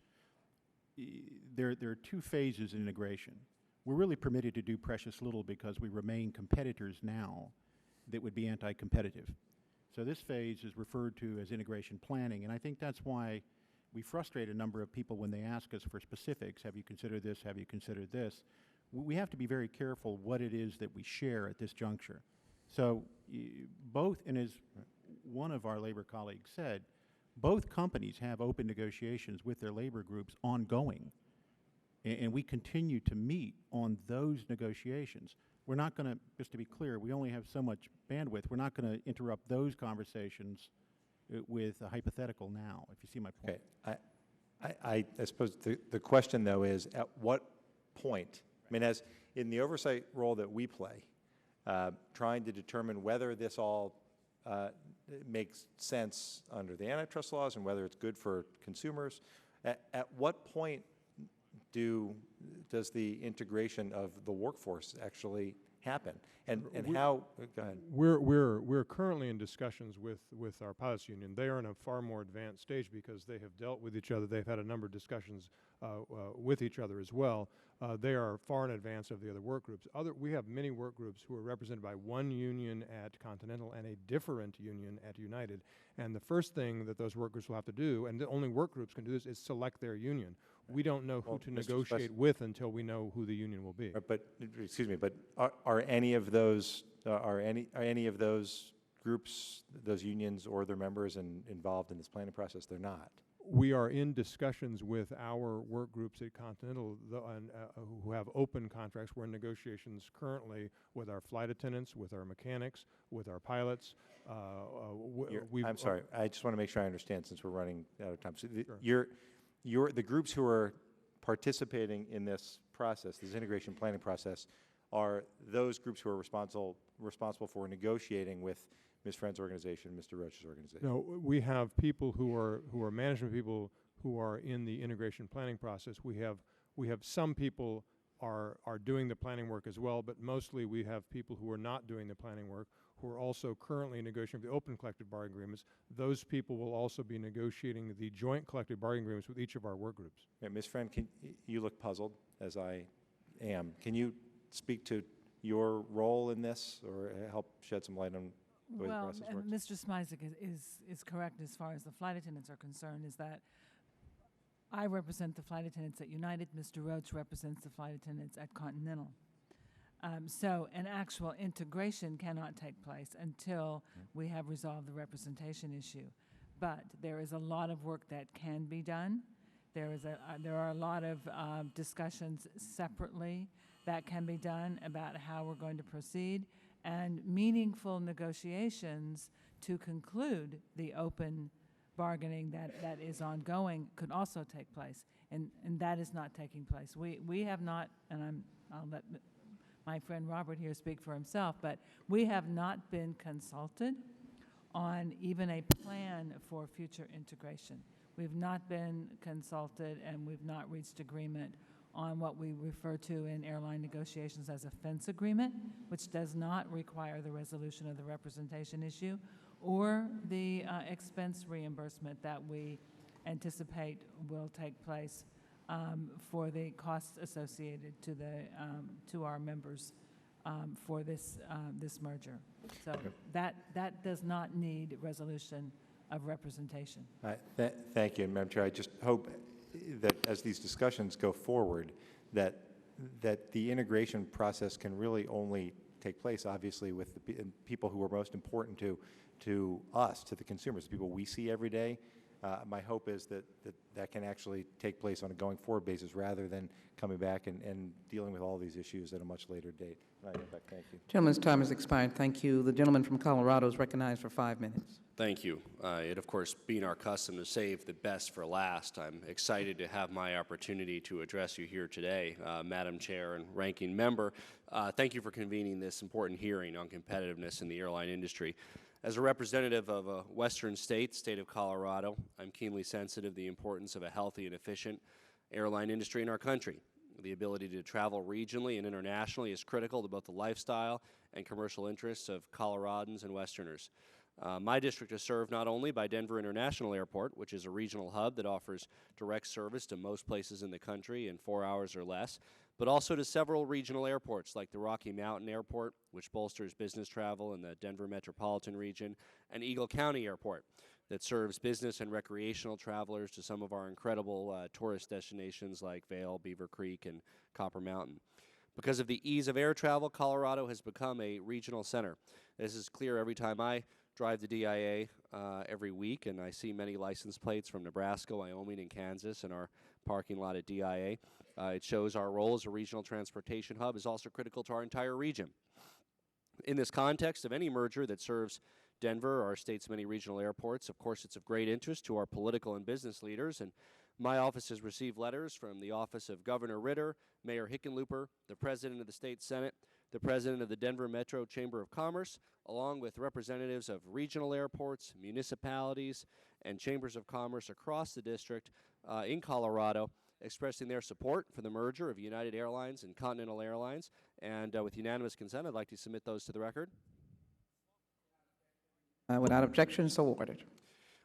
There are two phases in integration. We're really permitted to do precious little because we remain competitors now that would be anti-competitive. So this phase is referred to as integration planning, and I think that's why we frustrate a number of people when they ask us for specifics. Have you considered this? Have you considered this? We have to be very careful what it is that we share at this juncture. So both, and as one of our labor colleagues said, both companies have open negotiations with their labor groups ongoing, and we continue to meet on those negotiations. We're not going to, just to be clear, we only have so much bandwidth. We're not going to interrupt those conversations with a hypothetical now, if you see my point. Okay. I suppose the question, though, is at what point, I mean, as in the oversight role that we play, trying to determine whether this all makes sense under the antitrust laws and whether it's good for consumers, at what point does the integration of the workforce actually happen? And how, go ahead. We're currently in discussions with our pilots union. They are in a far more advanced stage because they have dealt with each other. They've had a number of discussions with each other as well. They are far in advance of the other work groups. We have many work groups who are represented by one union at Continental and a different union at United. And the first thing that those work groups will have to do, and the only work groups can do this, is select their union. We don't know who to negotiate with until we know who the union will be. But excuse me, but are any of those groups, those unions or their members involved in this planning process? They're not. We are in discussions with our work groups at Continental who have open contracts. We're in negotiations currently with our flight attendants, with our mechanics, with our pilots. I'm sorry. I just want to make sure I understand since we're running out of time. So the groups who are participating in this process, this integration planning process, are those groups who are responsible for negotiating with Ms. Friend's organization, Mr. Roach's organization? No, we have people who are management people who are in the integration planning process. We have some people are doing the planning work as well, but mostly we have people who are not doing the planning work who are also currently negotiating the open collective bargaining agreements. Those people will also be negotiating the joint collective bargaining agreements with each of our work groups. Yeah, Ms. Friend, you look puzzled, as I am. Can you speak to your role in this or help shed some light on the way the process works? Mr. Smisek is correct as far as the flight attendants are concerned, is that I represent the flight attendants at United. Mr. Roach represents the flight attendants at Continental. So an actual integration cannot take place until we have resolved the representation issue. But there is a lot of work that can be done. There are a lot of discussions separately that can be done about how we're going to proceed, and meaningful negotiations to conclude the open bargaining that is ongoing could also take place, and that is not taking place. We have not, and I'll let my friend Robert here speak for himself, but we have not been consulted on even a plan for future integration. We've not been consulted, and we've not reached agreement on what we refer to in airline negotiations as a fence agreement, which does not require the resolution of the representation issue or the expense reimbursement that we anticipate will take place for the costs associated to our members for this merger. So that does not need resolution of representation. Thank you, Madam Chair. I just hope that as these discussions go forward, that the integration process can really only take place, obviously, with the people who are most important to us, to the consumers, the people we see every day. My hope is that can actually take place on a going forward basis rather than coming back and dealing with all these issues at a much later date. Thank you. Gentleman's time has expired. Thank you. The gentleman from Colorado is recognized for 5 minutes. Thank you. It, of course, being our custom to save the best for last, I'm excited to have my opportunity to address you here today. Madam Chair and Ranking Member, thank you for convening this important hearing on competitiveness in the airline industry. As a representative of a western state, state of Colorado, I'm keenly sensitive to the importance of a healthy and efficient airline industry in our country. The ability to travel regionally and internationally is critical to both the lifestyle and commercial interests of Coloradans and Westerners. My district is served not only by Denver International Airport, which is a regional hub that offers direct service to most places in the country in 4 hours or less, but also to several regional airports like the Rocky Mountain Airport, which bolsters business travel in the Denver metropolitan region, and Eagle County Airport, that serves business and recreational travelers to some of our incredible tourist destinations like Vail, Beaver Creek, and Copper Mountain. Because of the ease of air travel, Colorado has become a regional center. This is clear every time I drive the DIA every week, and I see many license plates from Nebraska, Wyoming, and Kansas in our parking lot at DIA. It shows our role as a regional transportation hub is also critical to our entire region. In this context of any merger that serves Denver, our state's many regional airports, of course, it's of great interest to our political and business leaders, and my office has received letters from the office of Governor Ritter, Mayor Hickenlooper, the President of the State Senate, the President of the Denver Metro Chamber of Commerce, along with representatives of regional airports, municipalities, and chambers of commerce across the district in Colorado, expressing their support for the merger of United Airlines and Continental Airlines. And with unanimous consent, I'd like to submit those to the record. Without objection, so ordered.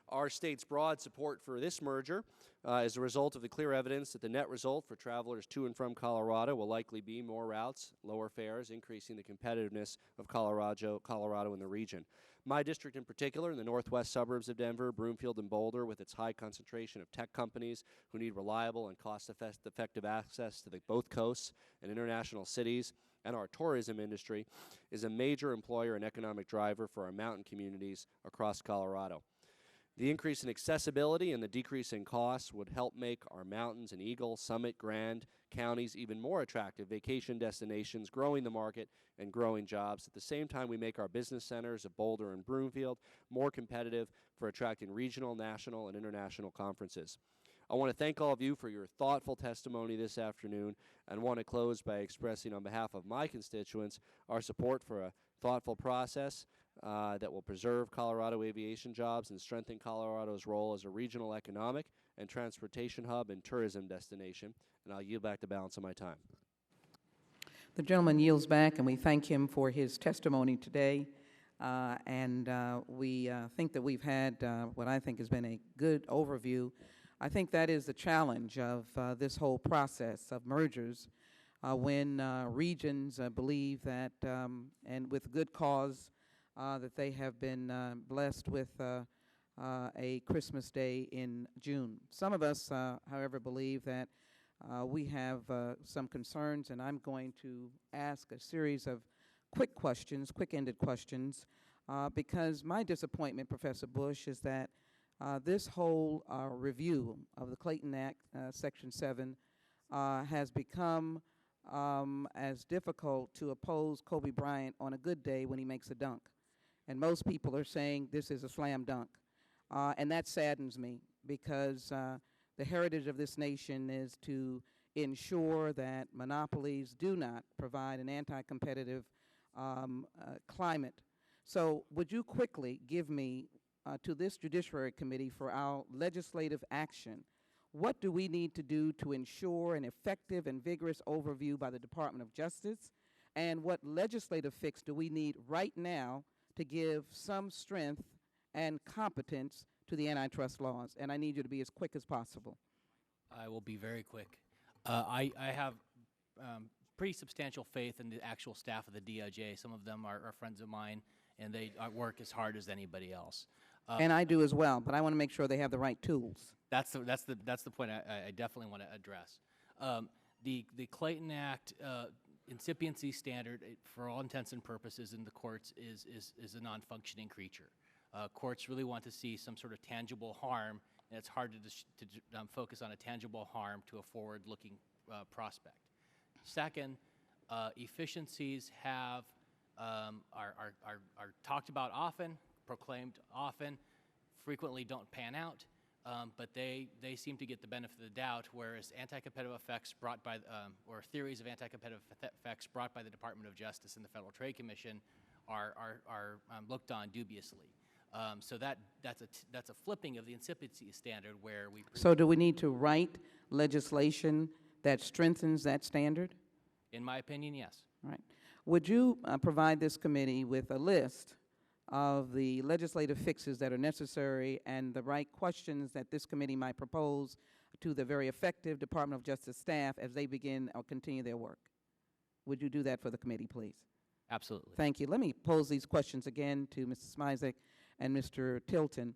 Our state's broad support for this merger is a result of the clear evidence that the net result for travelers to and from Colorado will likely be more routes, lower fares, increasing the competitiveness of Colorado in the region. My district in particular, in the northwest suburbs of Denver, Broomfield and Boulder, with its high concentration of tech companies who need reliable and cost-effective access to both coasts and international cities, and our tourism industry, is a major employer and economic driver for our mountain communities across Colorado. The increase in accessibility and the decrease in costs would help make our mountains and Eagle, Summit, Grand counties even more attractive vacation destinations, growing the market and growing jobs. At the same time, we make our business centers of Boulder and Broomfield more competitive for attracting regional, national, and international conferences. I want to thank all of you for your thoughtful testimony this afternoon, and want to close by expressing on behalf of my constituents our support for a thoughtful process that will preserve Colorado aviation jobs and strengthen Colorado's role as a regional economic and transportation hub and tourism destination. And I'll yield back the balance of my time. The gentleman yields back, and we thank him for his testimony today. We think that we've had what I think has been a good overview. I think that is the challenge of this whole process of mergers when regions believe that, and with good cause, that they have been blessed with a Christmas Day in June. Some of us, however, believe that we have some concerns, and I'm going to ask a series of quick questions, quick-ended questions, because my disappointment, Professor Bush, is that this whole review of the Clayton Act, Section 7, has become as difficult to oppose Kobe Bryant on a good day when he makes a dunk. And most people are saying this is a slam dunk. And that saddens me, because the heritage of this nation is to ensure that monopolies do not provide an anti-competitive climate. So would you quickly give me to this Judiciary Committee for our legislative action, what do we need to do to ensure an effective and vigorous overview by the Department of Justice, and what legislative fix do we need right now to give some strength and competence to the antitrust laws? And I need you to be as quick as possible. I will be very quick. I have pretty substantial faith in the actual staff of the DOJ. Some of them are friends of mine, and they work as hard as anybody else. And I do as well, but I want to make sure they have the right tools. That's the point I definitely want to address. The Clayton Act incipiency standard, for all intents and purposes in the courts, is a non-functioning creature. Courts really want to see some sort of tangible harm, and it's hard to focus on a tangible harm to a forward-looking prospect. Second, efficiencies are talked about often, proclaimed often, frequently don't pan out, but they seem to get the benefit of the doubt, whereas anti-competitive effects brought by, or theories of anti-competitive effects brought by the Department of Justice and the Federal Trade Commission are looked on dubiously. So that's a flipping of the incumbency standard where we. So do we need to write legislation that strengthens that standard? In my opinion, yes. All right. Would you provide this committee with a list of the legislative fixes that are necessary and the right questions that this committee might propose to the very effective Department of Justice staff as they begin or continue their work? Would you do that for the committee, please? Absolutely. Thank you. Let me pose these questions again to Mrs. Smisek and Mr. Tilton.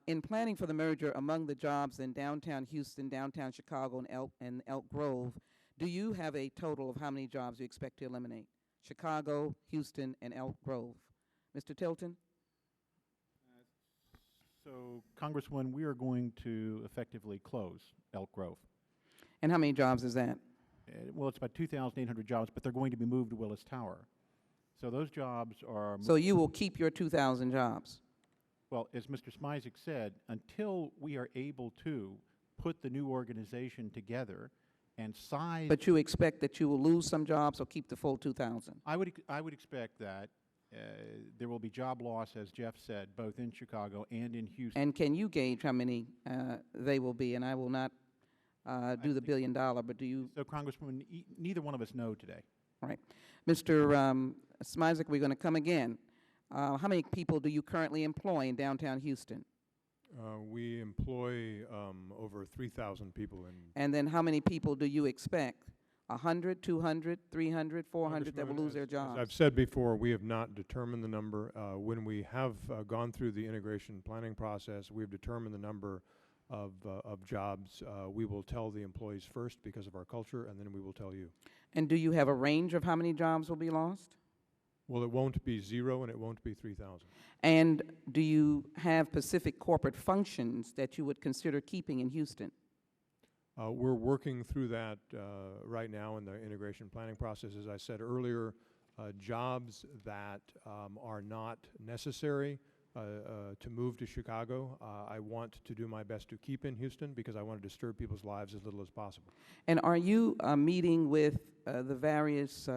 In planning for the merger, among the jobs in downtown Houston, downtown Chicago, and Elk Grove, do you have a total of how many jobs you expect to eliminate? Chicago, Houston, and Elk Grove. Mr. Tilton? So, Congresswoman, we are going to effectively close Elk Grove. And how many jobs is that? Well, it's about 2,800 jobs, but they're going to be moved to Willis Tower. So those jobs are... So you will keep your 2,000 jobs? Well, as Mr. Smisek said, until we are able to put the new organization together and size... But you expect that you will lose some jobs or keep the full 2,000? I would expect that there will be job loss, as Jeff said, both in Chicago and in Houston. And can you gauge how many they will be? And I will not do the $1 billion, but do you... So, Congresswoman, neither one of us know today. All right. Mr. Smisek, we're going to come again. How many people do you currently employ in downtown Houston? We employ over 3,000 people in... And then how many people do you expect? 100, 200, 300, 400 that will lose their jobs? As I've said before, we have not determined the number. When we have gone through the integration planning process, we've determined the number of jobs. We will tell the employees first because of our culture, and then we will tell you. And do you have a range of how many jobs will be lost? Well, it won't be 0 and it won't be 3,000. And do you have specific corporate functions that you would consider keeping in Houston? We're working through that right now in the integration planning process. As I said earlier, jobs that are not necessary to move to Chicago, I want to do my best to keep in Houston because I want to disturb people's lives as little as possible. And are you meeting with the various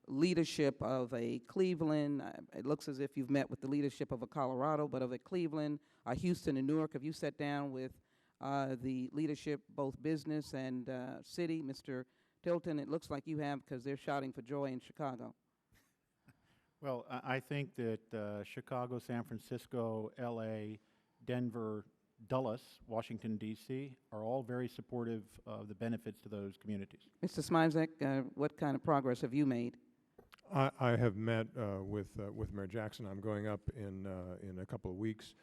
leadership of a Cleveland? It looks as if you've met with the leadership of a Colorado, but of a Cleveland, a Houston, and Newark. Have you sat down with the leadership, both business and city? Mr. Tilton, it looks like you have because they're shouting for joy in Chicago. Well, I think that Chicago, San Francisco, L.A., Denver, Dulles, Washington, D.C. are all very supportive of the benefits to those communities. Mr. Smisek, what kind of progress have you made? I have met with Mayor Jackson. I'm going up in a couple of weeks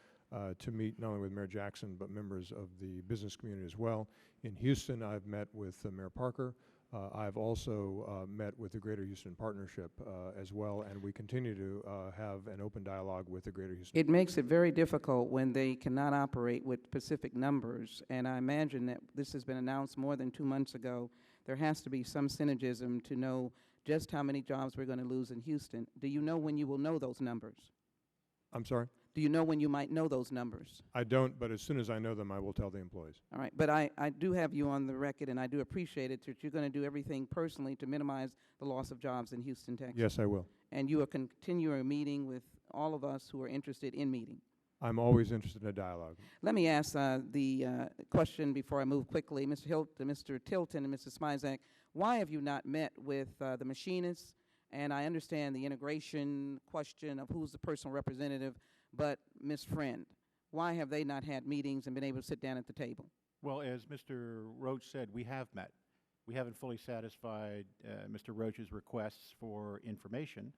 to meet not only with Mayor Jackson but members of the business community as well. In Houston, I've met with Mayor Parker. I've also met with the Greater Houston Partnership as well, and we continue to have an open dialogue with the Greater Houston. It makes it very difficult when they cannot operate with specific numbers, and I imagine that this has been announced more than 2 months ago. There has to be some synergism to know just how many jobs we're going to lose in Houston. Do you know when you will know those numbers? I'm sorry? Do you know when you might know those numbers? I don't, but as soon as I know them, I will tell the employees. All right, but I do have you on the record, and I do appreciate it that you're going to do everything personally to minimize the loss of jobs in Houston, Texas. Yes, I will. And you are continuing meeting with all of us who are interested in meeting. I'm always interested in a dialogue. Let me ask the question before I move quickly. Mr. Tilton and Mrs. Smisek, why have you not met with the Machinists? And I understand the integration question of who's the personal representative, but Ms. Friend, why have they not had meetings and been able to sit down at the table? Well, as Mr. Roach said, we have met. We haven't fully satisfied Mr. Roach's requests for information,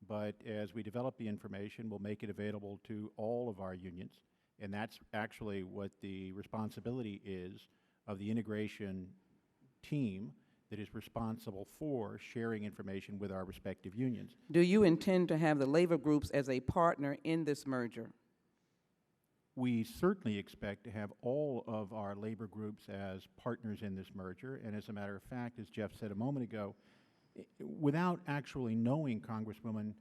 but as we develop the information, we'll make it available to all of our unions, and that's actually what the responsibility is of the integration team that is responsible for sharing information with our respective unions. Do you intend to have the labor groups as a partner in this merger? We certainly expect to have all of our labor groups as partners in this merger, and as a matter of fact, as Jeff said a moment ago, without actually knowing, Congresswoman,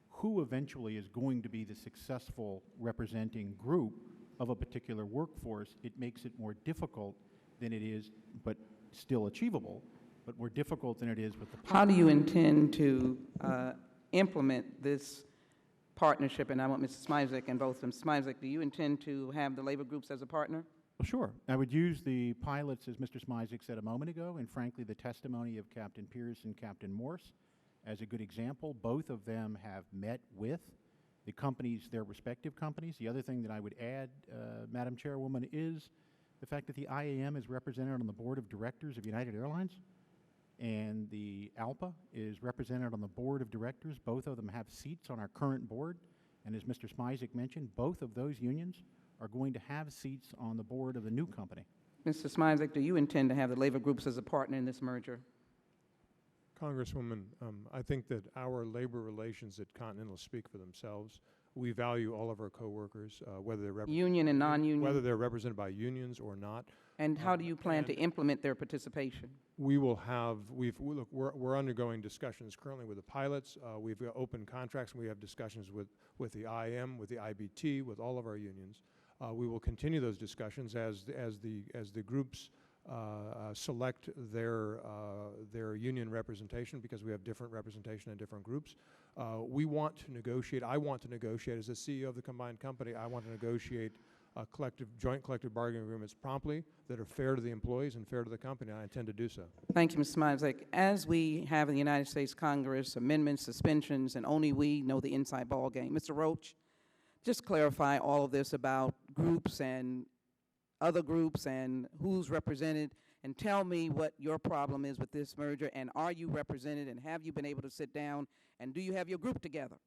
who eventually is going to be the successful representing group of a particular workforce, it makes it more difficult than it is, but still achievable, but more difficult than it is with the... How do you intend to implement this partnership, and I want Mr. Smisek and both of them. Smisek, do you intend to have the labor groups as a partner? Well, sure. I would use the pilots, as Mr. Smisek said a moment ago, and frankly the testimony of Captain Pierce and Captain Morse as a good example. Both of them have met with the companies, their respective companies. The other thing that I would add, Madam Chairwoman, is the fact that the IAM is represented on the board of directors of United Airlines, and the ALPA is represented on the board of directors. Both of them have seats on our current board, and as Mr. Smisek mentioned, both of those unions are going to have seats on the board of the new company. Mr. Smisek, do you intend to have the labor groups as a partner in this merger? Congresswoman, I think that our labor relations at Continental speak for themselves. We value all of our coworkers, whether they're union and non-union, whether they're represented by unions or not. And how do you plan to implement their participation? We will have. Look, we're undergoing discussions currently with the pilots. We've got open contracts, and we have discussions with the IM, with the IBT, with all of our unions. We will continue those discussions as the groups select their union representation, because we have different representation in different groups. We want to negotiate. I want to negotiate as the CEO of the combined company. I want to negotiate joint collective bargaining agreements promptly that are fair to the employees and fair to the company. I intend to do so. Thank you, Mr. Smisek. As we have in the United States Congress, amendments, suspensions, and only we know the inside ball game. Mr. Roach, just clarify all of this about groups and other groups and who's represented, and tell me what your problem is with this merger, and are you represented, and have you been able to sit down, and do you have your group together?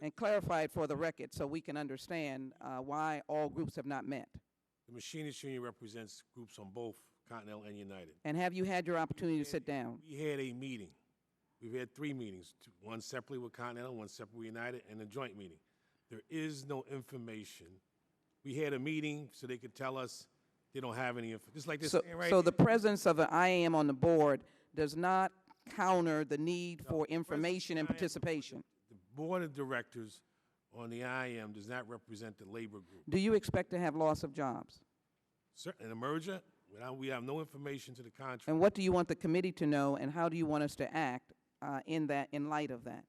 And clarify it for the record so we can understand why all groups have not met. The Machinists Union represents groups on both Continental and United. And have you had your opportunity to sit down? We had a meeting. We've had 3 meetings, one separately with Continental, one separately with United, and a joint meeting. There is no information. We had a meeting so they could tell us they don't have any information. Just like this. So the presence of an IAM on the board does not counter the need for information and participation. The board of directors on the IAM does not represent the labor group. Do you expect to have loss of jobs? In a merger, we have no information to the contrary. And what do you want the committee to know, and how do you want us to act in light of that?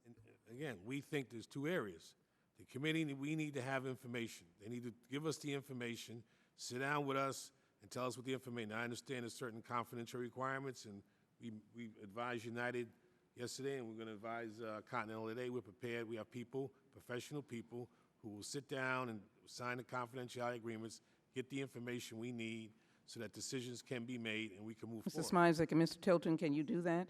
Again, we think there's 2 areas. The committee, we need to have information. They need to give us the information, sit down with us, and tell us what the information. Now, I understand there's certain confidential requirements, and we advised United yesterday, and we're going to advise Continental today. We're prepared. We have people, professional people, who will sit down and sign the confidentiality agreements, get the information we need so that decisions can be made and we can move forward. Mr. Smisek and Mr. Tilton, can you do that?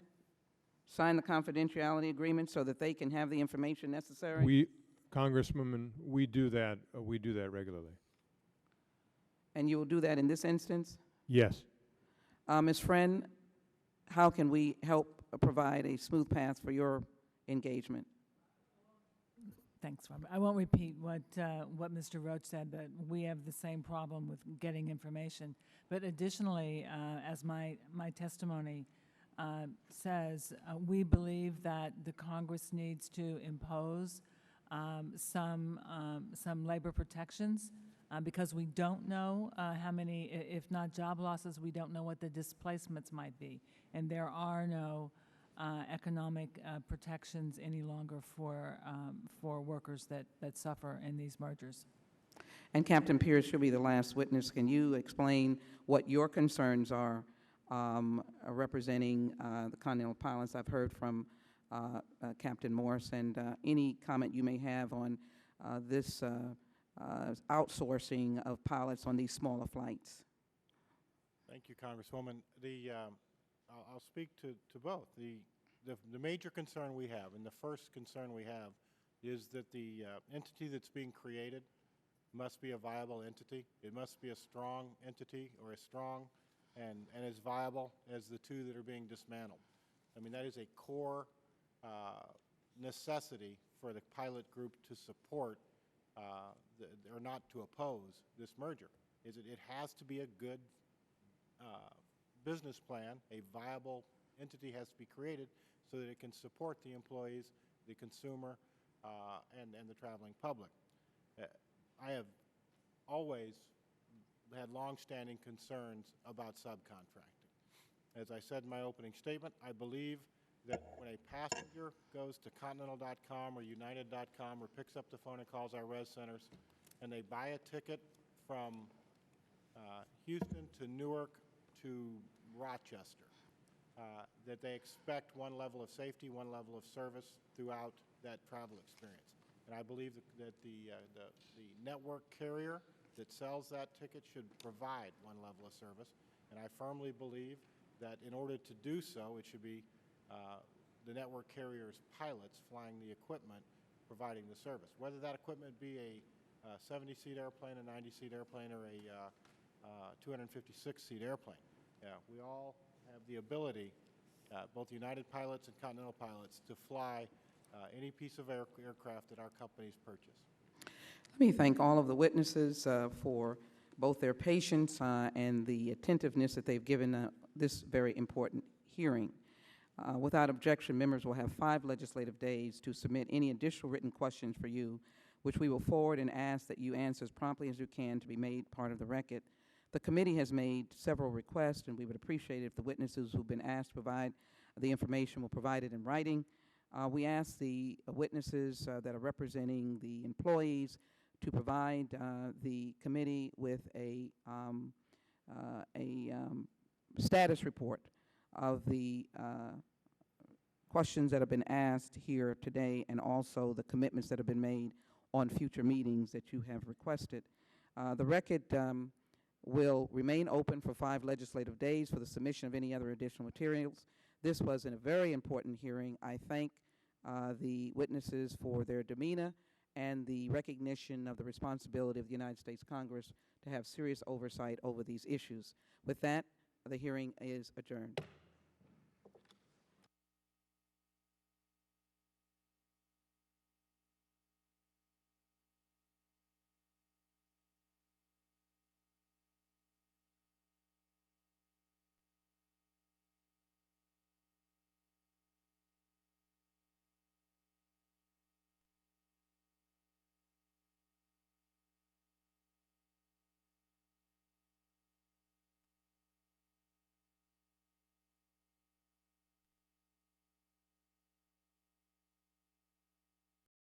Sign the confidentiality agreement so that they can have the information necessary? Congresswoman, we do that regularly. And you will do that in this instance? Yes. Ms. Friend, how can we help provide a smooth path for your engagement? Thanks, Robert. I won't repeat what Mr. Roach said, but we have the same problem with getting information. But additionally, as my testimony says, we believe that the Congress needs to impose some labor protections because we don't know how many, if not job losses, we don't know what the displacements might be. And there are no economic protections any longer for workers that suffer in these mergers. And Captain Pierce, you'll be the last witness. Can you explain what your concerns are representing the Continental pilots? I've heard from Captain Morse, and any comment you may have on this outsourcing of pilots on these smaller flights. Thank you, Congresswoman. I'll speak to both. The major concern we have, and the first concern we have, is that the entity that's being created must be a viable entity. It must be a strong entity, or as strong and as viable as the 2 that are being dismantled. I mean, that is a core necessity for the pilot group to support or not to oppose this merger. It has to be a good business plan. A viable entity has to be created so that it can support the employees, the consumer, and the traveling public. I have always had long-standing concerns about subcontracting. As I said in my opening statement, I believe that when a passenger goes to Continental.com or United.com or picks up the phone and calls our res centers, and they buy a ticket from Houston to Newark to Rochester, that they expect one level of safety, one level of service throughout that travel experience. And I believe that the network carrier that sells that ticket should provide one level of service. And I firmly believe that in order to do so, it should be the network carrier's pilots flying the equipment, providing the service. Whether that equipment be a 70-seat airplane, a 90-seat airplane, or a 256-seat airplane. We all have the ability, both United pilots and Continental pilots, to fly any piece of aircraft that our companies purchase. Let me thank all of the witnesses for both their patience and the attentiveness that they've given this very important hearing. Without objection, members will have 5 legislative days to submit any additional written questions for you, which we will forward and ask that you answer as promptly as you can to be made part of the record. The committee has made several requests, and we would appreciate it if the witnesses who've been asked to provide the information will provide it in writing. We ask the witnesses that are representing the employees to provide the committee with a status report of the questions that have been asked here today, and also the commitments that have been made on future meetings that you have requested. The record will remain open for 5 legislative days for the submission of any other additional materials. This was a very important hearing. I thank the witnesses for their demeanor and the recognition of the responsibility of the United States Congress to have serious oversight over these issues. With that, the hearing is adjourned.